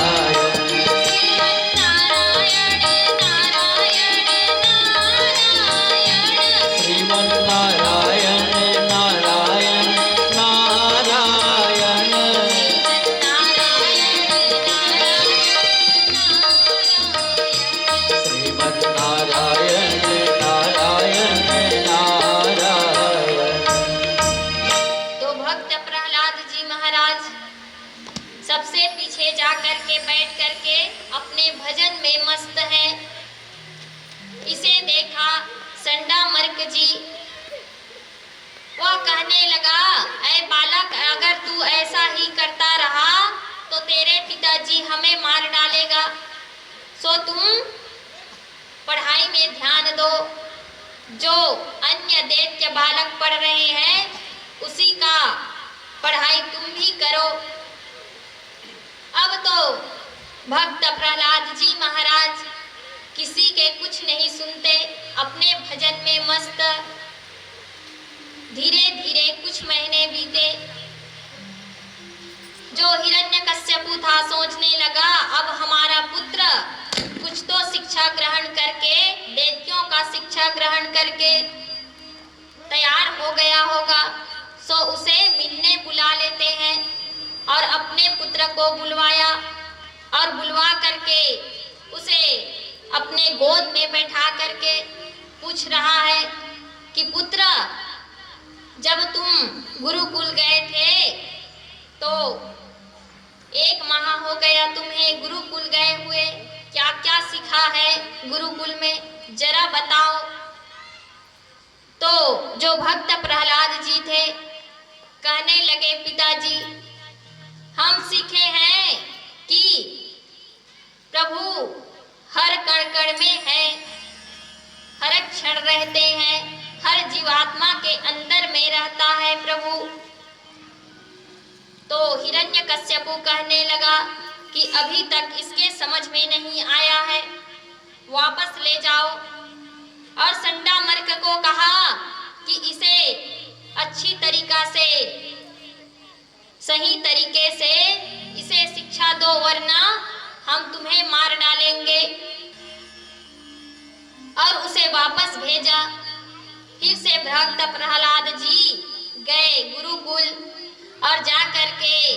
श्रीमन्नारायण नारायण नारायण, श्रीमन्नारायण नारायण नारायण, श्रीमन्नारायण नारायण नारायण। तो भक्त प्रहलाद जी महाराज सबसे पीछे जाकर के बैठ करके अपने भजन में मस्त हैं। इसे देखा संडामर्क जी, वह कहने लगा, ऐ बालक, अगर तू ऐसा ही करता रहा तो तेरे पिताजी हमें मार डालेगा। सो तुम पढ़ाई में ध्यान दो, जो अन्य दैत्य बालक पढ़ रहे हैं उसी का पढ़ाई तुम भी करो। अब तो भक्त प्रहलाद जी महाराज किसी के कुछ नहीं सुनते, अपने भजन में मस्त। धीरे धीरे कुछ महीने बीते। जो हिरण्यकश्यपु था सोचने लगा अब हमारा पुत्र कुछ तो शिक्षा ग्रहण करके, दैत्यों का शिक्षा ग्रहण करके तैयार हो गया होगा। सो उसे मिलने बुला लेते हैं और अपने पुत्र को बुलवाया और बुलवा करके उसे अपने गोद में बैठा करके पूछ रहा है कि पुत्र, जब तुम गुरुकुल गए थे तो 1 माह हो गया तुम्हें गुरुकुल गए हुए, क्या क्या सीखा है गुरुकुल में, जरा बताओ। तो जो भक्त प्रहलाद जी थे कहने लगे, पिताजी हम सीखे हैं कि प्रभु हर कण कण में है, हर क्षण रहते हैं, हर जीवात्मा के अंदर में रहता है प्रभु। तो हिरण्यकश्यपु कहने लगा कि अभी तक इसके समझ में नहीं आया है, वापस ले जाओ। और संडामर्क को कहा कि इसे अच्छी तरीका से, सही तरीके से इसे शिक्षा दो, वरना हम तुम्हें मार डालेंगे। और उसे वापस भेजा। फिर से भक्त प्रहलाद जी गए गुरुकुल और जा करके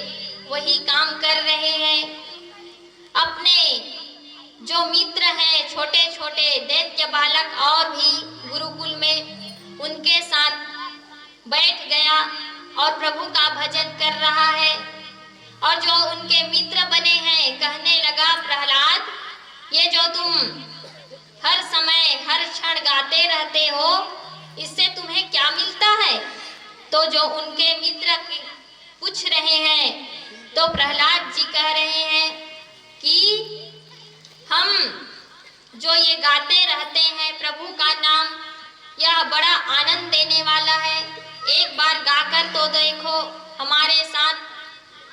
वही काम कर रहे हैं। अपने जो मित्र हैं छोटे छोटे दैत्य बालक और भी गुरुकुल में, उनके साथ बैठ गया और प्रभु का भजन कर रहा है। और जो उनके मित्र बने हैं तुम हर समय हर क्षण गाते रहते हो, इससे तुम्हें क्या मिलता है? तो जो उनके मित्र पूछ रहे हैं, तो प्रहलाद जी कह रहे हैं कि हम जो ये गाते रहते हैं प्रभु का नाम, यह बड़ा आनंद देने वाला है। एक बार गाकर तो देखो, हमारे साथ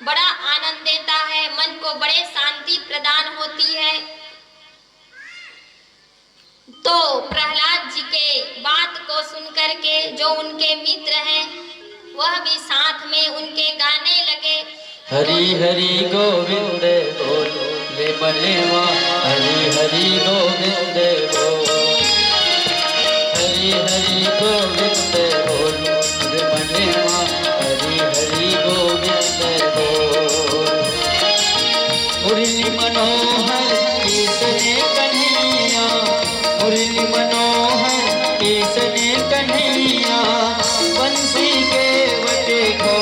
बड़ा आनंद देता है, मन को बड़े शांति प्रदान होती है। तो प्रहलाद जी के बात को सुनकर के जो उनके मित्र हैं, वह भी साथ में उनके गाने लगे। हरि हरि गोविंद बोल रे मनेवा, हरि हरि गोविंद बोल, हरि हरि गोविंद बोल रे मनेवा, हरि हरि गोविंद बोल। मुरली मनोहर कृष्ण कन्हैया, मुरली मनोहर कृष्ण कन्हैया, बंसी के बटे को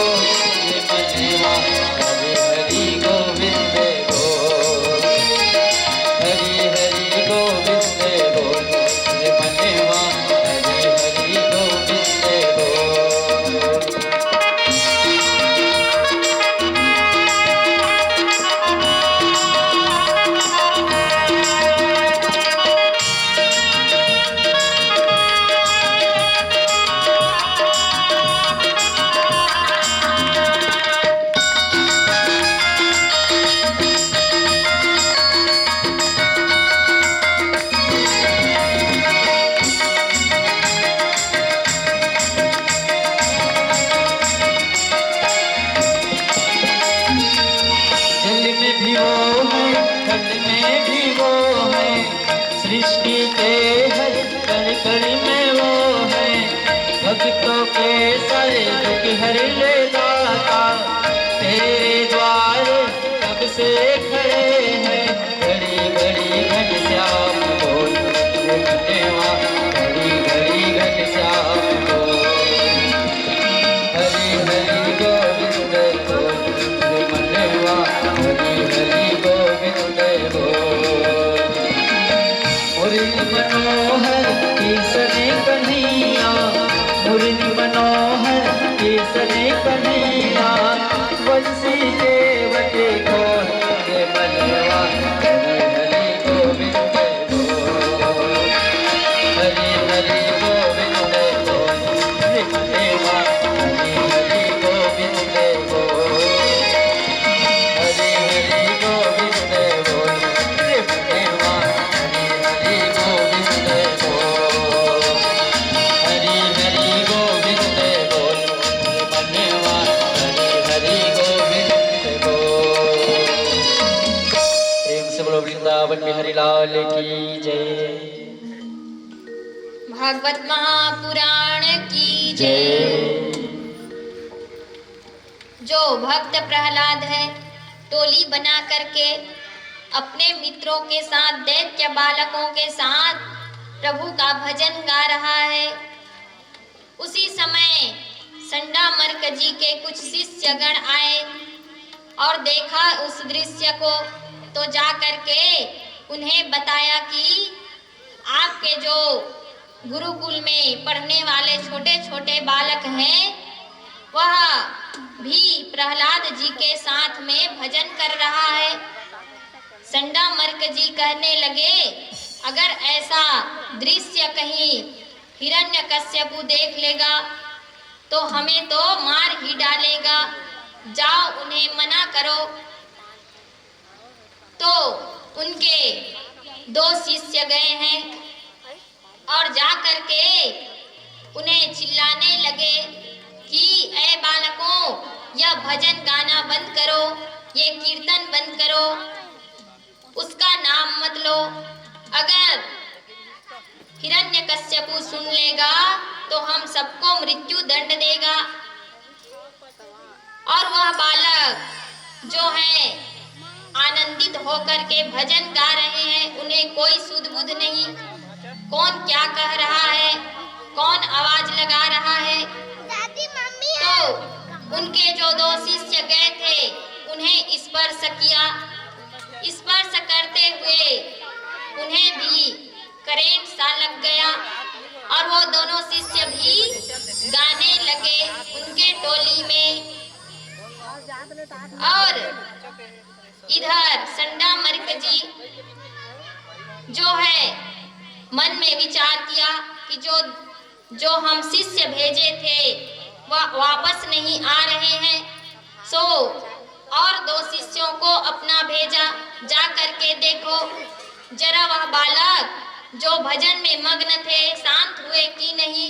रे मनेवा, हरि हरि गोविंद बोल, हरि हरि गोविंद बोल रे मनेवा, हरि हरि गोविंद बोल। जल में भी वो है, थल में भी वो है, सृष्टि के हर कण कण में वो है। भक्तों के सारे दुख हर ले दाता, तेरे द्वार कब से खड़े हैं। घड़ी घड़ी घनश्याम बोल रे मनेवा, घड़ी घड़ी घनश्याम बोल, हरि हरि गोविंद बोल रे मनेवा, हरि हरि गोविंद बोल। मुरली मनोहर कृष्ण कन्हैया, मुरली मनोहर कृष्ण कन्हैया, बंसी के बटे खोल रे मनेवा, हरि हरि गोविंद बोल, हरि हरि गोविंद बोल रे मनेवा, हरि हरि गोविंद बोल, हरि हरि गोविंद बोल रे मनेवा, हरि हरि गोविंद बोल, हरि हरि गोविंद बोल रे मनेवा, हरि हरि गोविंद बोल। प्रेम से बोलो वृंदावन बिहारी लाल की जय। भागवत महापुराण की जय। जय। जो भक्त प्रहलाद है, टोली बना करके अपने मित्रों के साथ, दैत्य बालकों के साथ प्रभु का भजन गा रहा है। उसी समय संडामर्क जी के कुछ शिष्यगण आए और देखा उस दृश्य को, तो जा करके उन्हें बताया कि आपके जो गुरुकुल में पढ़ने वाले छोटे छोटे बालक हैं, वह भी प्रहलाद जी के साथ में भजन कर रहा है। संडामर्क जी कहने लगे, अगर ऐसा दृश्य कहीं हिरण्यकश्यपु देख लेगा तो हमें तो मार ही डालेगा, जाओ उन्हें मना करो। तो उनके दो शिष्य गए हैं और जा करके उन्हें चिल्लाने लगे कि ऐ बालकों, यह भजन गाना बंद करो, ये कीर्तन बंद करो, उसका नाम मत लो। अगर हिरण्यकश्यपु सुन लेगा तो हम सबको मृत्यु दंड देगा। और वह बालक जो है आनंदित होकर के भजन गा रहे हैं, उन्हें कोई सुध बुध नहीं, कौन क्या कह रहा है, कौन आवाज लगा रहा है। तो उनके जो दो शिष्य गए थे, उन्हें स्पर्श किया। स्पर्श करते हुए करेंट सा लग गया और वो दोनों शिष्य भी गाने लगे उनके टोली में। और इधर संडा मर्क जी जो है मन में विचार किया कि जो हम शिष्य भेजे थे वह वापस नहीं आ रहे हैं, सो और 2 शिष्यों को अपना भेजा, जा करके देखो जरा वह बालक जो भजन में मग्न थे शांत हुए कि नहीं।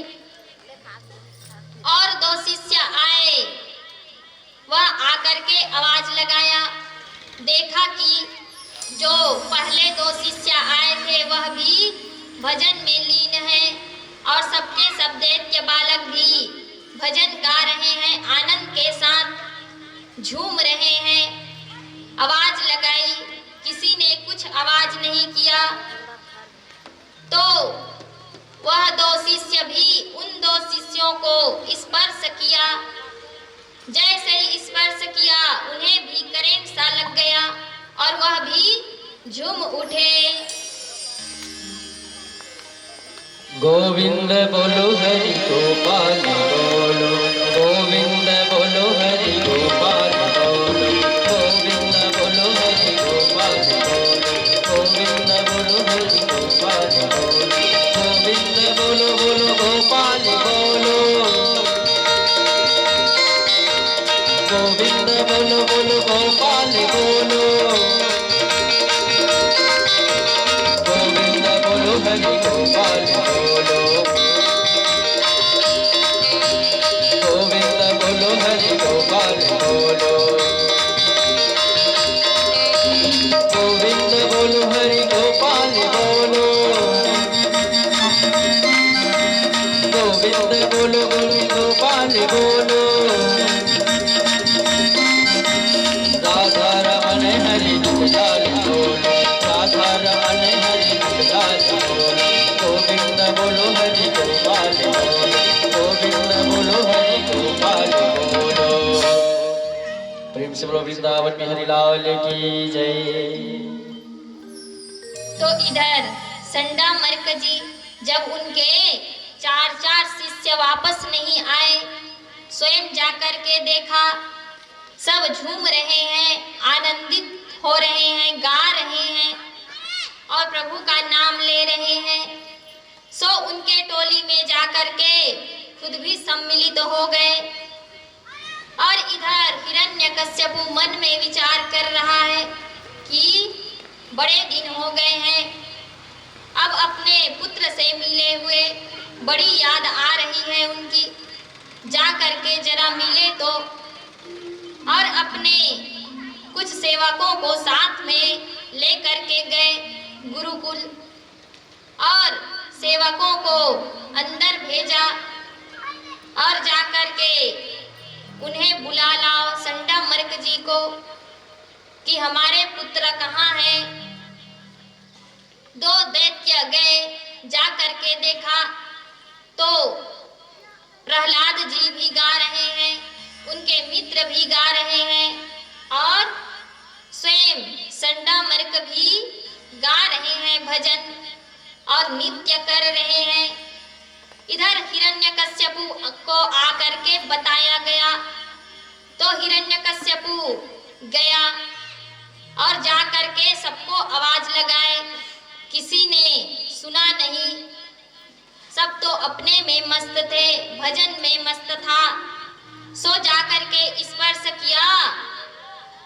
और 2 शिष्य आए, वह आकर के आवाज लगाया, देखा कि जो पहले 2 शिष्य आए थे वह भी भजन में लीन है और सबके सब दैत्य बालक भी भजन गा रहे हैं, आनंद के साथ झूम रहे हैं। आवाज लगाई, किसी ने कुछ आवाज नहीं किया, तो वह 2 शिष्य भी उन 2 शिष्यों को स्पर्श किया। जैसे ही स्पर्श किया उन्हें भी करेंट सा लग गया और वह भी झूम उठे। गोविंद बोलो हरि गोपाल बोलो, गोविंद बोलो हरि गोपाल बोलो, गोविंद बोलो हरि गोपाल बोलो, गोविंद बोलो हरि गोपाल बोलो, गोविंद बोलो बोलो गोपाल बोलो, गोविंद बोलो बोलो गोपाल बोलो, गोविंद बोलो हरि गोपाल बोलो, गोविंद बोलो हरि गोपाल बोलो, गोविंद बोलो हरि गोपाल बोलो, गोविंद बोलो हरि गोपाल बोलो, राधा रमन हरि लाल बोलो, राधा रमन हरि लाल बोलो, गोविंद बोलो हरि गोपाल बोलो, गोविंद बोलो हरि गोपाल बोलो। प्रेम से बोलो वृंदावन में हरि लाल की जय। तो इधर संडा मर्क जी जब उनके 4 शिष्य वापस नहीं आए, स्वयं जाकर के देखा सब झूम रहे हैं, आनंदित हो रहे हैं, गा रहे हैं और प्रभु का नाम ले रहे हैं, सो उनके टोली में जाकर के खुद भी सम्मिलित हो गए। और इधर हिरण्यकश्यपु मन में विचार कर रहा है कि बड़े दिन हो गए हैं, अब अपने पुत्र से मिले हुए बड़ी याद आ रही है उनकी, जा करके जरा मिले तो। और अपने कुछ सेवकों को साथ में लेकर के गए गुरुकुल और सेवकों को अंदर भेजा और जाकर के उन्हें बुला लाओ संडा मर्क जी को कि हमारे पुत्र कहाँ हैं। 2 दैत्य गए, जा करके देखा तो प्रहलाद जी भी गा रहे हैं, उनके मित्र भी गा रहे हैं और स्वयं संडा मर्क भी गा रहे हैं भजन और नृत्य कर रहे हैं। इधर हिरण्यकश्यपु को आकर के बताया गया तो हिरण्यकश्यपु गया और जाकर के सबको आवाज लगाए, किसी ने सुना नहीं, सब तो अपने में मस्त थे, भजन में मस्त था। सो जाकर के स्पर्श किया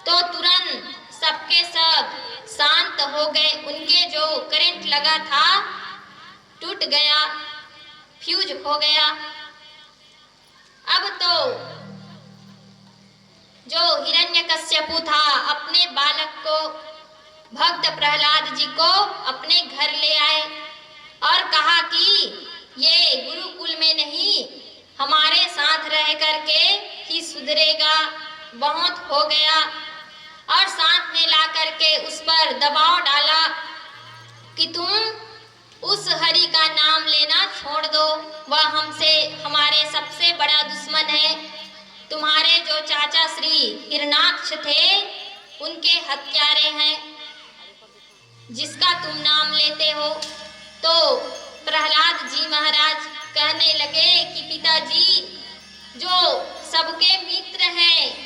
तो तुरंत सबके सब शांत हो गए, उनके जो करंट लगा था टूट गया, फ्यूज हो गया। अब तो जो हिरण्यकश्यपु था अपने बालक को, भक्त प्रहलाद जी को अपने घर ले आए और कहा कि ये गुरुकुल में नहीं, हमारे साथ रह करके ही सुधरेगा, बहुत हो गया। और साथ में ला करके उस पर दबाव डाला कि तुम उस हरि का नाम लेना छोड़ दो, वह हमसे हमारे सबसे बड़ा दुश्मन है। तुम्हारे जो चाचा श्री हिरणाक्ष थे उनके हत्यारे हैं, जिसका तुम नाम लेते हो। तो प्रहलाद जी महाराज कहने लगे कि पिताजी, जो सबके मित्र हैं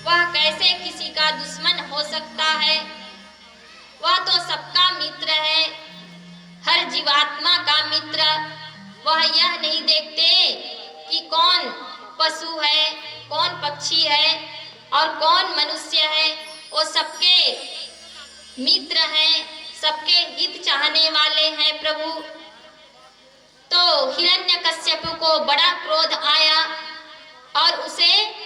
वह कैसे किसी का दुश्मन हो सकता है? वह तो सबका मित्र है, हर जीवात्मा का मित्र। वह यह नहीं देखते कि कौन पशु है, कौन पक्षी है और कौन मनुष्य है। वो सबके मित्र हैं, सबके हित चाहने वाले हैं प्रभु। तो हिरण्यकश्यप को बड़ा क्रोध आया और उसे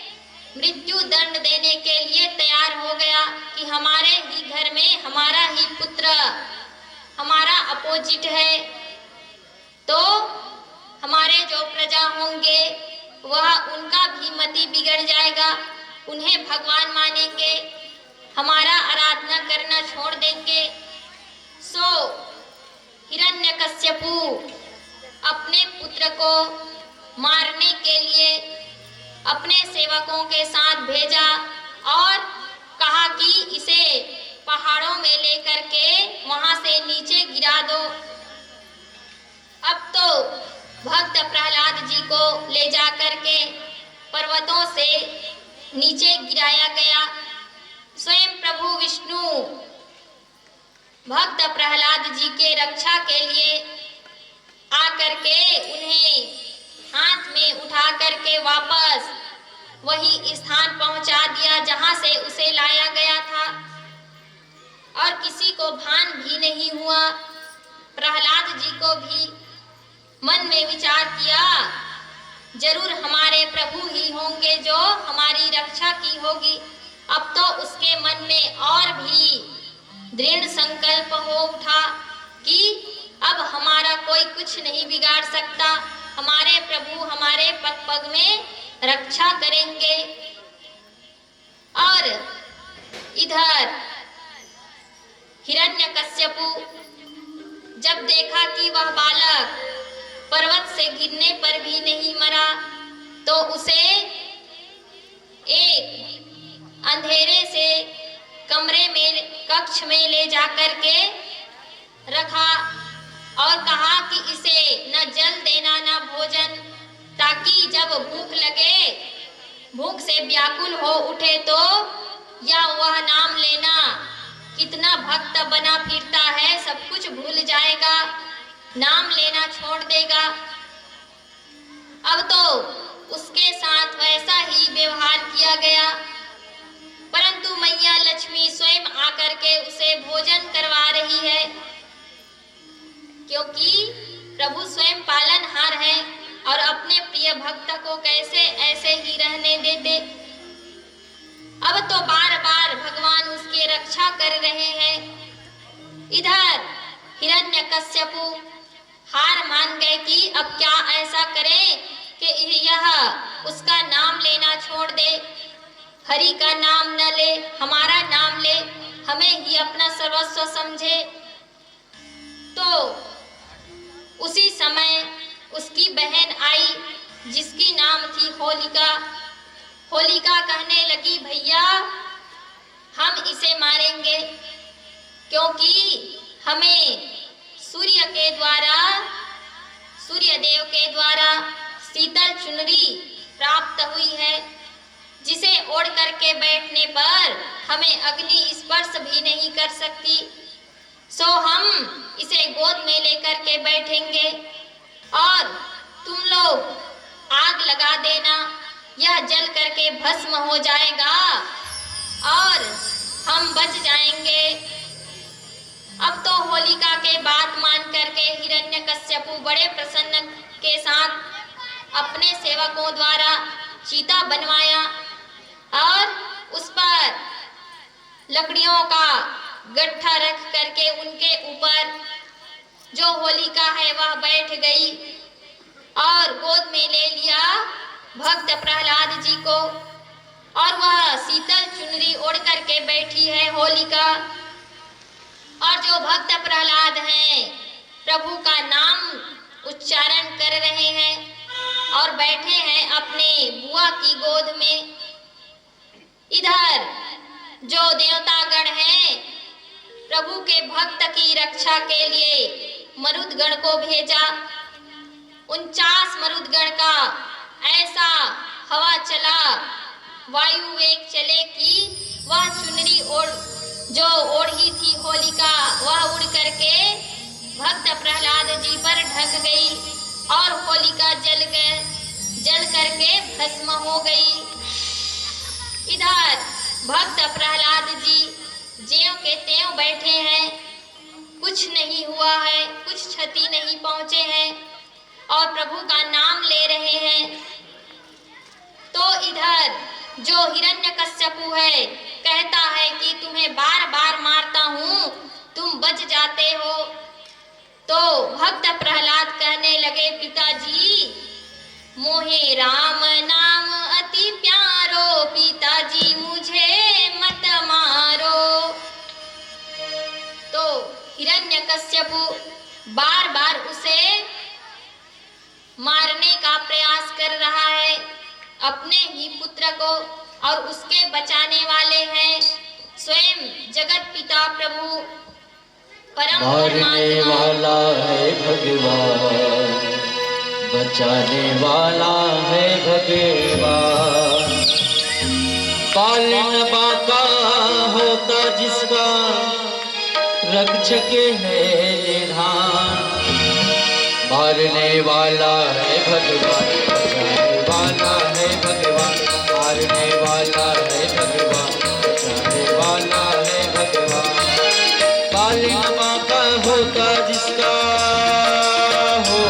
मृत्यु दंड देने के लिए तैयार हो गया कि हमारे ही घर में हमारा ही पुत्र हमारा अपोजिट है, तो हमारे जो प्रजा होंगे वह उनका भी मति बिगड़ जाएगा, उन्हें भगवान मानेंगे, हमारा आराधना करना छोड़ देंगे। सो हिरण्यकश्यपु अपने पुत्र को मारने के लिए अपने सेवकों के साथ भेजा और कहा कि इसे पहाड़ों में लेकर के वहां से नीचे गिरा दो। अब तो भक्त प्रहलाद जी को ले जा करके पर्वतों से नीचे गिराया गया। स्वयं प्रभु विष्णु भक्त प्रहलाद जी के रक्षा के लिए आकर के उन्हें हाथ में उठा करके वापस वही स्थान पहुंचा दिया जहां से उसे लाया गया था, और किसी को भान भी नहीं हुआ। प्रहलाद जी को भी मन में विचार किया, जरूर हमारे प्रभु ही होंगे जो हमारी रक्षा की होगी। अब तो उसके मन में और भी दृढ़ संकल्प हो उठा कि अब हमारा कोई कुछ नहीं बिगाड़ सकता, हमारे प्रभु हमारे पग पग में रक्षा करेंगे। और इधर हिरण्यकश्यपु जब देखा कि वह बालक पर्वत से गिरने पर भी नहीं मरा, तो उसे एक अंधेरे से कमरे में कक्ष में ले जाकर के रखा और कहा कि इसे न जल देना न भोजन, ताकि जब भूख लगे, भूख से व्याकुल हो उठे तो या वह नाम लेना कितना भक्त बना फिरता है सब कुछ भूल जाएगा, नाम लेना छोड़ देगा। अब तो उसके साथ वैसा ही व्यवहार किया गया, परंतु मैया लक्ष्मी स्वयं आकर के उसे भोजन करवा रही है, क्योंकि प्रभु स्वयं पालनहार हैं और अपने प्रिय भक्त को कैसे ऐसे ही रहने देते। अब तो बार बार भगवान उसकी रक्षा कर रहे हैं। इधर हिरण्यकश्यपु हार मान गए कि अब क्या ऐसा करें कि यह उसका नाम लेना छोड़ दे, हरि का नाम न ले, हमारा नाम ले, हमें ही अपना सर्वस्व समझे। तो उसी समय उसकी बहन आई जिसकी नाम थी होलिका। होलिका कहने लगी, भैया हम इसे मारेंगे, क्योंकि हमें सूर्य देव के द्वारा शीतल चुनरी प्राप्त हुई है, जिसे ओढ़ करके बैठने पर हमें अग्नि स्पर्श भी नहीं कर सकती। सो हम इसे गोद में लेकर के बैठेंगे और तुम लोग आग लगा देना, यह जल करके भस्म हो जाएगा और हम बच जाएंगे। अब तो होलिका के बात मान करके हिरण्यकश्यपु बड़े प्रसन्न के साथ अपने सेवकों द्वारा चीता बनवाया और उस पर लकड़ियों का गट्ठा रख करके उनके ऊपर जो होलिका है वह बैठ गई और गोद में ले लिया भक्त प्रहलाद जी को, और वह शीतल चुनरी ओढ़ करके बैठी है होलिका। और जो भक्त प्रहलाद हैं प्रभु का नाम उच्चारण कर रहे हैं और बैठे हैं अपने बुआ की गोद में। इधर जो देवतागण हैं प्रभु के भक्त की रक्षा के लिए मरुदगण को भेजा। 49 मरुदगण का ऐसा हवा चला, वायु वेग चले कि वह चुनरी जो ओढ़ी थी होलिका वह उड़ करके भक्त प्रहलाद जी पर ढक गई और होलिका जल करके भस्म हो गई। इधर भक्त प्रहलाद जी ज्यों के त्यों बैठे हैं, कुछ नहीं हुआ है, कुछ क्षति नहीं पहुंचे हैं और प्रभु का नाम ले रहे हैं। तो इधर जो हिरण्यकश्यपु है कहता है कि तुम्हें बार बार मारता हूँ, तुम बच जाते हो। तो भक्त प्रहलाद कहने लगे, पिताजी मोहे राम नाम अति प्यारो, पिताजी मुझे मत मारो। तो हिरण्यकश्यपु बार बार उसे मारने का प्रयास कर रहा है, अपने ही पुत्र को, और उसके बचाने वाले हैं स्वयं जगत पिता प्रभु परम मारने वाला है भगवान, बचाने वाला है भगवान। पालन बाका होता जिसका, रक्षक है निधान। मारने वाला है भगवान, बचाने वाला है भगवान। मारने वाला है भगवान, बचाने वाला है भगवान। पालन बाका होता जिसका हो,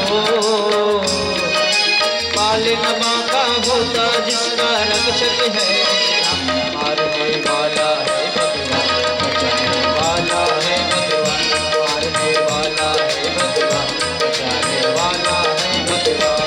पालन बाका होता जिसका, रक्षक है। मारने वाला है भगवान, बचाने वाला है भगवान। मारने वाला है भगवान, बचाने वाला है भगवान।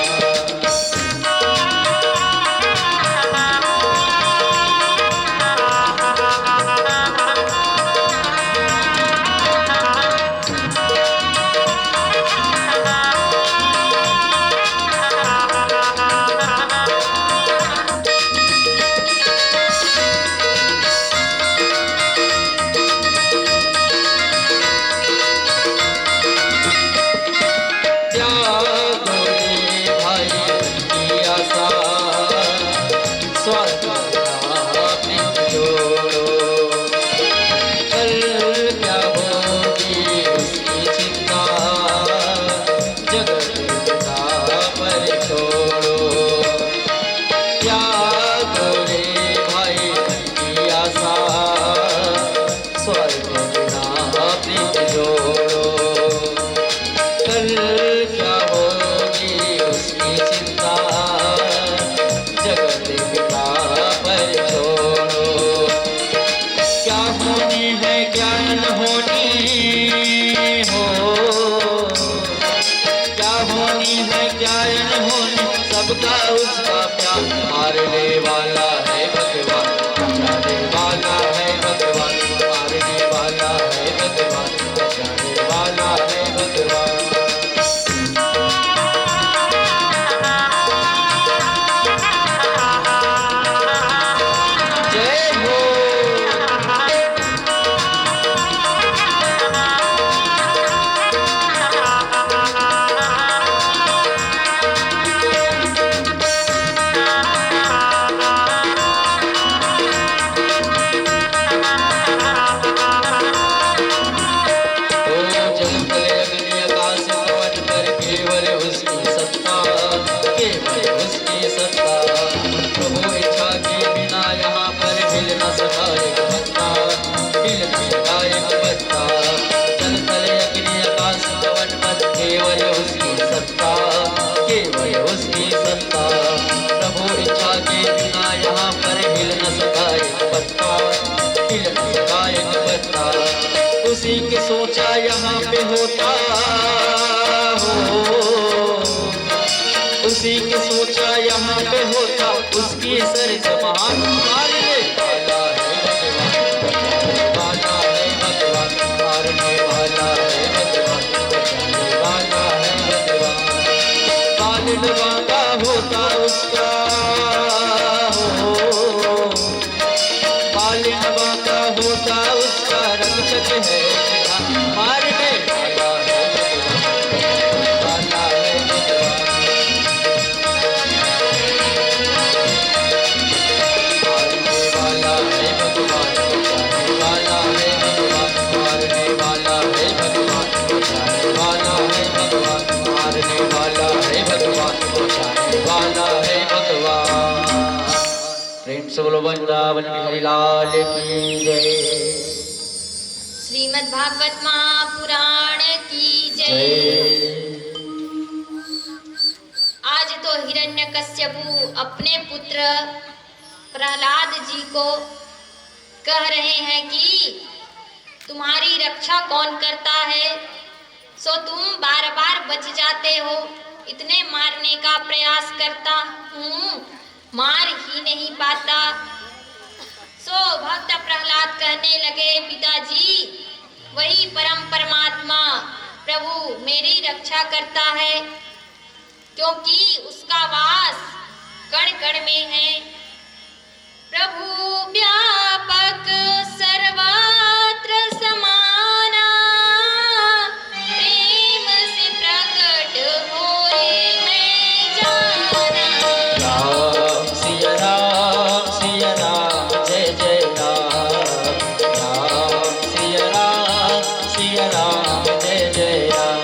सबका उसका प्यार। मारने वाला है भगवान, बचाने वाला है भगवान। मारने वाला है भगवान, बचाने वाला है भगवान। जय हो। उसी के सोचा यहाँ पे होता हो, उसी के सोचा यहाँ पे होता, उसकी सर जमान। मारने वाला है भगवान, मारने वाला है भगवान, बचाने वाला है भगवान। पालन वाला होता उसका हो, पालन वाला होता उसका, रक्षक है। मारने वाला है भगवान, सब बोलो वृंदावन बिहारी लाल की जय। श्रीमद् भागवत महापुराण की जय। आज तो हिरण्यकश्यपु अपने पुत्र प्रहलाद जी को कह रहे हैं कि तुम्हारी रक्षा कौन करता है, सो तुम बार बार बच जाते हो, इतने मारने का प्रयास करता हूँ, मार ही नहीं पाता। सो भक्त प्रहलाद कहने लगे, पिताजी वही परम परमात्मा प्रभु मेरी रक्षा करता है, क्योंकि उसका वास कण कण में है। प्रभु व्यापक सर्वत्र समाना, प्रेम से प्रकट होए मैं जाना। राम सिया राम जय जय राम। राम सिया राम जय जय राम।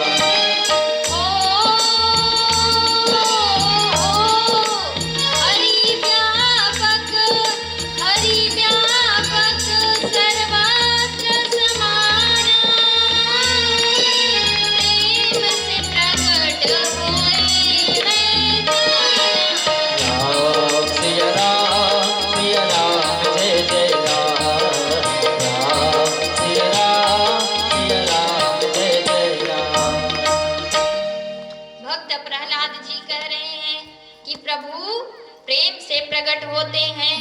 प्रेम से प्रकट होते हैं,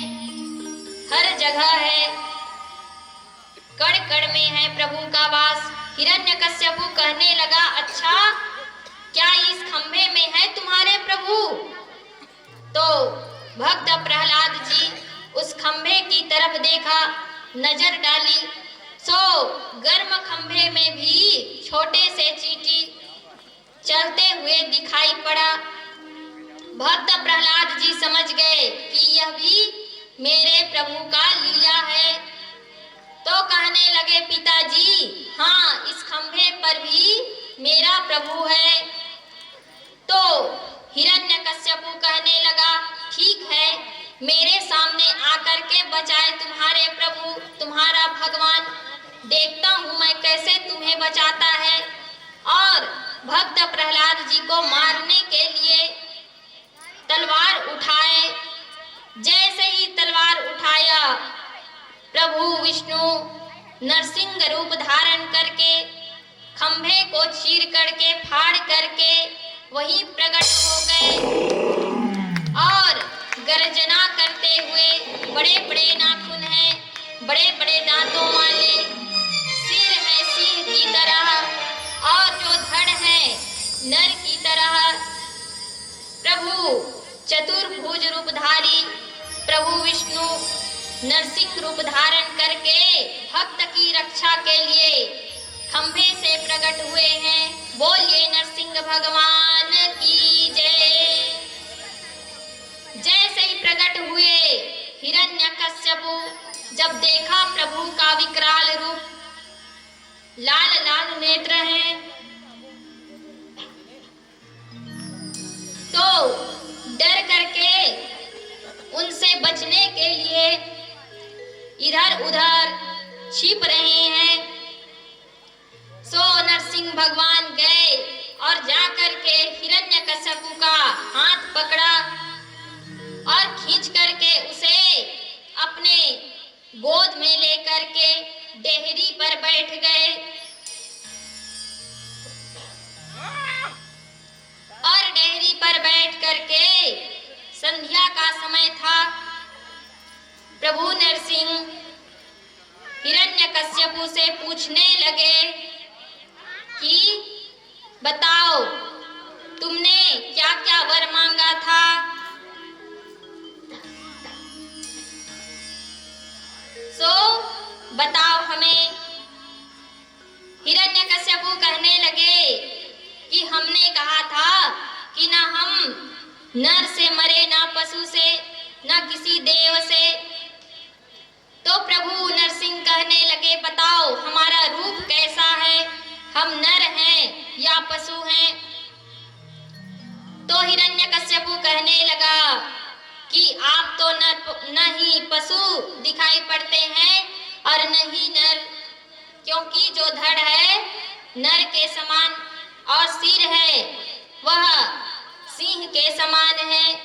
हर जगह है, कण कण में है प्रभु का वास। हिरण्यकश्यपु कहने लगा, अच्छा क्या इस खंभे में है तुम्हारे प्रभु? तो भक्त प्रहलाद जी उस खंभे की तरफ देखा, नजर डाली, सो गर्म खंभे में भी छोटे से चींटी चलते हुए दिखाई पड़ा। भक्त प्रहलाद जी समझ गए कि यह भी मेरे प्रभु का लीला है, तो कहने लगे, पिताजी हाँ इस खंभे पर भी मेरा प्रभु है। तो हिरण्यकश्यपु कहने लगा, ठीक है, मेरे सामने आकर के बचाए तुम्हारे प्रभु, तुम्हारा भगवान, देखता हूँ मैं कैसे तुम्हें बचाता है। और भक्त प्रहलाद जी को मारने के लिए तलवार उठाए। जैसे ही तलवार उठाया, प्रभु विष्णु नरसिंह रूप धारण करके खंभे को चीर करके फाड़ करके वहीं प्रकट हो गए और गर्जना करते हुए, बड़े बड़े नाखून हैं, बड़े बड़े दांतों वाले, सिर है सिंह की तरह और जो धड़ है नर की तरह। प्रभु चतुर्भुज रूपधारी प्रभु विष्णु नरसिंह रूप धारण करके भक्त की रक्षा के लिए खंभे से प्रकट हुए हैं। बोलिए नरसिंह भगवान की जय। जैसे ही प्रकट हुए, हिरण्यकश्यपु जब देखा प्रभु का विकराल रूप, लाल लाल नेत्र हैं, तो डर करके उनसे बचने के लिए इधर उधर छिप रहे हैं। सो नरसिंह भगवान गए और जाकर के हिरण्यकश्यपु का हाथ पकड़ा और खींच करके उसे अपने गोद में लेकर के डेहरी पर बैठ गए और डेहरी पर बैठ करके संध्या का समय था। प्रभु नरसिंह हिरण्यकश्यपु से पूछने लगे कि बताओ तुमने क्या क्या वर मांगा था? सो बताओ हमें। हिरण्यकश्यपु कहने लगे कि हमने कहा था कि ना हम नर से मरे, ना पशु से, ना किसी देव से। तो प्रभु नरसिंह कहने लगे, बताओ हमारा रूप कैसा है, हम नर हैं या पशु हैं? तो हिरण्यकश्यपु कहने लगा कि आप तो न न ही पशु दिखाई पड़ते हैं और न ही नर, क्योंकि जो धड़ है नर के समान और सिर है वह सिंह के समान है।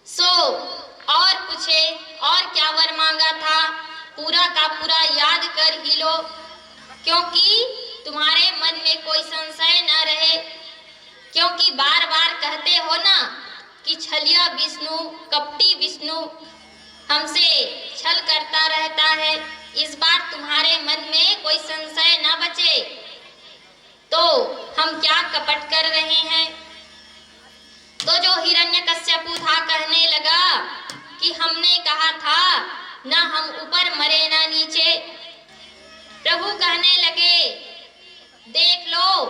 सो और पूछे और क्या वर मांगा था, पूरा का पूरा याद कर ही लो, क्योंकि तुम्हारे मन में कोई संशय न रहे। क्योंकि बार बार कहते हो ना कि छलिया विष्णु, कपटी विष्णु हमसे छल करता रहता है। इस बार तुम्हारे मन में कोई संशय न बचे तो हम क्या कपट कर रहे हैं। तो जो हिरण्यकश्यपु था कहने लगा कि हमने कहा था ना हम ऊपर मरे ना नीचे। प्रभु कहने लगे देख लो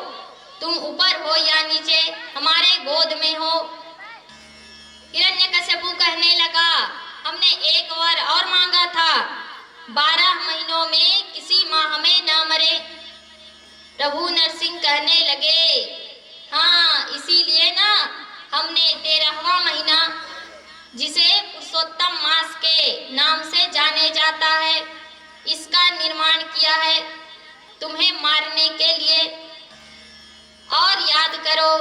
तुम ऊपर हो या नीचे, हमारे गोद में हो। हिरण्यकश्यपु कहने लगा हमने एक वर और मांगा था, 12 महीनों में किसी माह में न मरे। प्रभु नरसिंह कहने लगे हाँ इसीलिए ना हमने 13वां महीना, जिसे पुरुषोत्तम मास के नाम से जाने जाता है, इसका निर्माण किया है तुम्हें मारने के लिए। और याद करो।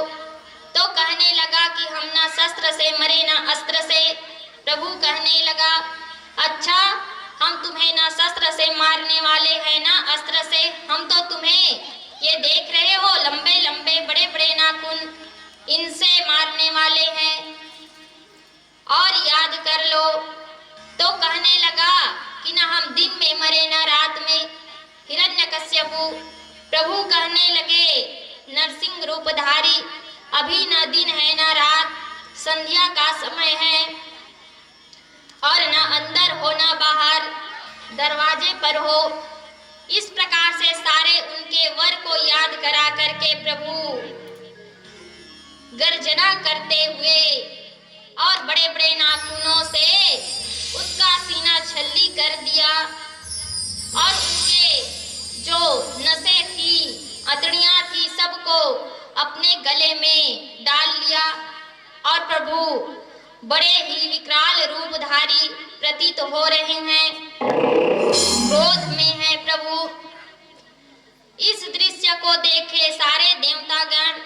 तो कहने लगा कि हम ना शस्त्र से मरे ना अस्त्र से। प्रभु कहने लगा अच्छा हम तुम्हें ना शस्त्र से मारने वाले हैं ना अस्त्र से, हम तो तुम्हें ये देख रहे हो लंबे लंबे बड़े बड़े नाखून, इनसे मारने वाले हैं। और याद कर लो। तो कहने लगा कि ना हम दिन में मरे ना रात में। हिरण्यकश्यपु प्रभु कहने लगे नरसिंह रूपधारी अभी न दिन है न रात, संध्या का समय है और न अंदर हो न बाहर, दरवाजे पर हो। इस प्रकार से सारे उनके वर को याद करा करके प्रभु गर्जना करते हुए और बड़े बड़े नाखूनों से उसका सीना छल्ली कर दिया और उनके जो नसें थी अतड़ियां थी सबको अपने गले में डाल लिया। और प्रभु बड़े ही विकराल रूपधारी प्रतीत हो रहे हैं, क्रोध में है प्रभु। इस दृश्य को देखे सारे देवतागण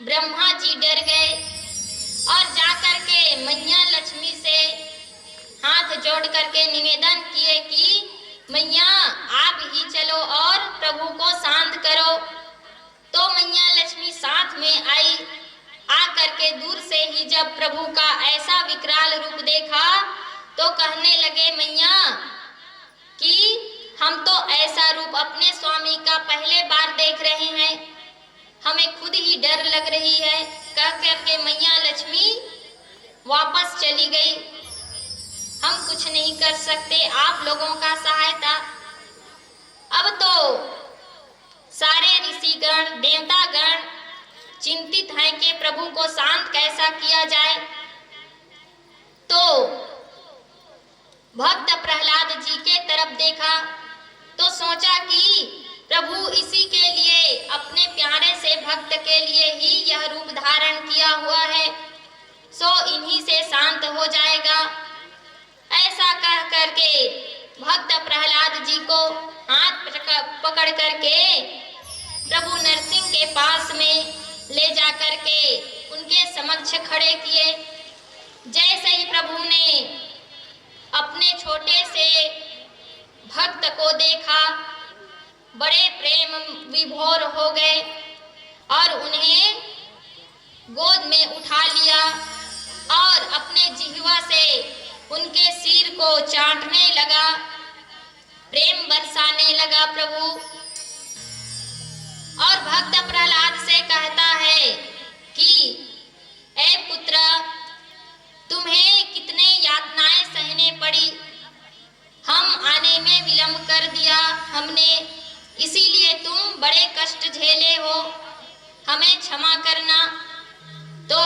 ब्रह्मा जी डर गए और जाकर के मैया लक्ष्मी से हाथ जोड़ करके निवेदन किए कि मैया आप ही चलो और प्रभु को शांत करो। तो मैया लक्ष्मी साथ में आई। आकर के दूर से ही जब प्रभु का ऐसा विकराल रूप देखा तो कहने लगे मैया कि हम तो ऐसा रूप अपने स्वामी का पहले बार देख रहे हैं, हमें खुद ही डर लग रही है। कह करके मैया लक्ष्मी वापस चली गई। हम कुछ नहीं कर सकते, आप लोगों का सहायता। अब तो सारे ऋषिगण देवतागण चिंतित हैं कि प्रभु को शांत कैसा किया जाए। तो भक्त प्रहलाद जी के तरफ देखा तो सोचा कि प्रभु इसी के लिए अपने प्यारे से भक्त के लिए ही यह रूप धारण किया हुआ है, सो इन्हीं से शांत हो जाएगा। ऐसा कह करके भक्त प्रहलाद जी को हाथ पकड़ करके प्रभु नरसिंह के पास में ले जा करके उनके समक्ष खड़े किए। जैसे ही प्रभु ने अपने छोटे से भक्त को देखा बड़े प्रेम विभोर हो गए और उन्हें गोद में उठा लिया और अपने जिह्वा से उनके सिर को चाटने लगा, प्रेम बरसाने लगा प्रभु। और भक्त प्रहलाद से कहता है कि ऐ पुत्र तुम्हें कितने यातनाएं सहने पड़ी, हम आने में विलंब कर दिया हमने, इसीलिए तुम बड़े कष्ट झेले हो, हमें क्षमा करना। तो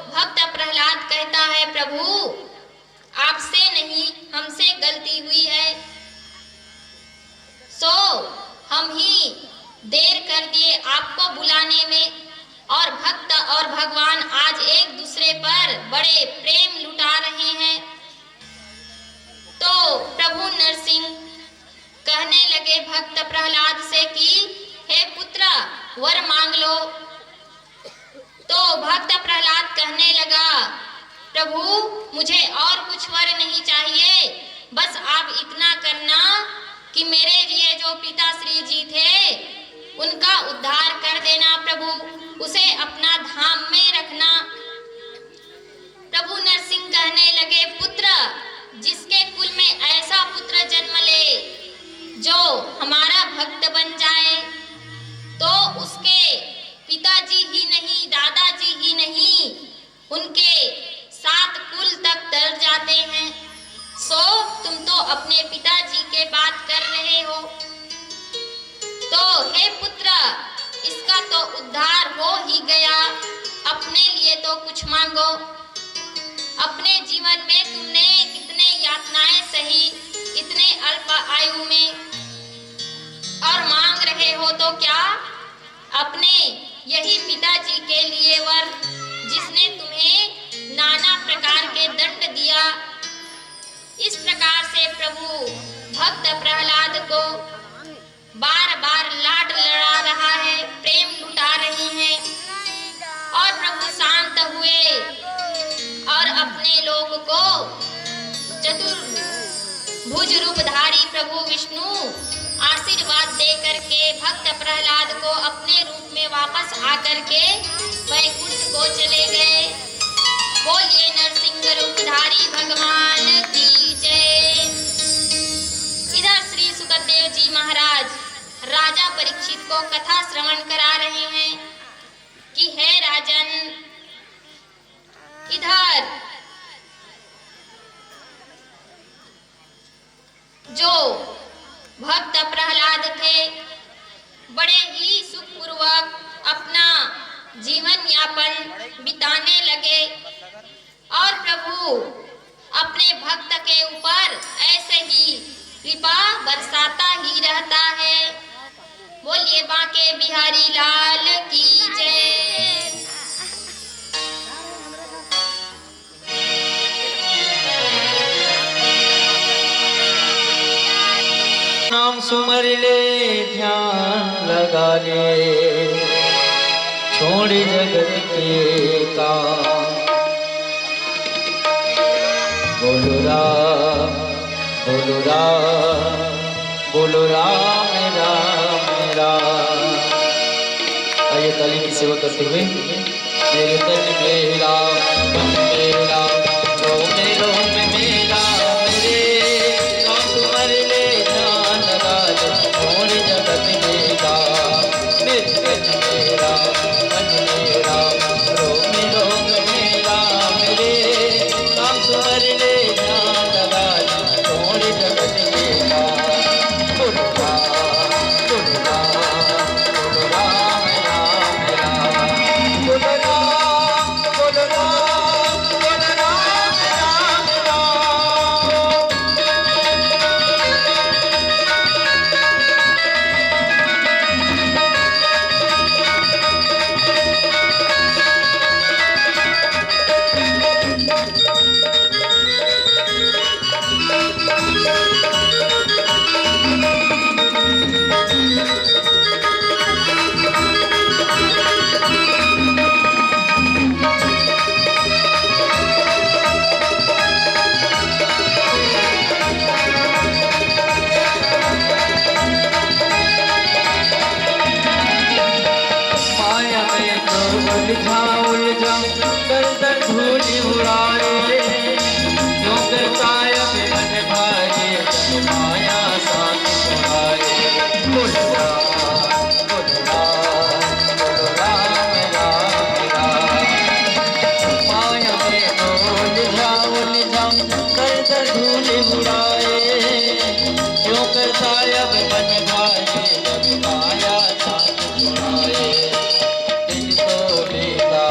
भक्त प्रहलाद कहता है प्रभु आपसे नहीं हमसे गलती हुई है, सो हम ही देर कर दिए आपको बुलाने में। और भक्त और भगवान आज एक दूसरे पर बड़े प्रेम लुटा रहे हैं। तो प्रभु नरसिंह कहने लगे भक्त प्रहलाद से कि हे पुत्र वर मांग लो। तो भक्त प्रहलाद कहने लगा प्रभु मुझे और कुछ वर नहीं चाहिए, बस आप इतना करना कि मेरे लिए जो पिताश्री जी थे उनका उद्धार कर देना प्रभु, उसे अपना धाम में रखना। प्रभु नरसिंह कहने लगे पुत्र जिसके कुल में ऐसा पुत्र जन्म ले जो हमारा भक्त बन जाए तो उसके पिताजी ही नहीं दादाजी ही नहीं उनके 7 कुल तक तर जाते हैं। सो तुम तो अपने पिताजी के बात कर रहे हो, तो हे पुत्र इसका तो उद्धार हो ही गया, अपने लिए तो कुछ मांगो। अपने जीवन में तुमने कितने यातनाएं सही इतने अल्प आयु में, और मांग रहे हो तो क्या अपने यही पिताजी के लिए वर जिसने तुम्हें नाना प्रकार के दंड दिया। इस प्रकार से प्रभु भक्त प्रहलाद को बार बार लाड लड़ा रहा है, प्रेम लुटा रही है, और प्रभु शांत हुए और अपने लोक को चतुर्भुज रूपधारी प्रभु विष्णु आशीर्वाद दे करके भक्त प्रहलाद को अपने रूप में वापस आकर के वैकुंठ को चले गए। बोलिए नरसिंह रूपधारी भगवान की जय। इधर श्री सुखदेव जी महाराज राजा परीक्षित को कथा श्रवण करा रहे हैं कि हे राजन, इधर जो भक्त प्रहलाद थे बड़े ही सुखपूर्वक अपना जीवन यापन बिताने लगे, और प्रभु अपने भक्त के ऊपर ऐसे ही कृपा बरसाता ही रहता है। बोलिए बांके बिहारी लाल की जय। नाम सुमर ले ध्यान लगा ले, छोड़ जगत के काम। बोलो राम बोलो राम बोलो राम राम राम। आइए ताली की सेवा करते हुए मेरे तन में राम मन में राम रोम मेरा मेरे नाम सुमर ले ध्यान लगा ले, छोड़ जगत के काम। मेरे तन में राम मन में राम रोम मेरा मेरे नाम सुमर ले ध्यान लगा ले, छोड़ जगत के काम। बोलो राम बोलो राम बोलो राम राम राम। बोलो राम बोलो राम बोलो राम राम राम। माया में तो उलझा दर दर धूल उड़ाए, जो करता है मन भागे माया साथ छुड़ाए। बोलो राम बोलो राम बोलो राम राम राम। माया में तो उलझा दर दर धूल उड़ाए, जो करता है मन भागे जब माया साथ छुड़ाए। दिन तो बीता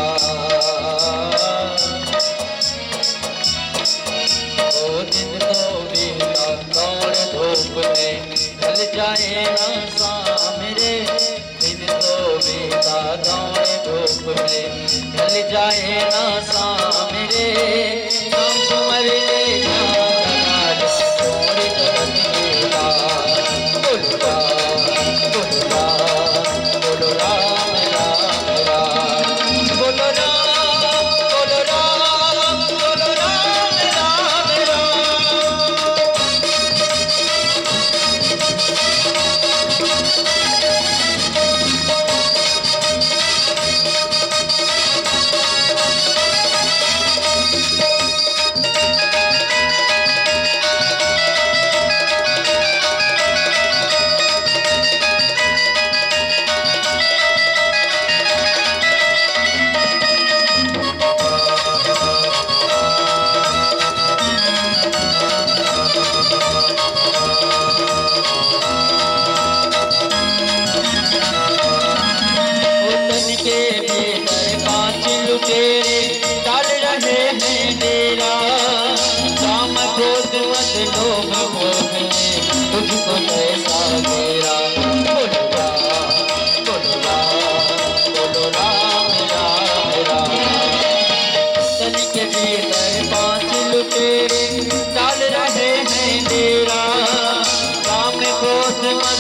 ओ दिन तो बीता कौन धूप में ढल जाए ना शाम रे। दिन तो बीता कौन धूप में ढल जाए ना शाम रे। नाम सुमर ले ध्यान लगा ले,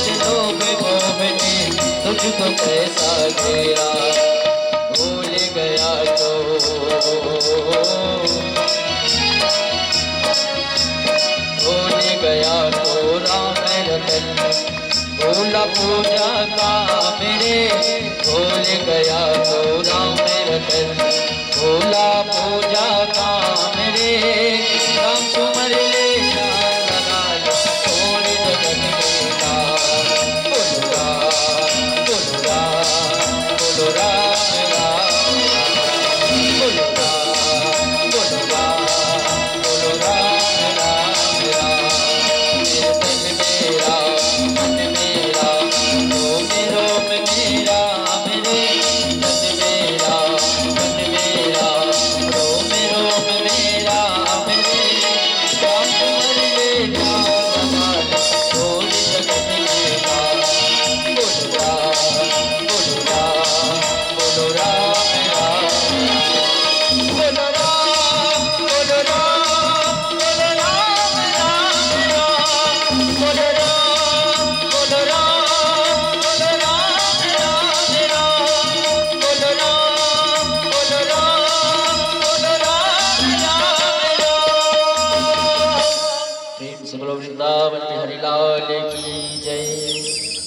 कुछ लोग मोहने तुझको कैसा घेरा, भूल गया तो भूल गया तो राम रतन, भूला पूजा का मेरे, भूल गया तो राम रतन, भूला पूजा का मेरे, राम सुमर ले लगा थोड़ी जगत मेरा, बोलो राम बोलो राम बोलो राम राम, बोलो राम बोलो राम बोलो राम राम राम, मेरे तन मेरा मन मेरा, रोम रोम मेरा मेरे, तन मेरा मन मेरा, रोम रोम मेरा मेरे, राम कुंवर बेटा हमारा छोड़ जगत मेरा, बोलो राम बोलो राम बोलो राम राम, बोलो राम बोलो राम बोलो राम राम राम, बोलो राम बोलो राम बोलो राम राम राम, बोलो राम बोलो राम बोलो राम राम राम। प्रेम से बोलो वृंदावन बिहारी लाल की जय।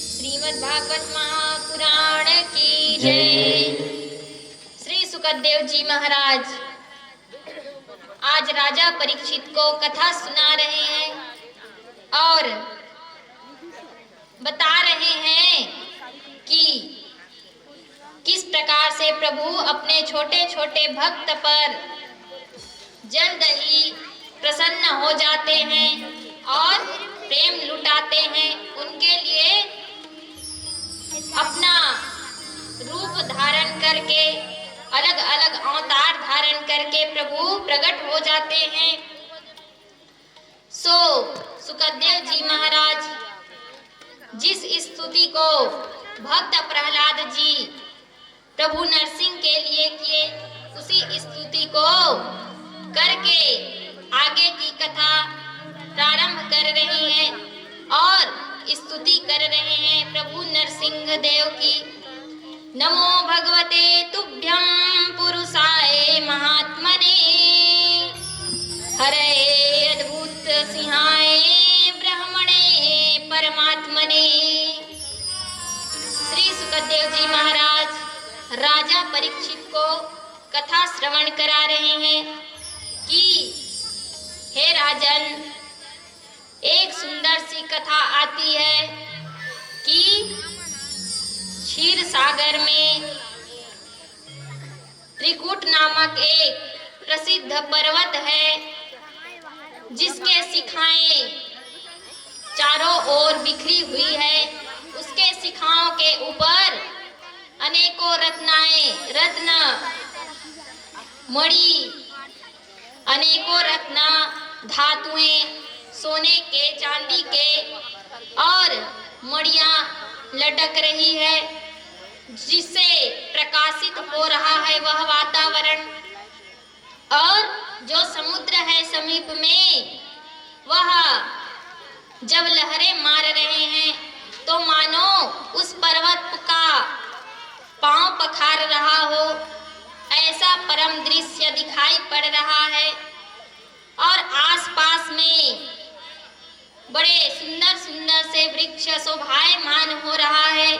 श्रीमद् भागवत महापुराण की जय। श्री सुखदेव जी महाराज आज राजा परीक्षित को कथा सुना रहे हैं और बता रहे हैं कि किस प्रकार से प्रभु अपने छोटे छोटे भक्त पर जल्द ही प्रसन्न हो जाते हैं और प्रेम लुटाते हैं। उनके लिए अपना रूप धारण करके अलग अलग अवतार धारण करके प्रभु प्रकट हो जाते हैं। सो सुखदेव जी महाराज जिस स्तुति को भक्त प्रहलाद जी प्रभु नरसिंह के लिए किए, उसी स्तुति को करके आगे की कथा प्रारंभ कर रहे हैं और स्तुति कर रहे हैं प्रभु नरसिंह देव की। नमो भगवते तुभ्यं पुरुषाय महात्मने, हरे अद्भुत सिंहाय ब्रह्मणे परमात्मने। श्री सुखदेव जी महाराज राजा परीक्षित को कथा श्रवण करा रहे हैं कि हे राजन, एक सुंदर सी कथा आती है कि क्षीर सागर में त्रिकूट नामक एक प्रसिद्ध पर्वत है जिसके शिखाएं चारों ओर बिखरी हुई है। उसके शिखाओं के ऊपर अनेकों रत्न मणि, अनेकों रत्न धातुएं, सोने के चांदी के और मणियां लटक रही है, जिससे प्रकाशित हो रहा है वह वातावरण। और जो समुद्र है समीप में, वह जब लहरें मार रहे हैं तो मानो उस पर्वत का पांव पखार रहा हो, ऐसा परम दृश्य दिखाई पड़ रहा है। और आसपास में बड़े सुंदर सुंदर से वृक्ष शोभायमान हो रहा है,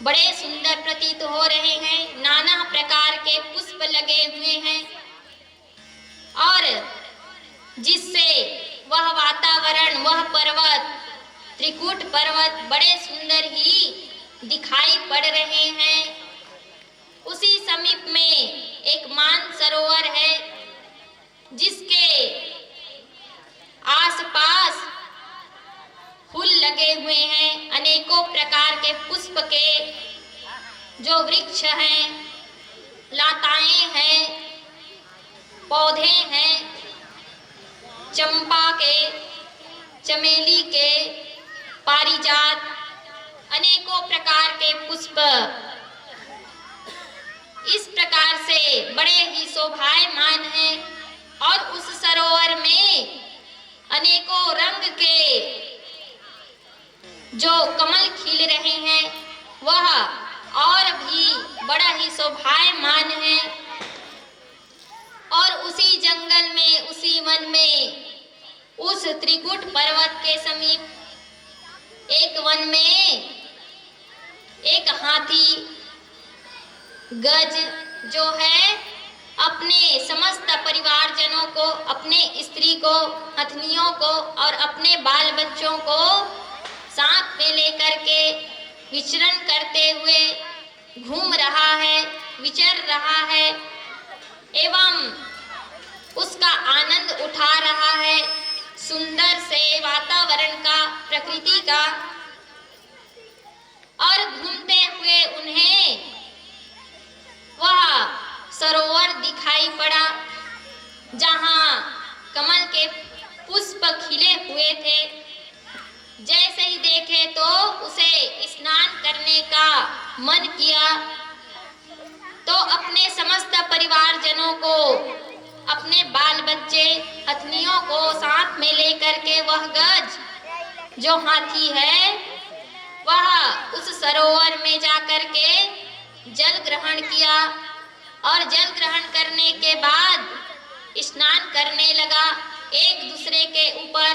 बड़े सुंदर प्रतीत हो रहे हैं। नाना प्रकार के पुष्प लगे हुए हैं और जिससे वह वातावरण, वह पर्वत, त्रिकूट पर्वत बड़े सुंदर ही दिखाई पड़ रहे हैं। उसी समीप में एक मानसरोवर है जिसके आसपास फूल लगे हुए हैं, अनेकों प्रकार के पुष्प के जो वृक्ष हैं, लताएं हैं, पौधे हैं, चंपा के, चमेली के, पारिजात, अनेकों प्रकार के पुष्प इस प्रकार से बड़े ही शोभायमान हैं। और उस सरोवर में अनेकों रंग के जो कमल खिल रहे हैं वह और भी बड़ा ही शोभायमान है। और उसी जंगल में, उसी वन में, उस त्रिकुट पर्वत के समीप एक वन में एक हाथी गज जो है अपने समस्त परिवारजनों को, अपने स्त्री को, हथनियों को और अपने बाल बच्चों को साथ में लेकर के विचरण करते हुए घूम रहा है, विचर रहा है एवं उसका आनंद उठा रहा है सुंदर से वातावरण का, प्रकृति का। और घूमते हुए उन्हें वह सरोवर दिखाई पड़ा जहाँ कमल के पुष्प खिले हुए थे। जैसे ही देखे तो उसे स्नान करने का मन किया, तो अपने समस्त परिवारजनों को, अपने बाल बच्चे, हथनियों को साथ में लेकर के वह गज जो हाथी है वह उस सरोवर में जाकर के जल ग्रहण किया। और जल ग्रहण करने के बाद स्नान करने लगा, एक दूसरे के ऊपर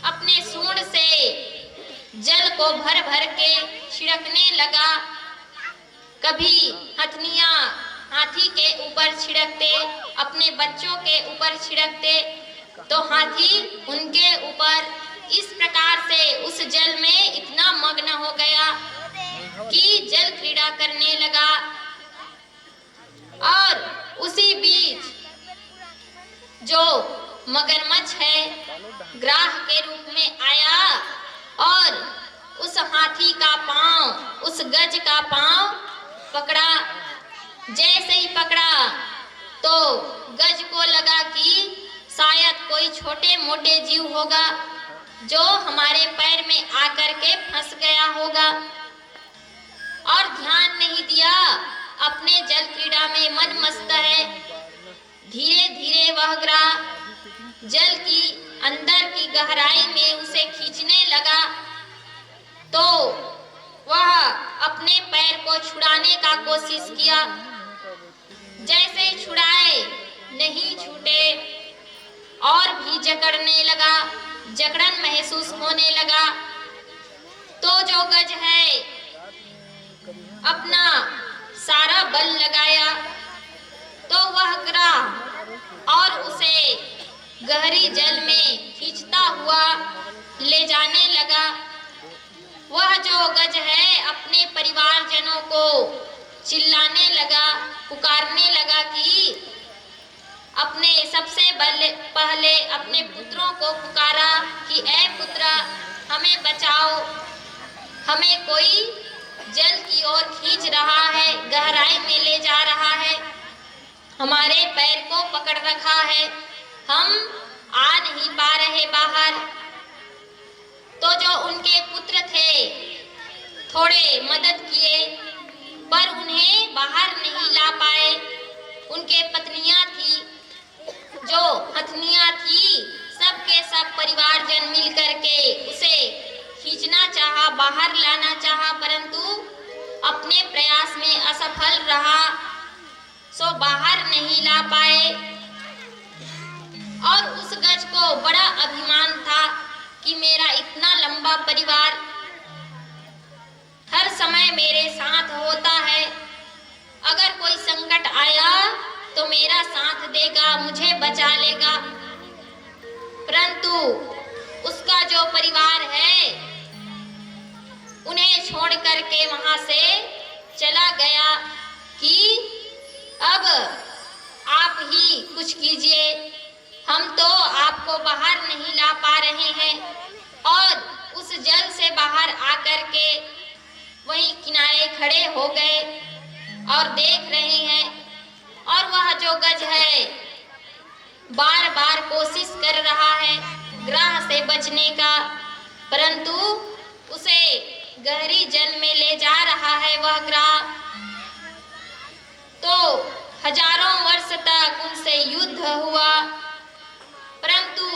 अपने सूंड से जल को भर भर के छिड़कने लगा। कभी हथनियाँ हाथी के ऊपर छिड़कते, अपने बच्चों के ऊपर छिड़कते, तो हाथी उनके ऊपर। इस प्रकार से उस जल में इतना मग्न हो गया कि जल क्रीड़ा करने लगा। और उसी बीच जो मगरमच्छ है ग्राह के रूप में आया और उस हाथी का पांव, उस गज का पांव पकड़ा। जैसे ही पकड़ा तो गज को लगा कि शायद कोई छोटे मोटे जीव होगा जो हमारे पैर में आकर के फंस गया होगा, और ध्यान नहीं दिया, अपने जल क्रीड़ा में मन मस्त है। धीरे धीरे वह ग्राह जल की अंदर की गहराई में उसे खींचने लगा, तो वह अपने पैर को छुड़ाने का कोशिश किया। जैसे छुड़ाए नहीं छूटे, और भी जकड़ने लगा, जकड़न महसूस होने लगा। तो जो गज है अपना सारा बल लगाया, तो वह ग्राह और उसे गहरी जल में खींचता हुआ ले जाने लगा। वह जो गज है अपने परिवारजनों को चिल्लाने लगा, पुकारने लगा कि अपने सबसे पहले अपने पुत्रों को पुकारा कि ऐ पुत्र, हमें बचाओ, हमें कोई जल की ओर खींच रहा है, गहराई में ले जा रहा है, हमारे पैर को पकड़ रखा है, हम आ नहीं पा रहे बाहर। तो जो उनके पुत्र थे थोड़े मदद किए, पर उन्हें बाहर नहीं ला पाए। उनके पत्नियां थी, जो हथनियां थी, सब के सब परिवारजन मिल करके उसे खींचना चाहा, बाहर लाना चाहा, परंतु अपने प्रयास में असफल रहा, सो बाहर नहीं ला पाए। और उस गज को बड़ा अभिमान था कि मेरा इतना लंबा परिवार हर समय मेरे साथ होता है, अगर कोई संकट आया तो मेरा साथ देगा, मुझे बचा लेगा। परंतु उसका जो परिवार है उन्हें छोड़ करके वहां से चला गया कि अब आप ही कुछ कीजिए, हम तो आपको बाहर नहीं ला पा रहे हैं। और उस जल से बाहर आकर के वहीं किनारे खड़े हो गए और देख रहे हैं। और वह जो गज है बार बार कोशिश कर रहा है ग्राह से बचने का, परंतु उसे गहरी जल में ले जा रहा है वह ग्राह। तो हजारों वर्ष तक उनसे युद्ध हुआ, परंतु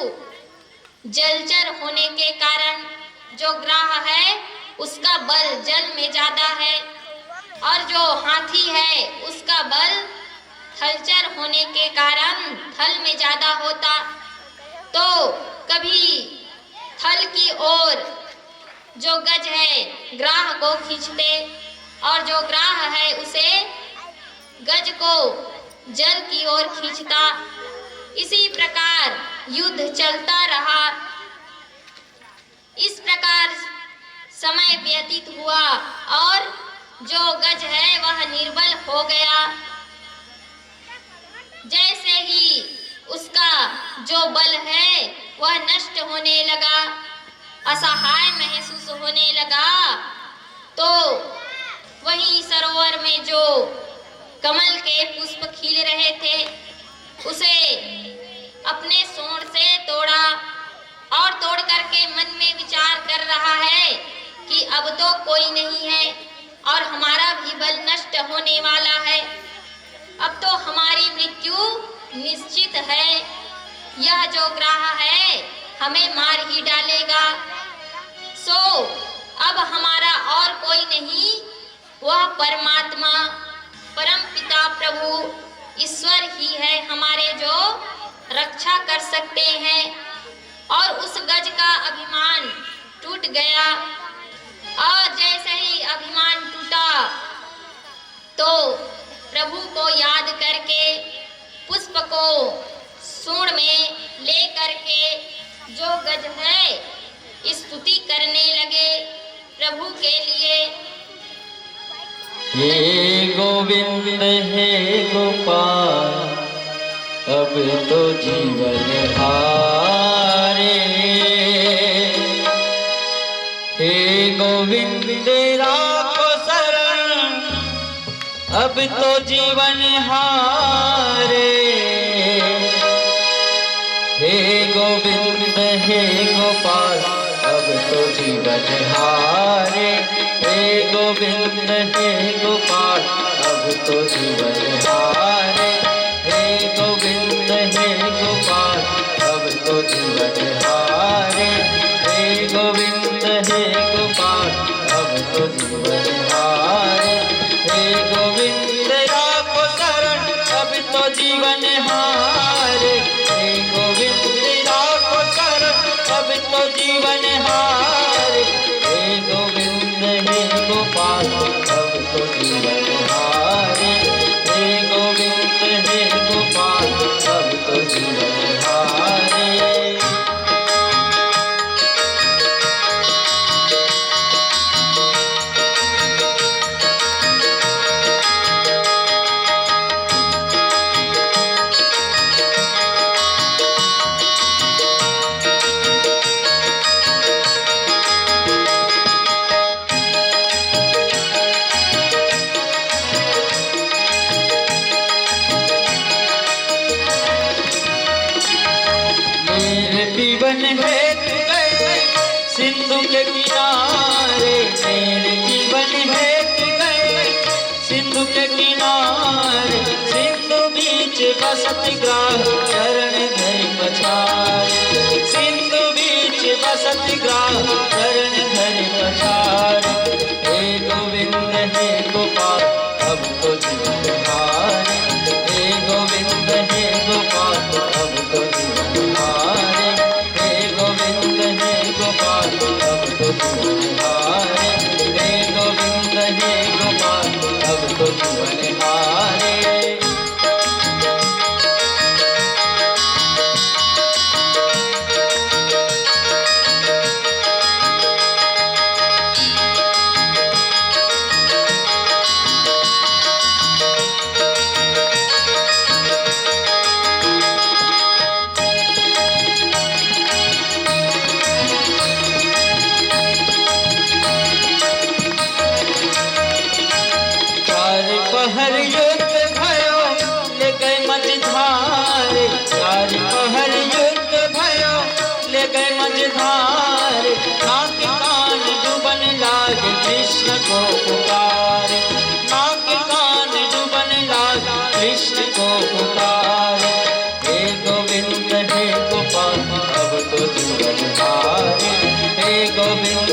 जलचर होने के कारण जो ग्राह है उसका बल जल में ज्यादा है और जो हाथी है उसका बल थलचर होने के कारण थल में ज्यादा होता। तो कभी थल की ओर जो गज है ग्राह को खींचते और जो ग्राह है उसे गज को जल की ओर खींचता। इसी प्रकार युद्ध चलता रहा। इस प्रकार समय व्यतीत हुआ और जो गज है वह निर्बल हो गया। जैसे ही उसका जो बल है वह नष्ट होने लगा, असहाय महसूस होने लगा, तो वही सरोवर में जो कमल के पुष्प खिल रहे थे उसे अपने सूंड से तोड़ा और तोड़ करके मन में विचार कर रहा है कि अब तो कोई नहीं है और हमारा भी बल नष्ट होने वाला है, अब तो हमारी मृत्यु निश्चित है। यह जो ग्राह है हमें मार ही डालेगा। सो अब हमारा और कोई नहीं, वह परमात्मा परम पिता प्रभु ईश्वर ही है हमारे जो रक्षा कर सकते हैं। और उस गज का अभिमान टूट गया और जैसे ही अभिमान टूटा तो प्रभु को याद करके पुष्प को सूंड में ले करके जो गज है स्तुति करने लगे प्रभु के लिए। हे गोविंद हे गोपाल अब तो जीवन हारे, हे गोविंद राखो शरण अब तो जीवन हारे, हे गोविंद हे गोपाल अब तो जीवन हारे, हे गोविंद हे गोपाल अब तो जीवन हारे, हे गोविंद हे गोपाल अब तो जीवन हारे, हे गोविंद हे गोपाल अब तो जीवन हारे, हे गोविंद राखो शरण अब तो जीवन हारे, हे गोविंद राखो शरण अब तो जीवन हारे, हे गोविंद हे गोपाल अब तो जीवन हारे, हे गोविंद हे गोपाल अब तो जीवन हारे। जीवन हेत गए सिंधु के किनारे, मेरे जीवन हेत गए सिंधु के किनारे, सिंधु बीच बसत ग्राह चरण धरि पछारे, सिंधु बीच बसत ग्राह चरण धरि पछारे, हे गोविंद हे गोपाल अब तो जीवन हारे, हे गोविंद हे गोपाल अब तो जीवन हारे, हे गोविंद हे गोपाल अब तो जीवन हारे, हे गोविंद हे गोपाल अब तो जीवन हारे। पहर युद्ध भयो ले गए मझधारे, चार पहर युद्ध भयो ले गए मझधारे, नाक कान डूबन लागे कृष्ण को पुकारे, नाक कान डूबन लागे कृष्ण को पुकारे, हे गोविंद हे गोपाल अब तो जीवन हारे, हे गोविंद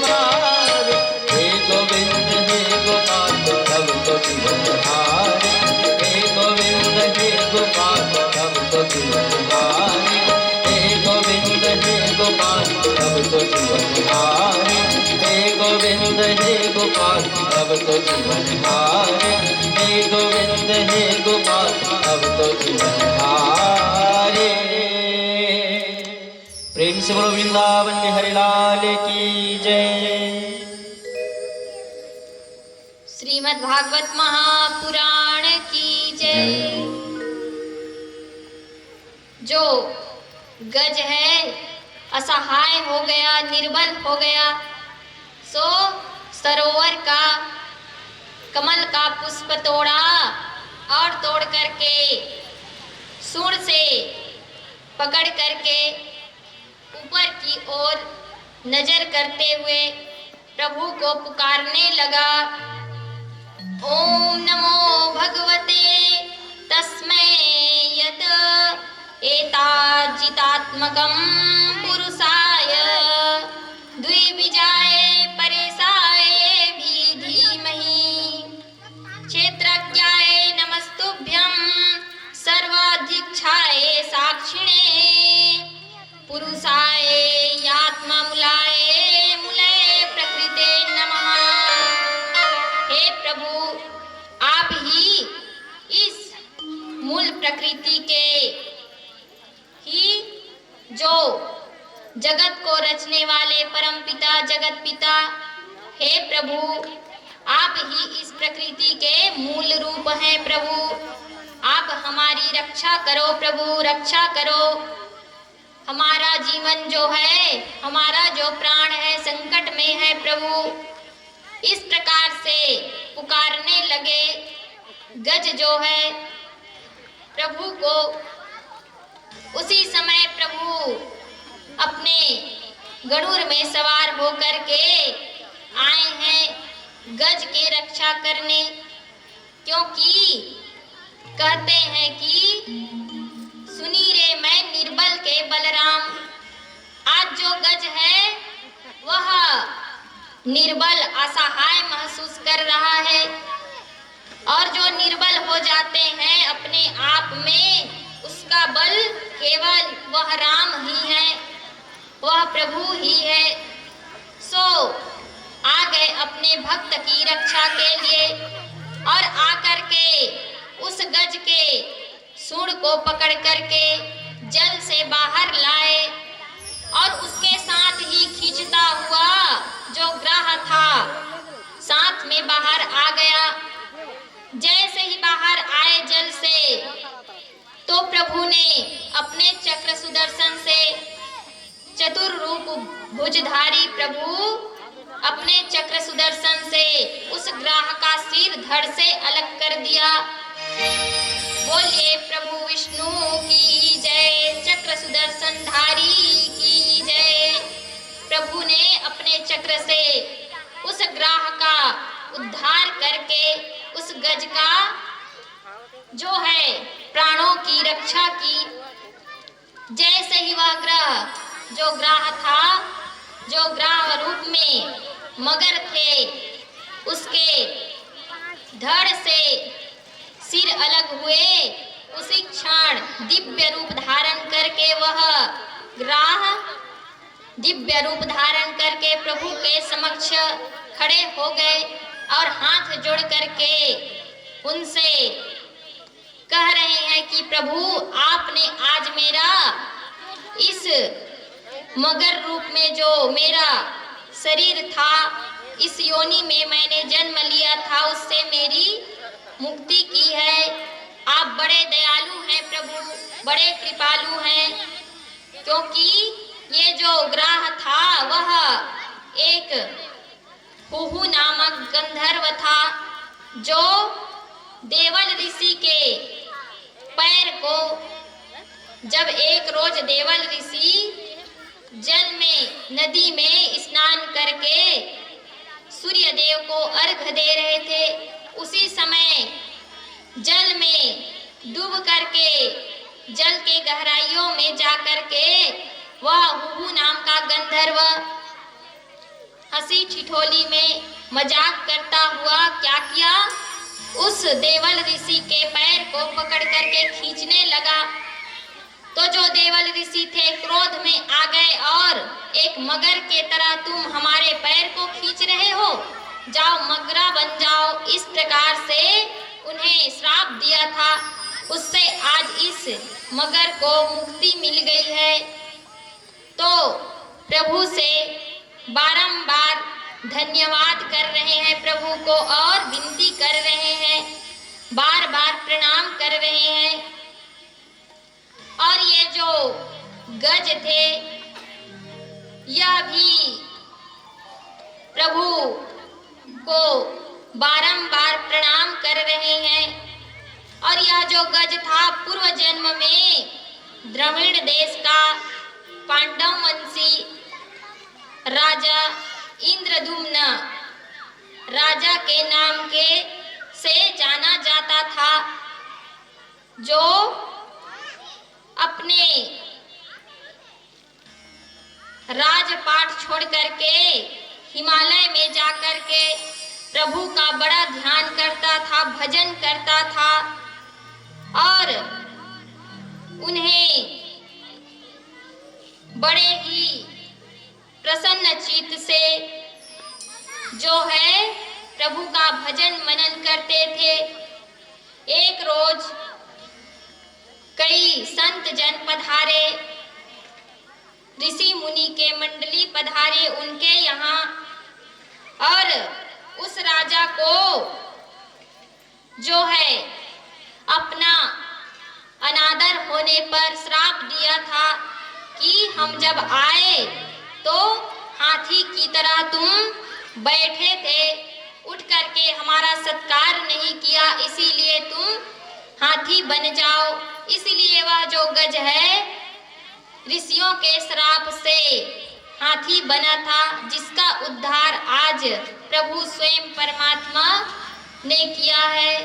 हारे, हे गोविंद हे गोपाल तब तो जीवन हारे, हे गोविंद हे गोपाल तब तो जीवन हारे, हे गोविंद हे गोपाल तब तो जीवन हारे, हे गोविंद हे गोपाल तब तो जीवन हारे, हे गोविंद हे गोपाल तब तो जीवन हारे। प्रेम से बोलो वृंदावन बिहारी लाल की जय। श्रीमद् भागवत महापुराण की जय। जो गज है असहाय हो गया, निर्बल हो गया, सो सरोवर का कमल का पुष्प तोड़ा और तोड़ करके सूंड से पकड़ करके ऊपर की ओर नजर करते हुए प्रभु को पुकारने लगा। ओम नमो भगवते तस्मै यत एताजितात्मकं पुरुषाय द्विबीजाय परेशाय भी धीमहि क्षेत्रज्ञाय नमस्तुभ्यं सर्वाधिक्षाय साक्षिणे पुरुषाय यात्मामूलाय मूले प्रकृते नमः। हे प्रभु, आप ही इस मूल प्रकृति के ही जो जगत को रचने वाले परम पिता जगत पिता, हे प्रभु आप ही इस प्रकृति के मूल रूप हैं। प्रभु आप हमारी रक्षा करो, प्रभु रक्षा करो। हमारा जीवन जो है, हमारा जो प्राण है संकट में है प्रभु। इस प्रकार से पुकारने लगे। गज जो है प्रभु को, उसी समय प्रभु अपने गरुड़ में सवार होकर के आए हैं गज की रक्षा करने, क्योंकि कहते हैं कि सुनी रे मैं निर्बल के बलराम। आज जो गज है वह निर्बल असहाय महसूस कर रहा है, और जो निर्बल हो जाते हैं अपने आप में, उसका बल केवल वह राम ही है, वह प्रभु ही है। सो आ गए अपने भक्त की रक्षा के लिए और आकर के उस गज के सूंड को पकड़ करके जल से बाहर लाए, और उसके साथ ही खींचता हुआ जो ग्राह था साथ में बाहर आ गया। जैसे ही बाहर आए जल से, तो प्रभु ने अपने चक्र सुदर्शन से, चतुर रूप भुजधारी प्रभु अपने चक्र सुदर्शन से उस ग्राह का सिर धड़ से अलग कर दिया। बोलिए प्रभु विष्णु की जय, चक्र सुदर्शन धारी की जय। प्रभु ने अपने चक्र से उस ग्राह का उद्धार करके उस गज का जो है प्राणों की रक्षा की। जैसे ही वह ग्राह था, जो ग्राह रूप में मगर थे, उसके धड़ से सिर अलग हुए, उसी क्षण दिव्य रूप धारण करके वह ग्राह दिव्य रूप धारण करके प्रभु के समक्ष खड़े हो गए और हाथ जोड़ करके उनसे कह रहे हैं कि प्रभु आपने आज मेरा इस मगर रूप में जो मेरा शरीर था, इस योनि में मैंने जन्म लिया था, उससे मेरी मुक्ति की है। आप बड़े दयालु हैं प्रभु, बड़े कृपालु हैं, क्योंकि ये जो ग्राह था वह एक हुहु नामक गंधर्व था, जो देवल ऋषि के पैर को, जब एक रोज देवल ऋषि जल में नदी में स्नान करके सूर्य देव को अर्घ दे रहे थे, उसी समय जल में डूब करके जल के गहराइयों में जा करके वह हुहु नाम का गंधर्व हंसी ठिठोली में मजाक करता हुआ क्या किया, उस देवल ऋषि के पैर को पकड़ करके खींचने लगा। तो जो देवल ऋषि थे क्रोध में आ गए और एक मगर के तरह तुम हमारे पैर को खींच रहे हो, जाओ मगरा बन जाओ, इस प्रकार से उन्हें श्राप दिया था। उससे आज इस मगर को मुक्ति मिल गई है। तो प्रभु से बारंबार धन्यवाद कर रहे हैं प्रभु को और विनती कर रहे हैं, बार बार प्रणाम कर रहे हैं। और ये जो गज थे यह भी प्रभु को बारंबार प्रणाम कर रहे हैं। और यह जो गज था पूर्व जन्म में द्रविड़ देश का पांडव वंशी राजा इंद्रदुम्न राजा के नाम के से जाना जाता था, जो अपने राजपाट छोड़ करके हिमालय में जाकर के प्रभु का बड़ा ध्यान करता था, भजन करता था और उन्हें बड़े ही प्रसन्न चित्त से जो है प्रभु का भजन मनन करते थे। एक रोज कई संत जन पधारे, ऋषि मुनि के मंडली पधारे उनके यहाँ, और उस राजा को जो है अपना अनादर होने पर श्राप दिया था कि हम जब आए तो हाथी की तरह तुम बैठे थे, उठ करके हमारा सत्कार नहीं किया, इसीलिए तुम हाथी बन जाओ। इसलिए वह जो गज है ऋषियों के श्राप से हाथी बना था, जिसका उद्धार आज प्रभु स्वयं परमात्मा ने किया है।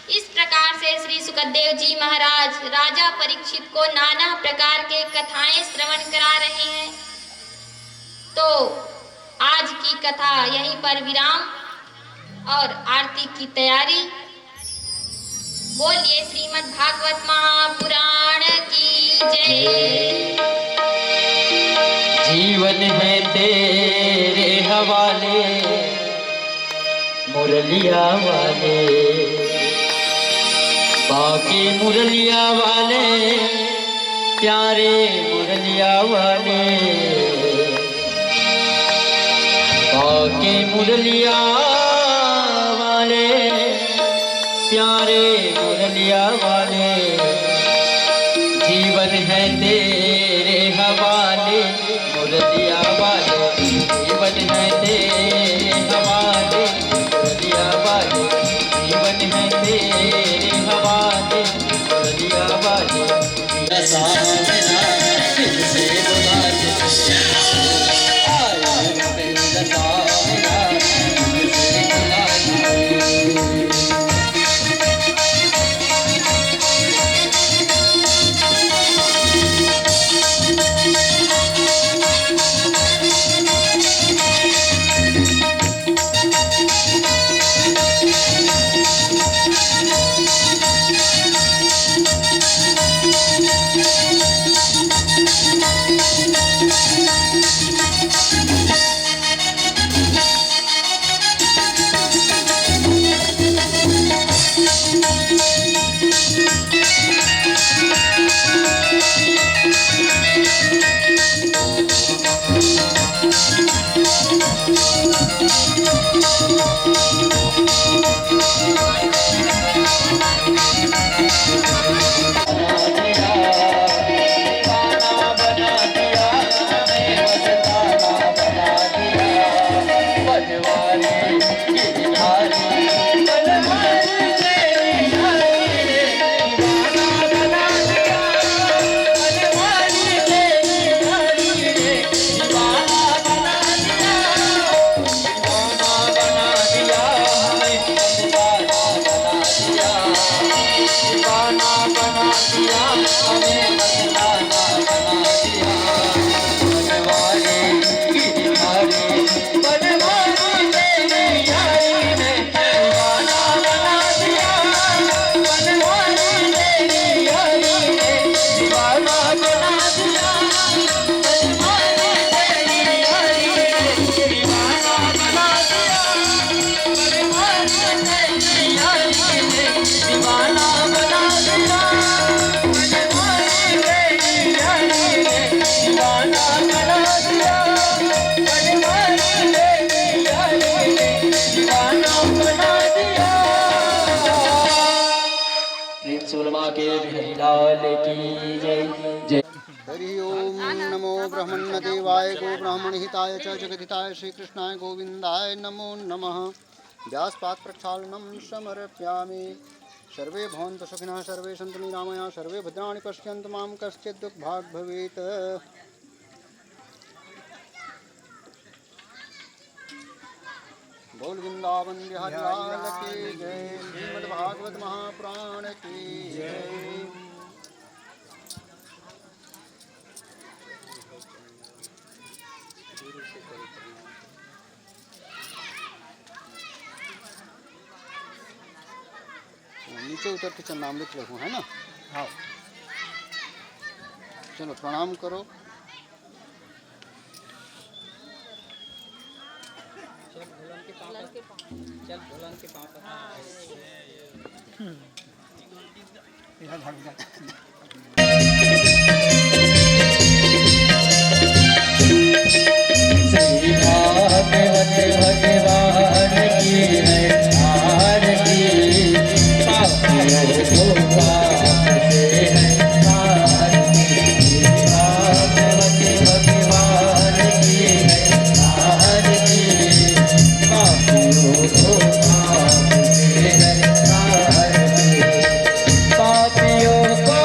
इस प्रकार से श्री सुखदेव जी महाराज राजा परीक्षित को नाना प्रकार के कथाएं श्रवण करा रहे हैं। तो आज की कथा यहीं पर विराम और आरती की तैयारी। बोलिए श्रीमद् भागवत महापुराण की जय। जीवन है तेरे हवाले मुरलिया वाले, बाकी मुरलिया वाले प्यारे मुरलिया वाले, बाकी मुरलिया वाले प्यारे मुरलिया वाले। जीवन है तेरे हवाले मुरलिया वाले, जीवन है तेरे हवाले मुरलिया वाले, जीवन है तेरे हवाले मुरलिया वाले। सामना किससे बुला सुरमा के बिहारी लाल की जय जय। हरि ओम नमो ब्रह्मण्य देवाय गो ब्राह्मण हिताय च जगद्धिताय श्रीकृष्णाय गोविंदाय नमो नमः। व्यासपाद प्रक्षालनम समर्पयामि। सर्वे भवन्तु सुखिनः सर्वे सन्तु निरामयाः सर्वे भद्राणि पश्यन्तु मां कश्चित् दुःखभाग् भवेत्। बोल वृंदावन बिहारी लाल की जय। श्रीमद् भागवत महापुराण की जय। नीचे उतर के चरणामृत रखूँ है ना। हाँ चलो प्रणाम करो। चल भोलन के पाँव श्री भागवत भगवान की है आरती। पापियों को पाप से है आरती। भागवत भगवान की है आरती। पापियों को पाप से है आरती। पापियों को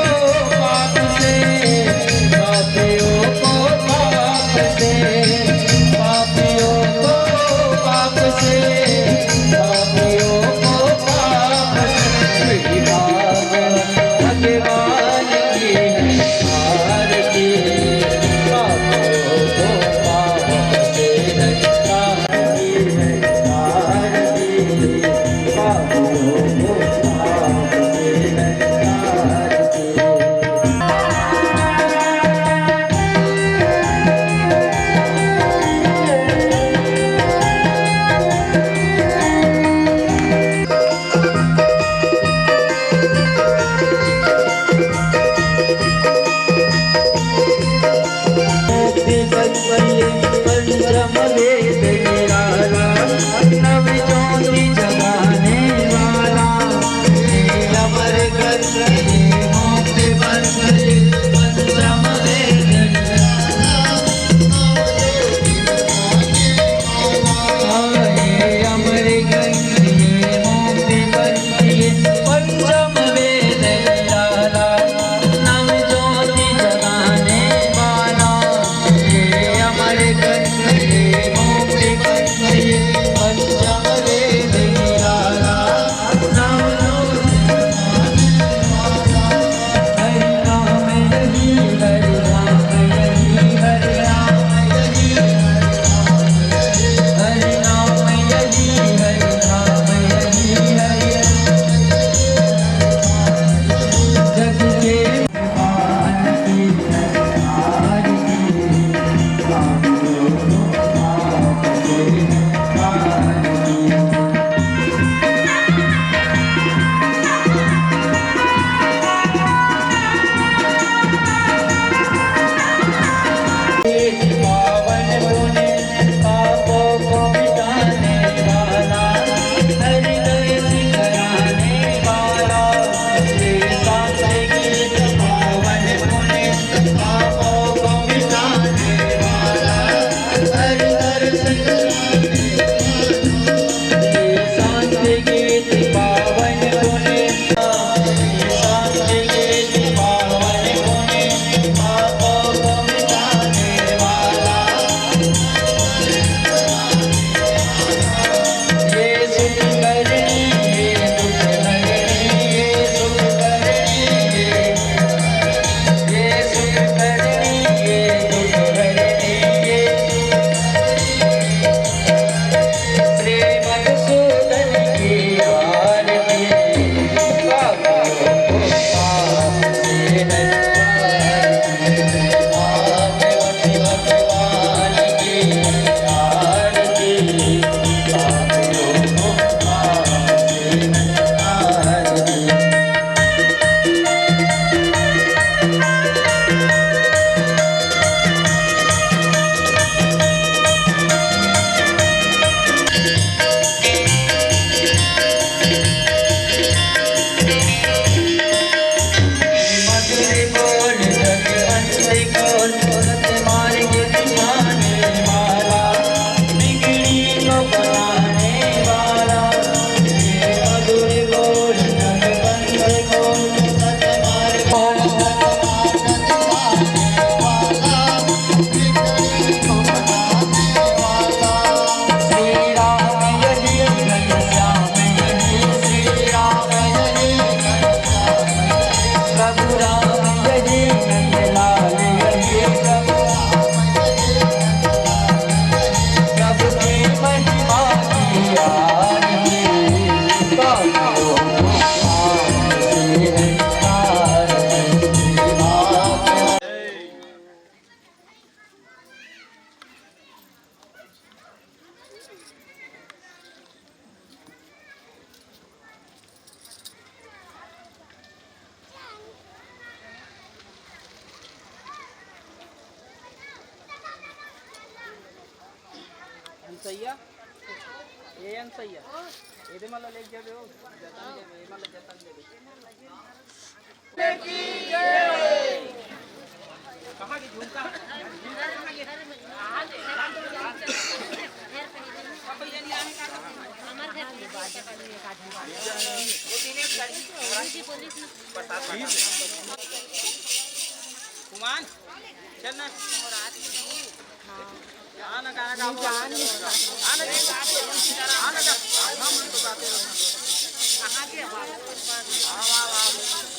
सैया ये सैया ये मला लेक जाबे हो जतन देबे ये मला जतन देबे की जय कहां की झुमका कुमान चल ना आना गाना गा आना आना गा हम तो गाते रहो कहां के वाह वाह वाह